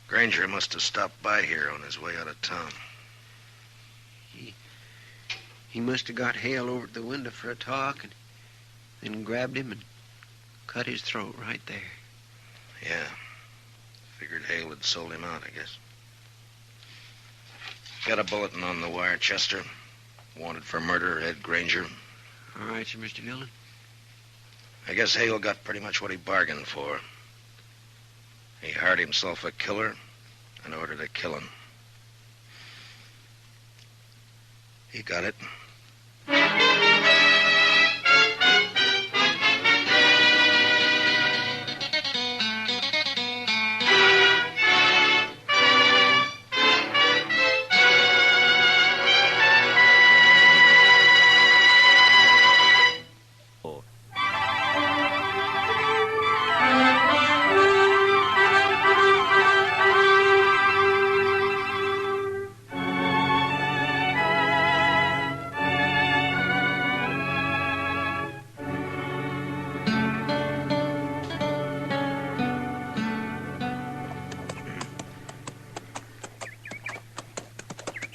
Granger must have stopped by here on his way out of town. He must have got Hale over at the window for a talk and then grabbed him and cut his throat right there. Yeah. Figured Hale had sold him out, I guess. Got a bulletin on the wire, Chester. Wanted for murder, Ed Granger. All right, sir, Mr. Dillon. I guess Hale got pretty much what he bargained for. He hired himself a killer in order to kill him. He got it.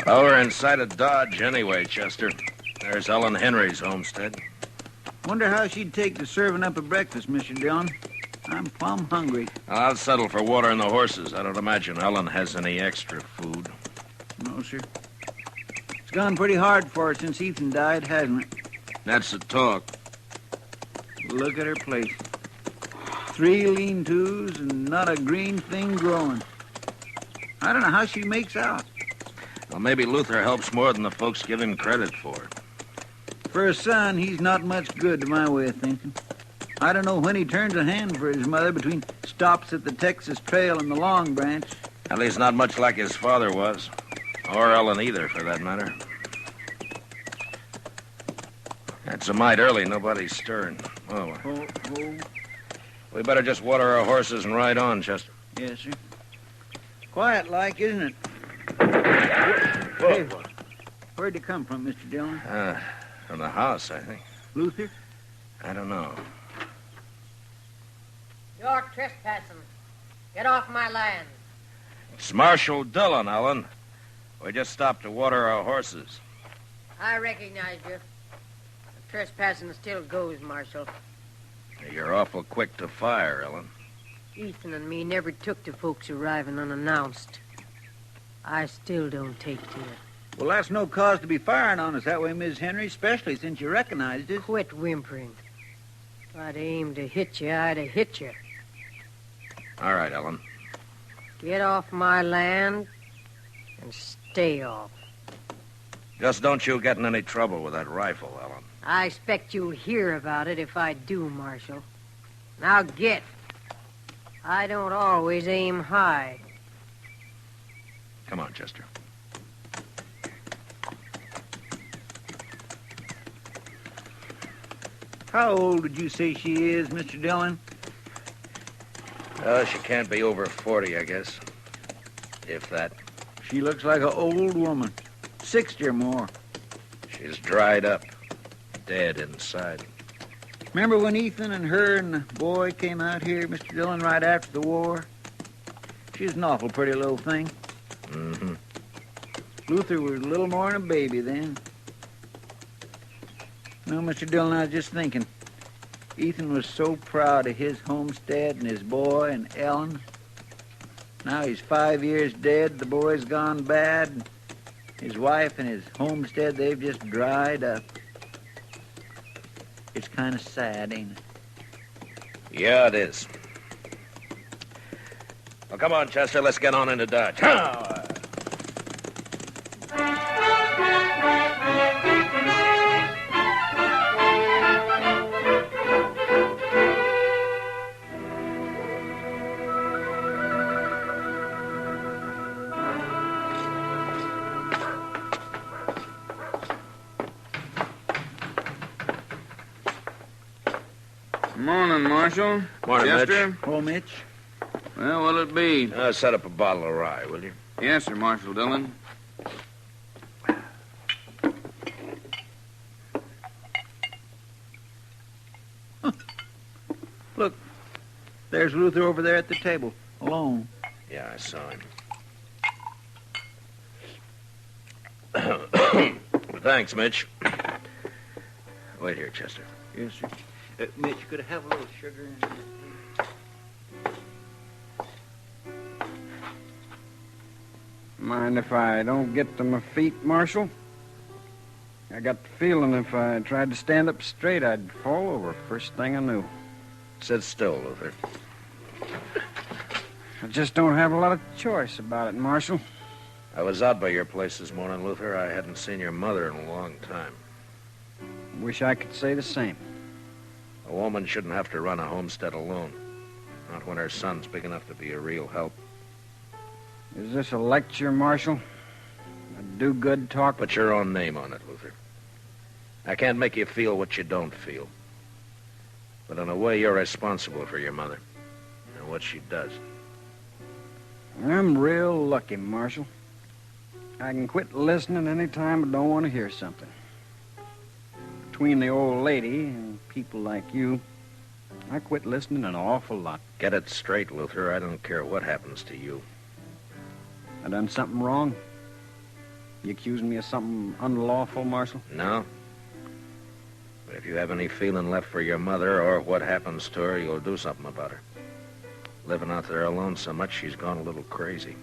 Well, we're inside of Dodge anyway, Chester. There's Ellen Henry's homestead. Wonder how she'd take to serving up a breakfast, Mr. Dillon. I'm plumb hungry. I'll settle for water and the horses. I don't imagine Ellen has any extra food. No, sir. It's gone pretty hard for her since Ethan died, hasn't it? That's the talk. Look at her place. 3 lean-tos and not a green thing growing. I don't know how she makes out. Well, maybe Luther helps more than the folks give him credit for. For a son, he's not much good to my way of thinking. I don't know when he turns a hand for his mother between stops at the Texas Trail and the Long Branch. At least not much like his father was. Or Ellen either, for that matter. It's a mite early. Nobody's stirring. Oh. We better just water our horses and ride on, Chester. Yes, sir. Quiet-like, isn't it? Hey, where'd you come from, Mr. Dillon? From the house, I think. Luther? I don't know. You're trespassing. Get off my land. It's Marshal Dillon, Ellen. We just stopped to water our horses. I recognize you. The trespassing still goes, Marshal. You're awful quick to fire, Ellen. Ethan and me never took to folks arriving unannounced. I still don't take to it. Well, that's no cause to be firing on us that way, Miss Henry, especially since you recognized us. Quit whimpering. If I'd aimed to hit you, I'd have hit you. All right, Ellen. Get off my land and stay off. Just don't you get in any trouble with that rifle, Ellen. I expect you'll hear about it if I do, Marshal. Now get. I don't always aim high. Come on, Chester. How old did you say she is, Mr. Dillon? She can't be over 40, I guess. If that. She looks like an old woman. 60 or more. She's dried up. Dead inside. Remember when Ethan and her and the boy came out here, Mr. Dillon, right after the war? She was an awful pretty little thing. Mm-hmm. Luther was a little more than a baby then. No, Mr. Dillon, I was just thinking. Ethan was so proud of his homestead and his boy and Ellen. Now he's 5 years dead, the boy's gone bad. His wife and his homestead, they've just dried up. It's kind of sad, ain't it? Yeah, it is. Well, come on, Chester. Let's get on into Dodge. Morning, Marshal. Morning, Chester. Mitch. Oh, Mitch. Well, what'll it be? Set up a bottle of rye, will you? Yes, sir, Marshal Dillon. Look, there's Luther over there at the table, alone. Yeah, I saw him. Thanks, Mitch. Wait here, Chester. Yes, sir. Mitch, could I have a little sugar in there, please? Mind if I don't get to my feet, Marshal? I got the feeling if I tried to stand up straight, I'd fall over first thing I knew. Sit still, Luther. I just don't have a lot of choice about it, Marshal. I was out by your place this morning, Luther. I hadn't seen your mother in a long time. Wish I could say the same. A woman shouldn't have to run a homestead alone. Not when her son's big enough to be a real help. Is this a lecture, Marshal? A do-good talk? Put your own name on it, Luther. I can't make you feel what you don't feel. But in a way, you're responsible for your mother and what she does. I'm real lucky, Marshal. I can quit listening any time I don't want to hear something. Between the old lady and people like you, I quit listening an awful lot. Get it straight, Luther. I don't care what happens to you. I done something wrong? You accusing me of something unlawful, Marshal? No. But if you have any feeling left for your mother or what happens to her, you'll do something about her. Living out there alone so much, she's gone a little crazy.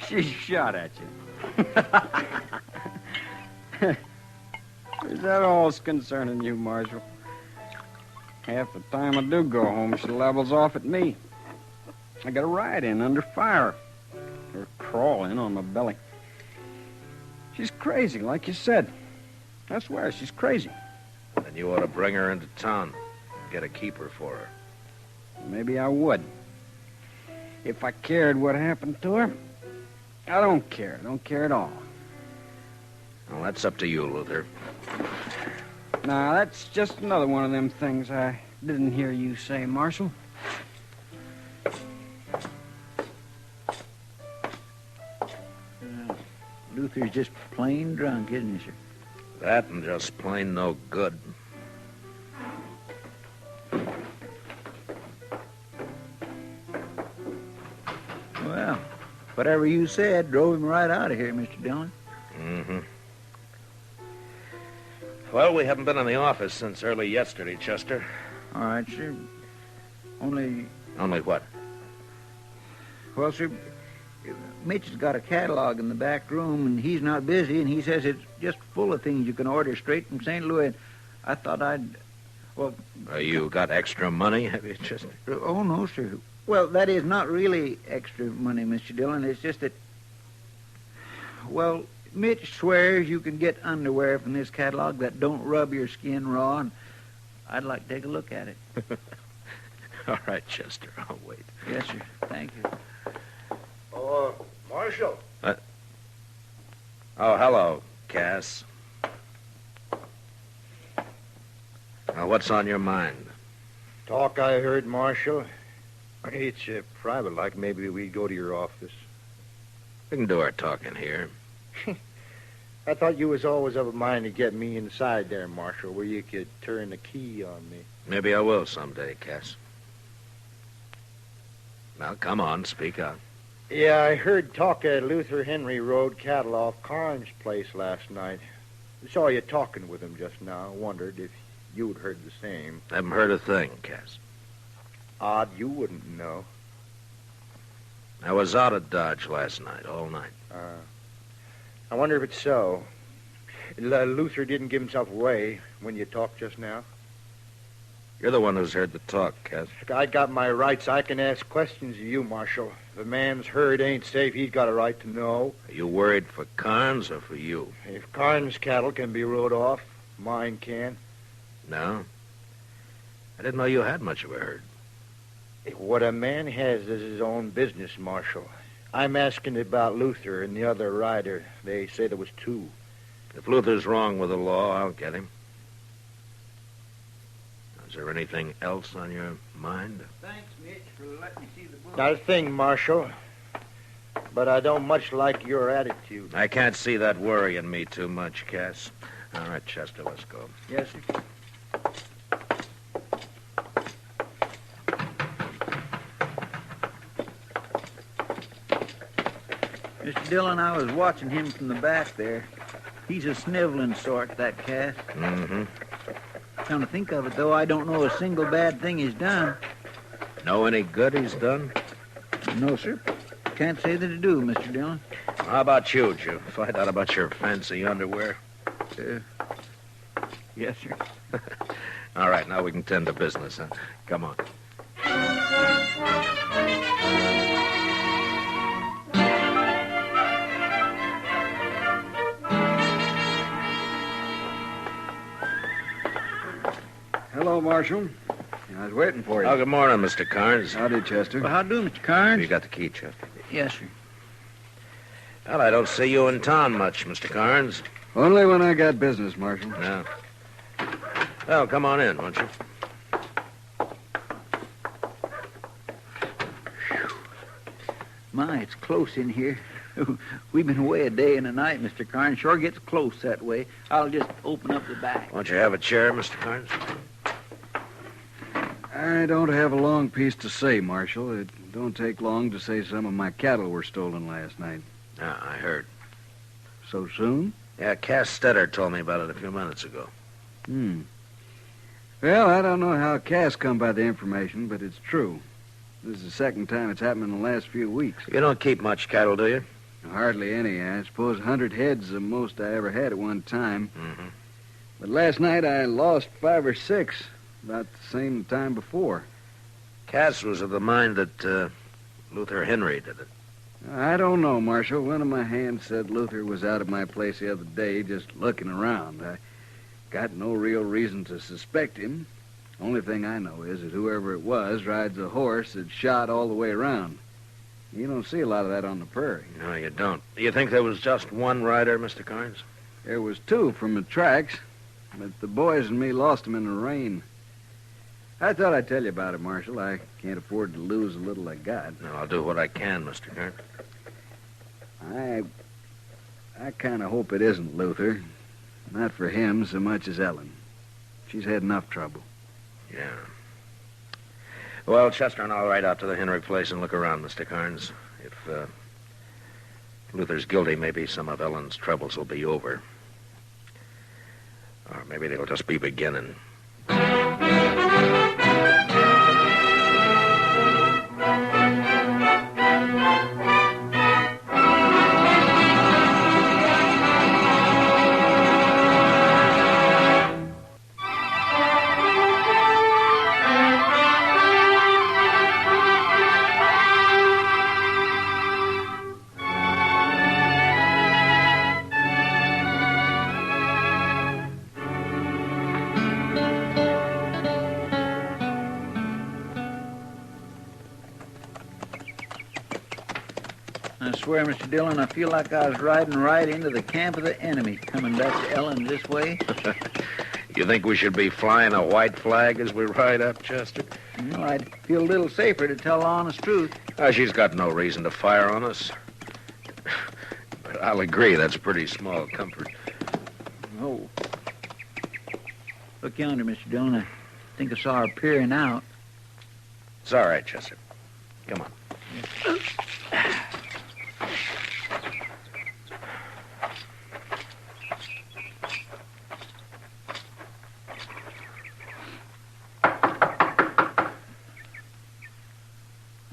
She shot at you. Is that all's concerning you, Marshal? Half the time I do go home, she levels off at me. I got a ride in under fire. Or crawl in on my belly. She's crazy, like you said. I swear, she's crazy. Then you ought to bring her into town. Get a keeper for her. Maybe I would. If I cared what happened to her. I don't care. I don't care at all. Well, that's up to you, Luther. Now, that's just another one of them things I didn't hear you say, Marshal. Luther's just plain drunk, isn't he, sir? That and just plain no good. Well, whatever you said drove him right out of here, Mr. Dillon. Mm-hmm. Well, we haven't been in the office since early yesterday, Chester. All right, sir. Only what? Well, sir, Mitch has got a catalog in the back room, and he's not busy, and he says it's just full of things you can order straight from St. Louis. I thought well... You got extra money, have you, Chester? Oh, no, sir. Well, that is not really extra money, Mr. Dillon. It's just that... Well, Mitch swears you can get underwear from this catalog that don't rub your skin raw, and I'd like to take a look at it. All right, Chester, I'll wait. Yes, sir. Thank you. Oh, Marshal. Oh, hello, Cass. Now, what's on your mind? Talk I heard, Marshal. It's private, like maybe we'd go to your office. We can do our talking here. I thought you was always of a mind to get me inside there, Marshal, where you could turn the key on me. Maybe I will someday, Cass. Now, come on, speak up. Yeah, I heard talk at Luther Henry Road cattle off Carnes' place last night. Saw you talking with him just now. Wondered if you'd heard the same. Haven't heard a thing, Cass. Odd you wouldn't know. I was out at Dodge last night, all night. I wonder if it's so. Luther didn't give himself away when you talked just now. You're the one who's heard the talk, Cass. If I got my rights, I can ask questions of you, Marshal. If a man's herd ain't safe, he's got a right to know. Are you worried for Carnes or for you? If Carnes' cattle can be rode off, mine can. No? I didn't know you had much of a herd. What a man has is his own business, Marshal. I'm asking about Luther and the other rider. They say there was two. If Luther's wrong with the law, I'll get him. Is there anything else on your mind? Thanks, Mitch, for letting me see the book. Not a thing, Marshal. But I don't much like your attitude. I can't see that worrying me too much, Cass. All right, Chester, let's go. Yes, sir. Mr. Dillon, I was watching him from the back there. He's a sniveling sort, that Cass. Mm-hmm. Come to think of it, though, I don't know a single bad thing he's done. Know any good he's done? No, sir. Can't say that I do, Mr. Dillon. How about you? Did you find out about your fancy underwear? Yes, sir. All right, now we can tend to business, huh? Come on. Hello, Marshal. I was waiting for you. Oh, good morning, Mr. Carnes. Howdy, Chester. Well, how do, Mr. Carnes? You got the key, Chester? Yes, sir. Well, I don't see you in town much, Mr. Carnes. Only when I got business, Marshal. No. Well, come on in, won't you? My, it's close in here. We've been away a day and a night, Mr. Carnes. Sure gets close that way. I'll just open up the back. Won't you have a chair, Mr. Carnes? I don't have a long piece to say, Marshal. It don't take long to say some of my cattle were stolen last night. Yeah, I heard. So soon? Yeah, Cass Stetter told me about it a few minutes ago. Well, I don't know how Cass come by the information, but it's true. This is the second time it's happened in the last few weeks. You don't keep much cattle, do you? Hardly any. I suppose 100 head's the most I ever had at one time. Mm-hmm. But last night I lost 5 or 6, about the same time before. Cass was of the mind that Luther Henry did it. I don't know, Marshal. One of my hands said Luther was out at my place the other day just looking around. I got no real reason to suspect him. Only thing I know is that whoever it was rides a horse that's shot all the way around. You don't see a lot of that on the prairie. No, you don't. You think there was just one rider, Mr. Carnes? There was 2 from the tracks, but the boys and me lost them in the rain. I thought I'd tell you about it, Marshal. I can't afford to lose the little I got. No, I'll do what I can, Mr. Carnes. I kind of hope it isn't Luther. Not for him so much as Ellen. She's had enough trouble. Yeah. Well, Chester and I'll ride out to the Henry place and look around, Mr. Carnes. If Luther's guilty, maybe some of Ellen's troubles will be over. Or maybe they'll just be beginning. I swear, Mr. Dillon, I feel like I was riding right into the camp of the enemy, coming back to Ellen this way. You think we should be flying a white flag as we ride up, Chester? Well, I'd feel a little safer to tell the honest truth. She's got no reason to fire on us. But I'll agree, that's pretty small comfort. Oh. Look yonder, Mr. Dillon. I think I saw her peering out. It's all right, Chester. Come on.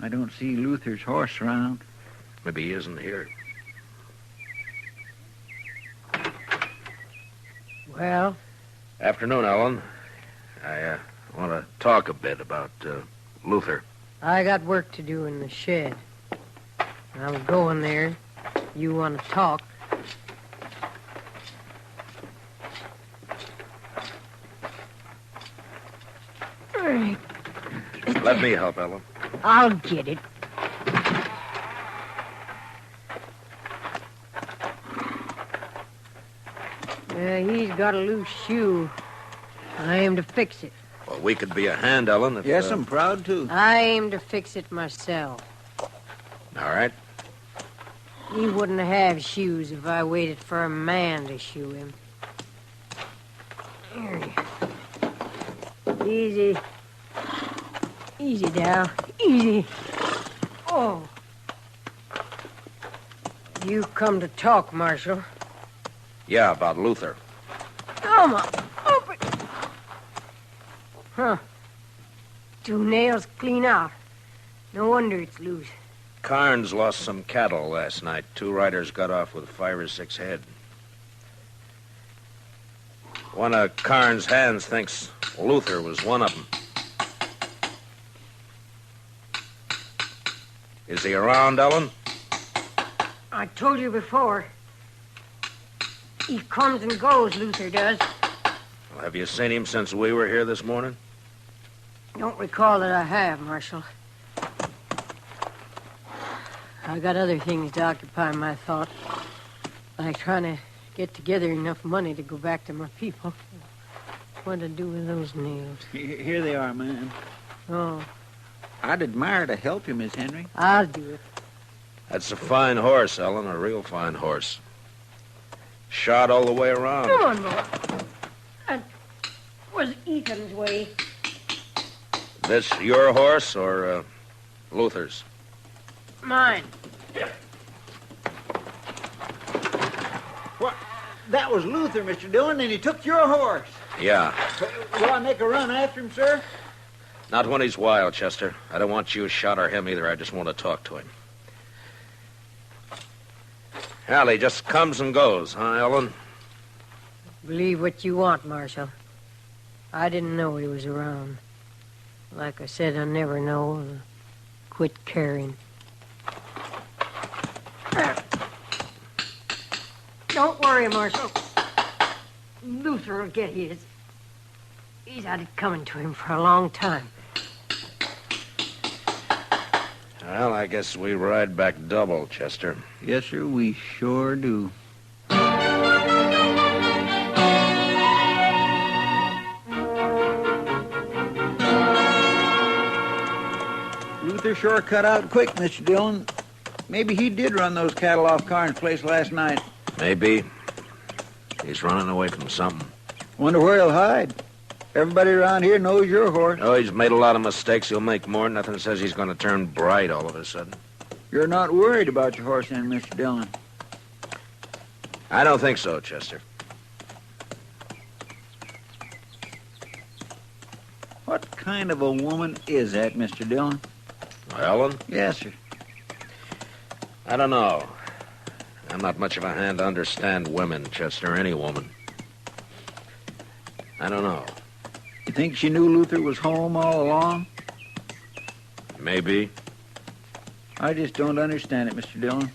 I don't see Luther's horse around. Maybe he isn't here. Well? Afternoon, Ellen. I want to talk a bit about Luther. I got work to do in the shed. I'm going there. You want to talk? Let me help, Ellen. I'll get it. He's got a loose shoe. I aim to fix it. Well, we could be a hand, Ellen. If, Yes, I'm proud to. I aim to fix it myself. All right. He wouldn't have shoes if I waited for a man to shoe him. Easy. Easy, Dal. Easy. Oh. You come to talk, Marshal. Yeah, about Luther. Come on. Open. Huh. 2 nails clean out. No wonder it's loose. Carnes lost some cattle last night. 2 riders got off with 5 or 6 head. One of Carnes' hands thinks Luther was one of them. Is he around, Ellen? I told you before. He comes and goes, Luther does. Well, have you seen him since we were here this morning? Don't recall that I have, Marshal. I got other things to occupy my thought, like trying to get together enough money to go back to my people. What to do with those nails? Here they are, ma'am. Oh. I'd admire to help you, Miss Henry. I'll do it. That's a fine horse, Ellen, a real fine horse. Shot all the way around. Come on, boy. That was Ethan's way. This your horse or Luther's? Mine. What? That was Luther, Mr. Dillon, and he took your horse. Yeah. Will I make a run after him, sir? Not when he's wild, Chester. I don't want you shot or him either. I just want to talk to him. Hell, he just comes and goes, huh, Ellen? Believe what you want, Marshal. I didn't know he was around. Like I said, I never know. And I quit caring. Don't worry, Marshal. Luther will get his. He's had it coming to him for a long time. Well, I guess we ride back double, Chester. Yes, sir, we sure do. Luther sure cut out quick, Mr. Dillon. Maybe he did run those cattle off Carnes' place last night. Maybe. He's running away from something. Wonder where he'll hide. Everybody around here knows your horse. Oh, he's made a lot of mistakes. He'll make more. Nothing says he's going to turn bright all of a sudden. You're not worried about your horse then, Mr. Dillon? I don't think so, Chester. What kind of a woman is that, Mr. Dillon? Ellen? Yes, sir. I don't know. I'm not much of a hand to understand women, Chester, any woman. I don't know. You think she knew Luther was home all along? Maybe. I just don't understand it, Mr. Dillon.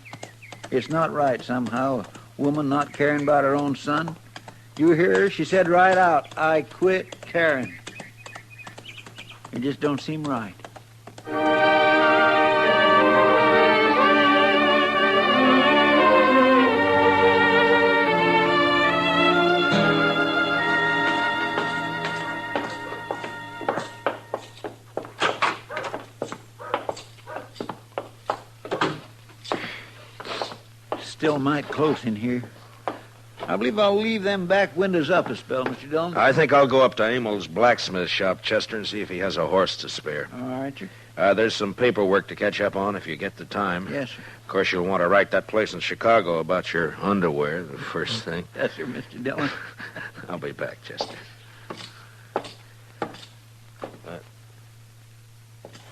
It's not right, somehow, a woman not caring about her own son. You hear her? She said right out, I quit caring. It just don't seem right. Still might close in here. I believe I'll leave them back windows up a spell, Mr. Dillon. I think I'll go up to Emil's blacksmith shop, Chester, and see if he has a horse to spare. All right, sir. There's some paperwork to catch up on if you get the time. Yes, sir. Of course, you'll want to write that place in Chicago about your underwear, the first thing. Yes, sir, Mr. Dillon. I'll be back, Chester.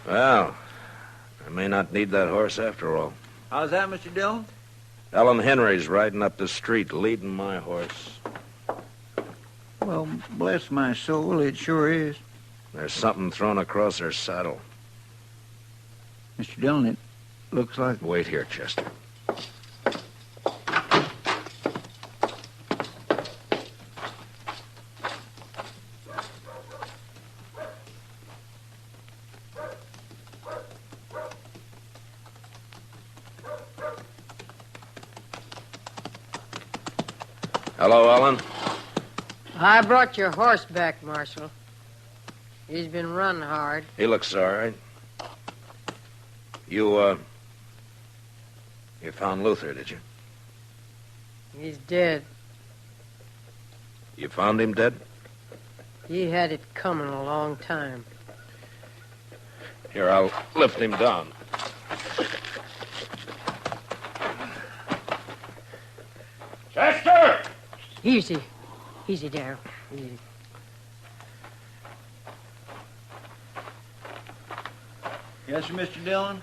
Well, I may not need that horse after all. How's that, Mr. Dillon? Ellen Henry's riding up the street, leading my horse. Well, bless my soul, it sure is. There's something thrown across her saddle. Mr. Dillon, it looks like... Wait here, Chester. Hello, Ellen. I brought your horse back, Marshal. He's been run hard. He looks all right. You found Luther, did you? He's dead. You found him dead? He had it coming a long time. Here, I'll lift him down. Chester! Easy. Easy, Darrell. Easy. Yes, sir, Mr. Dillon?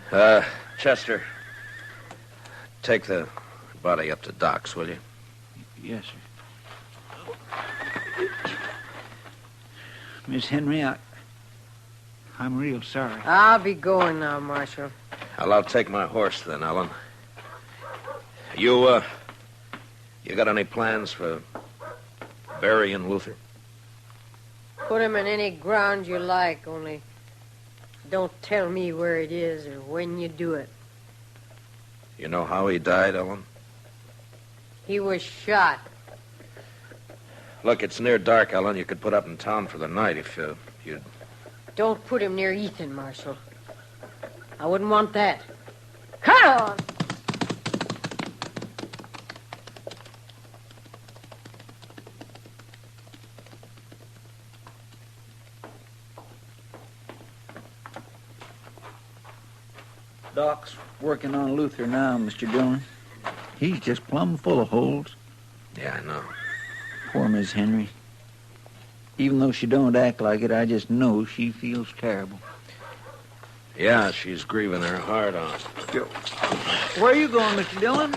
Chester, take the body up to Doc's, will you? Yes, sir. Miss Henry, I'm real sorry. I'll be going now, Marshal. I'll take my horse then, Ellen. You got any plans for burying Luther? Put him in any ground you like, only don't tell me where it is or when you do it. You know how he died, Ellen? He was shot. Look, it's near dark, Ellen. You could put up in town for the night if you'd... Don't put him near Ethan, Marshal. I wouldn't want that. Come on! Doc's working on Luther now, Mr. Dillon. He's just plumb full of holes. Yeah, I know. Poor Miss Henry. Even though she don't act like it, I just know she feels terrible. Yeah, she's grieving her heart out. Where are you going, Mr. Dillon?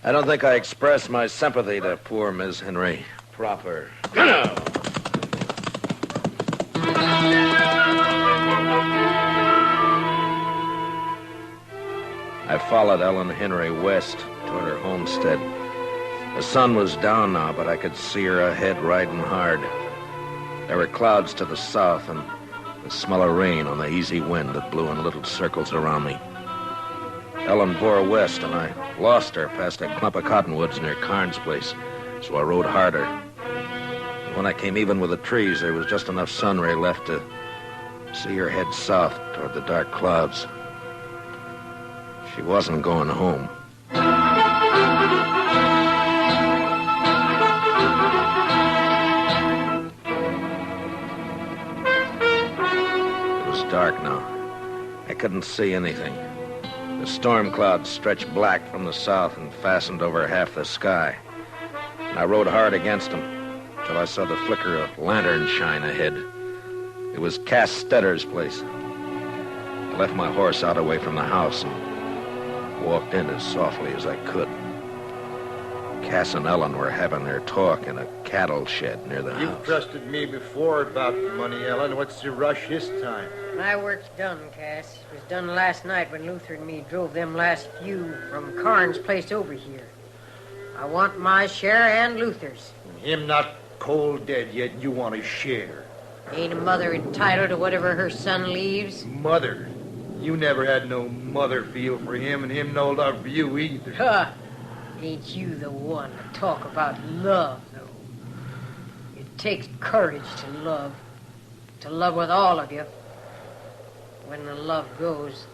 I don't think I expressed my sympathy to poor Miss Henry proper. I followed Ellen Henry west toward her homestead. The sun was down now, but I could see her ahead riding hard. There were clouds to the south and the smell of rain on the easy wind that blew in little circles around me. Ellen bore west, and I lost her past a clump of cottonwoods near Carnes' place, so I rode harder. And when I came even with the trees, there was just enough sun ray left to see her head south toward the dark clouds. She wasn't going home. It was dark now. I couldn't see anything. The storm clouds stretched black from the south and fastened over half the sky. And I rode hard against them till I saw the flicker of lantern shine ahead. It was Cass Stetter's place. I left my horse out away from the house and walked in as softly as I could. Cass and Ellen were having their talk in a cattle shed near the You've house. trusted me before about the money, Ellen. What's the rush this time? My work's done, Cass. It was done last night when Luther and me drove them last few from Carnes' place over here. I want my share and Luther's. Him not cold dead yet, and you want a share. Ain't a mother entitled to whatever her son leaves? Mother? You never had no mother feel for him, and him no love for you either. Huh. Ain't you the one to talk about love, though? It takes courage to love with all of you. When the love goes,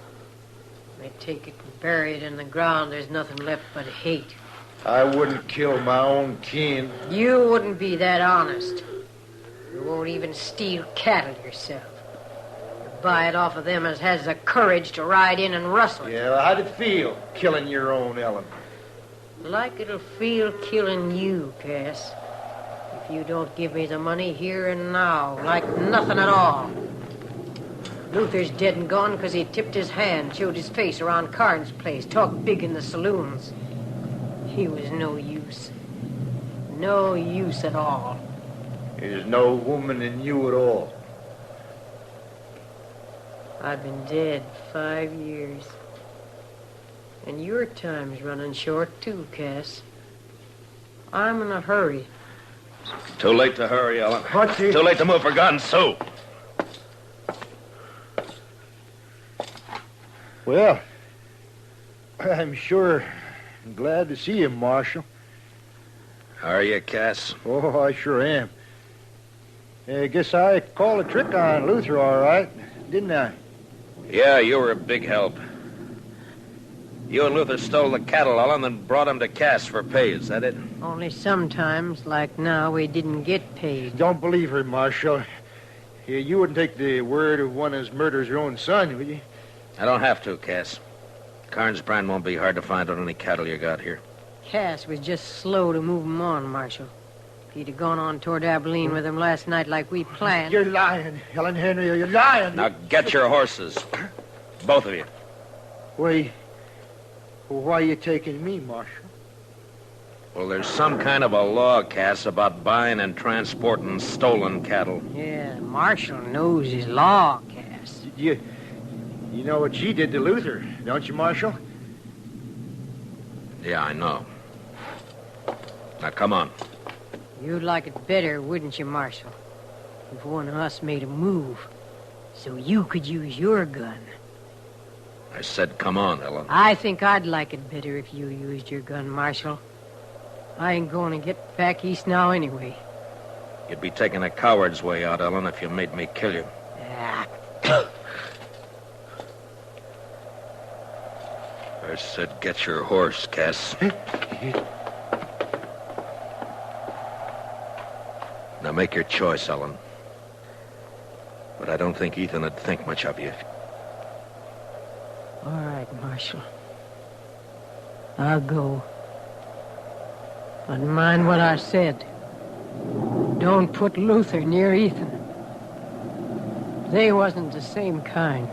they take it and bury it in the ground. There's nothing left but hate. I wouldn't kill my own kin. You wouldn't be that honest. You won't even steal cattle yourself. You buy it off of them as has the courage to ride in and rustle it. Yeah, well, how'd it feel, killing your own Ellen? Like it'll feel killing you, Cass. If you don't give me the money here and now, like nothing at all. Luther's dead and gone because he tipped his hand, showed his face around Carnes' place, talked big in the saloons. He was no use. No use at all. There's no woman in you at all. I've been dead 5 years. And your time's running short, too, Cass. I'm in a hurry. Too late to hurry, Ellen. What's it? Too late to move for guns, Sue. Well, I'm sure glad to see you, Marshal. Are you, Cass? Oh, I sure am. I guess I called a trick on Luther, all right, didn't I? Yeah, you were a big help. You and Luther stole the cattle, Ellen, and brought them to Cass for pay. Is that it? Only sometimes, like now, we didn't get paid. Don't believe her, Marshal. You wouldn't take the word of one as murders your own son, would you? I don't have to, Cass. Carnes Brand won't be hard to find on any cattle you got here. Cass was just slow to move 'em on, Marshal. If he'd have gone on toward Abilene with him last night like we planned... You're lying, Helen Henry. You're lying. Now get your horses. Both of you. Why are you taking me, Marshal? Well, there's some kind of a law, Cass, about buying and transporting stolen cattle. Yeah, Marshal knows his law, Cass. You know what she did to Luther, don't you, Marshal? Yeah, I know. Now, come on. You'd like it better, wouldn't you, Marshal? If one of us made a move, so you could use your gun. I said, come on, Ellen. I think I'd like it better if you used your gun, Marshal. I ain't going to get back east now anyway. You'd be taking a coward's way out, Ellen, if you made me kill you. Ah. I said, get your horse, Cass. Now make your choice, Ellen. But I don't think Ethan would think much of you. All right, Marshal. I'll go. But mind what I said. Don't put Luther near Ethan. They wasn't the same kind.